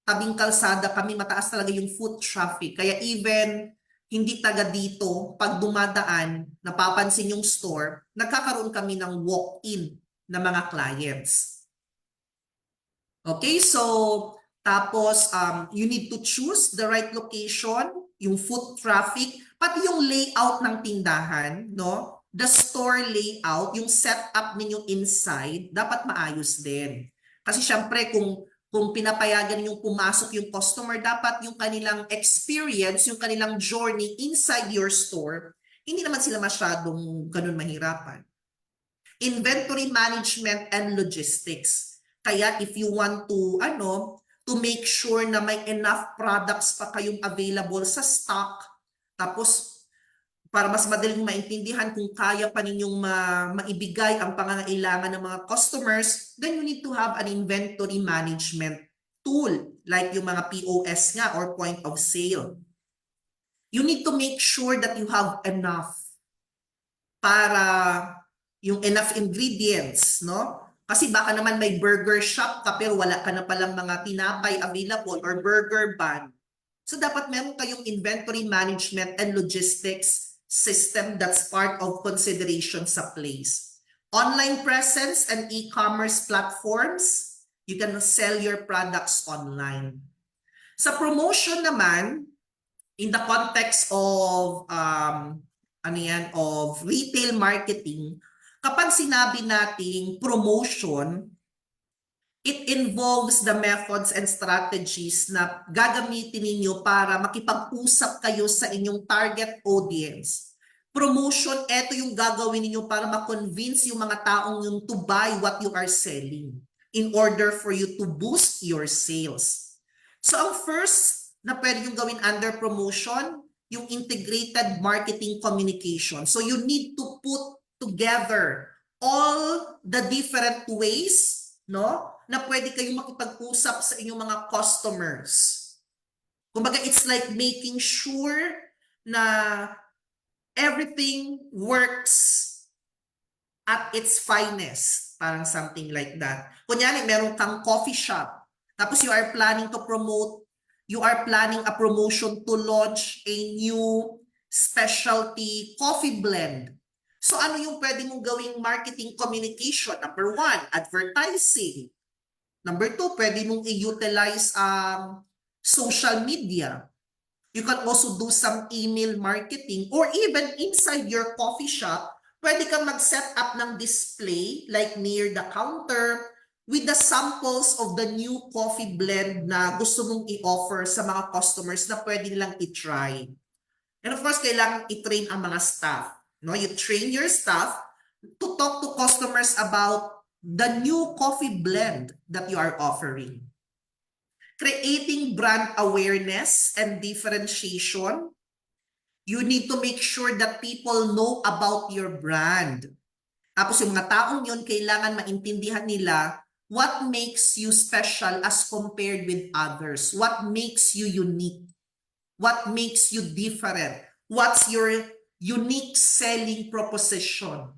tabing kalsada kami, mataas talaga yung foot traffic. Kaya even hindi taga dito, pag dumadaan, napapansin yung store, nagkakaroon kami ng walk-in na mga clients. Okay, so tapos you need to choose the right location, yung foot traffic, pati yung layout ng tindahan, no? The store layout, yung setup ninyo inside, dapat maayos din. Kasi syempre kung pinapayagan yung pumasok yung customer, dapat yung kanilang experience, yung kanilang journey inside your store, hindi naman sila masyadong ganun mahirapan. Inventory management and logistics. Kaya if you want to make sure na may enough products pa kayong available sa stock, tapos para mas madaling maintindihan kung kaya pa ninyong maibigay ang pangangailangan ng mga customers, then you need to have an inventory management tool like yung mga POS nga or point of sale. You need to make sure that you have enough para yung enough ingredients, no? Kasi baka naman may burger shop ka pero wala ka na palang mga tinapay available or burger bun. So dapat meron kayong inventory management and logistics system that's part of consideration sa place. Online presence and e-commerce platforms, you can sell your products online. Sa promotion naman, in the context of of retail marketing, kapag sinabi nating promotion, it involves the methods and strategies na gagamitin ninyo para makipag-usap kayo sa inyong target audience. Promotion, ito yung gagawin ninyo para ma-convince yung mga taong yung to buy what you are selling in order for you to boost your sales. So ang first na pwede yung gawin under promotion, yung integrated marketing communication. So you need to put together all the different ways, no, na pwede kayong makipag-usap sa inyong mga customers. Kumbaga, it's like making sure na everything works at its finest. Parang something like that. Kunyari, meron kang coffee shop. Tapos you are planning a promotion to launch a new specialty coffee blend. So ano yung pwede mong gawing marketing communication? Number 1, advertising. Number 2, pwede mong i-utilize social media. You can also do some email marketing or even inside your coffee shop, pwede kang mag-set up ng display like near the counter with the samples of the new coffee blend na gusto mong i-offer sa mga customers na pwede nilang i-try. And of course, kailangan i-train ang mga staff. No, you train your staff to talk to customers about the new coffee blend that you are offering. Creating brand awareness and differentiation. You need to make sure that people know about your brand. Tapos yung mga taong yun, kailangan maintindihan nila what makes you special as compared with others. What makes you unique? What makes you different? What's your unique selling proposition?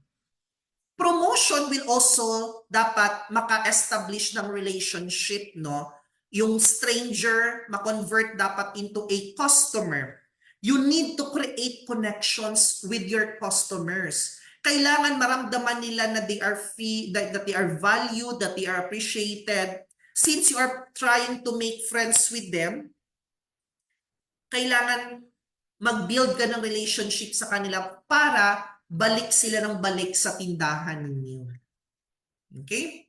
Promotion will also dapat maka-establish ng relationship, no? Yung stranger ma-convert dapat into a customer. You need to create connections with your customers. Kailangan maramdaman nila na they are that they are valued, that they are appreciated. Since you are trying to make friends with them, kailangan mag-build ka ng relationship sa kanila para balik sila ng balik sa tindahan ninyo. Okay?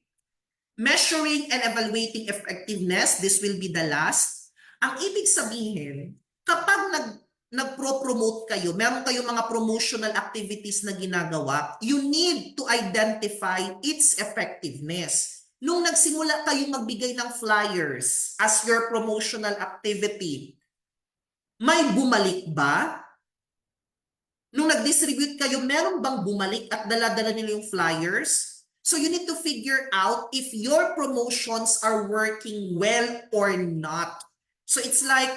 Measuring and evaluating effectiveness, this will be the last. Ang ibig sabihin, kapag nagpro-promote kayo, meron kayong mga promotional activities na ginagawa, you need to identify its effectiveness. Nung nagsimula kayong magbigay ng flyers as your promotional activity, may bumalik ba? Nung nag-distribute kayo, meron bang bumalik at dala-dala nila yung flyers? So you need to figure out if your promotions are working well or not. So it's like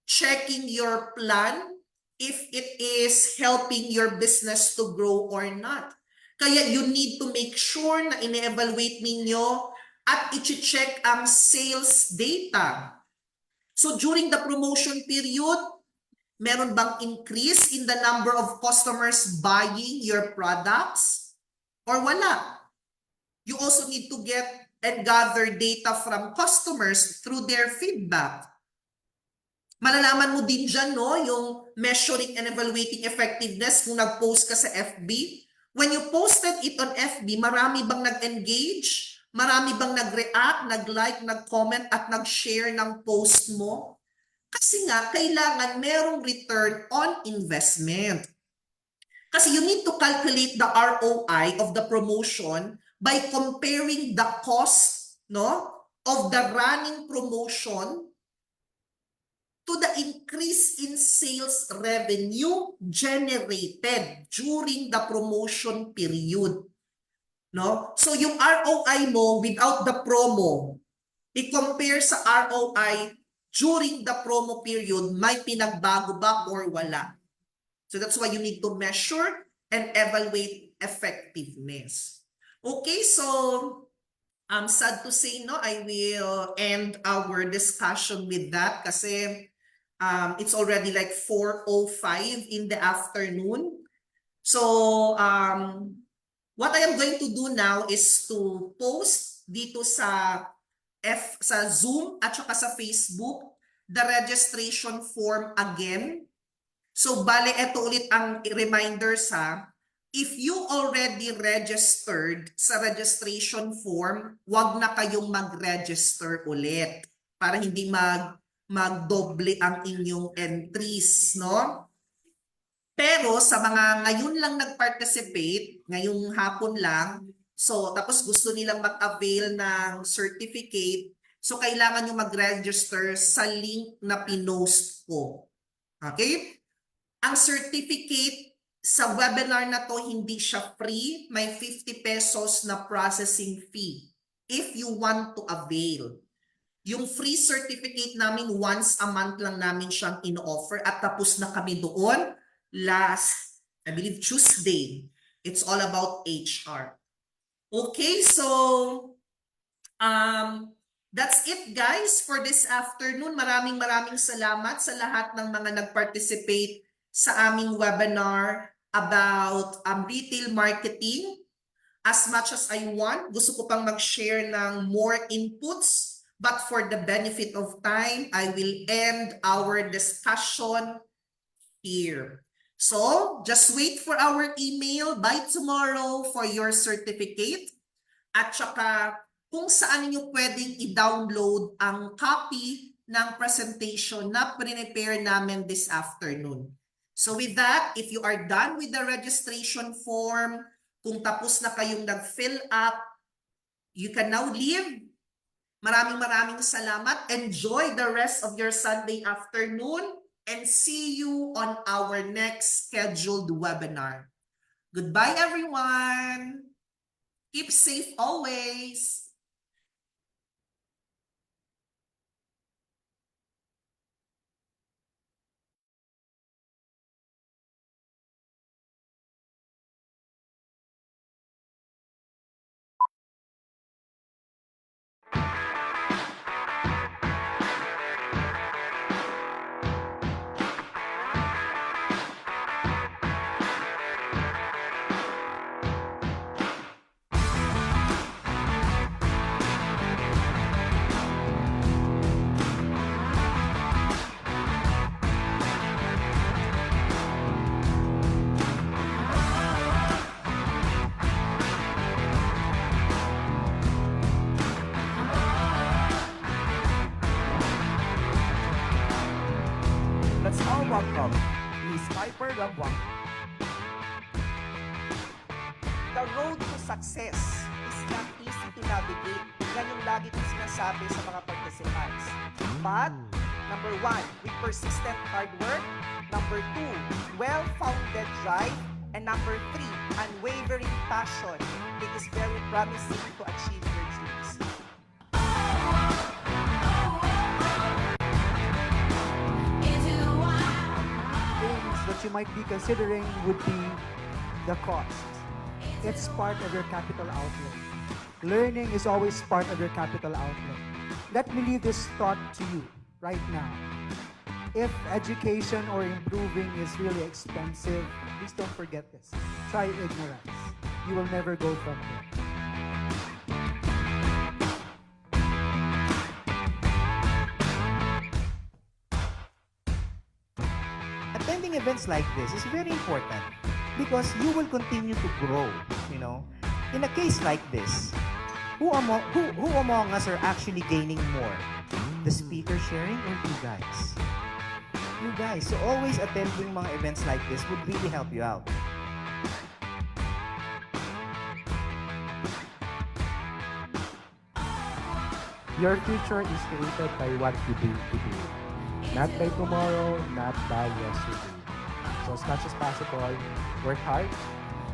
checking your plan if it is helping your business to grow or not. Kaya you need to make sure na ine-evaluate ninyo at i-check ang sales data. So during the promotion period, Meron bang increase in the number of customers buying your products? Or wala? You also need to get and gather data from customers through their feedback. Malalaman mo din dyan, no, yung measuring and evaluating effectiveness kung nag-post ka sa FB. When you posted it on FB, marami bang nag-engage? Marami bang nag-react, nag-like, nag-comment at nag-share ng post mo? Kasi nga, kailangan merong return on investment. Kasi you need to calculate the ROI of the promotion by comparing the cost, no, of the running promotion to the increase in sales revenue generated during the promotion period. No? So yung ROI mo without the promo, i-compare sa ROI during the promo period, may pinagbago ba or wala? So that's why you need to measure and evaluate effectiveness. Okay, so I'm sad to say, no, I will end our discussion with that kasi it's already like 4:05 in the afternoon. So what I am going to do now is to post dito sa Zoom at saka sa Facebook the registration form again. So bale, ito ulit ang reminder sa if you already registered sa registration form, wag na kayong mag-register ulit para hindi magdoble ang inyong entries, no? Pero sa mga ngayon lang nag-participate, ngayong hapon lang, so tapos gusto nilang mag-avail ng certificate, so kailangan nyo mag-register sa link na pinost ko. Okay? Ang certificate sa webinar na to, hindi siya free. May 50 pesos na processing fee if you want to avail. Yung free certificate namin, once a month lang namin siyang in-offer at tapos na kami doon last, I believe, Tuesday. It's all about HR. Okay, so that's it guys for this afternoon. Maraming salamat sa lahat ng mga nag-participate sa aming webinar about retail marketing. As much as I want, gusto ko pang mag-share ng more inputs, but for the benefit of time, I will end our discussion here. So, just wait for our email by tomorrow for your certificate. At saka, kung saan niyo pwedeng i-download ang copy ng presentation na prepare namin this afternoon. So with that, if you are done with the registration form, kung tapos na kayong nag-fill up, you can now leave. Maraming salamat. Enjoy the rest of your Sunday afternoon and see you on our next scheduled webinar. Goodbye, everyone. Keep safe always. Let's all welcome Miss Piper Labwang. The road to success is not easy to navigate. Yan yung lagi kong sinasabi sa mga participants. But, number 1, with persistent hard work. Number 2, well-founded drive. And number 3, unwavering passion. It is very promising to achieve your dreams. That you might be considering would be the cost. It's part of your capital outlay. Learning is always part of your capital outlay. Let me leave this thought to you right now. If education or improving is really expensive, please don't forget this. Try ignorance. You will never go from there. Attending events like this is very important because you will continue to grow, you know. In a case like this, who among us are actually gaining more? The speaker sharing or you guys? You guys. So always attending mga events like this would really help you out. Your future is created by what you do today. Not by tomorrow, not by yesterday. So as much as possible, work hard.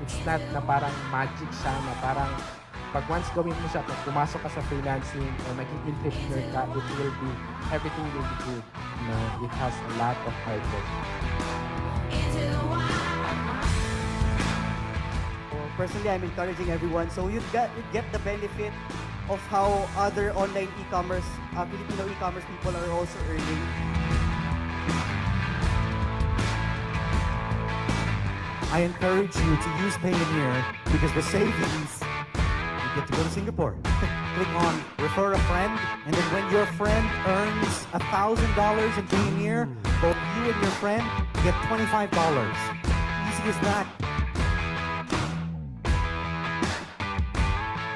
It's not na parang magic siya, na parang pag once gawin mo siya, pag pumasok ka sa freelancing o maging entrepreneur ka, everything will be good. You know, it has a lot of hard work. Personally, I'm encouraging everyone. So you get the benefit of how other online e-commerce, Filipino e-commerce people are also earning. I encourage you to use Payoneer because the savings, you get to go to Singapore. Click on refer a friend, and then when your friend earns $1,000 in Payoneer, both you and your friend get $25. Easy as that.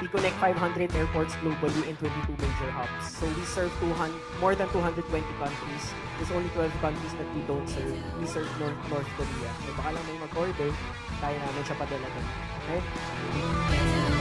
We connect 500 airports globally in 22 major hubs. So we serve more than 220 countries. There's only 12 countries that we don't serve. We serve North Korea. So baka lang may mag-order, kaya namin siya padala doon. Okay?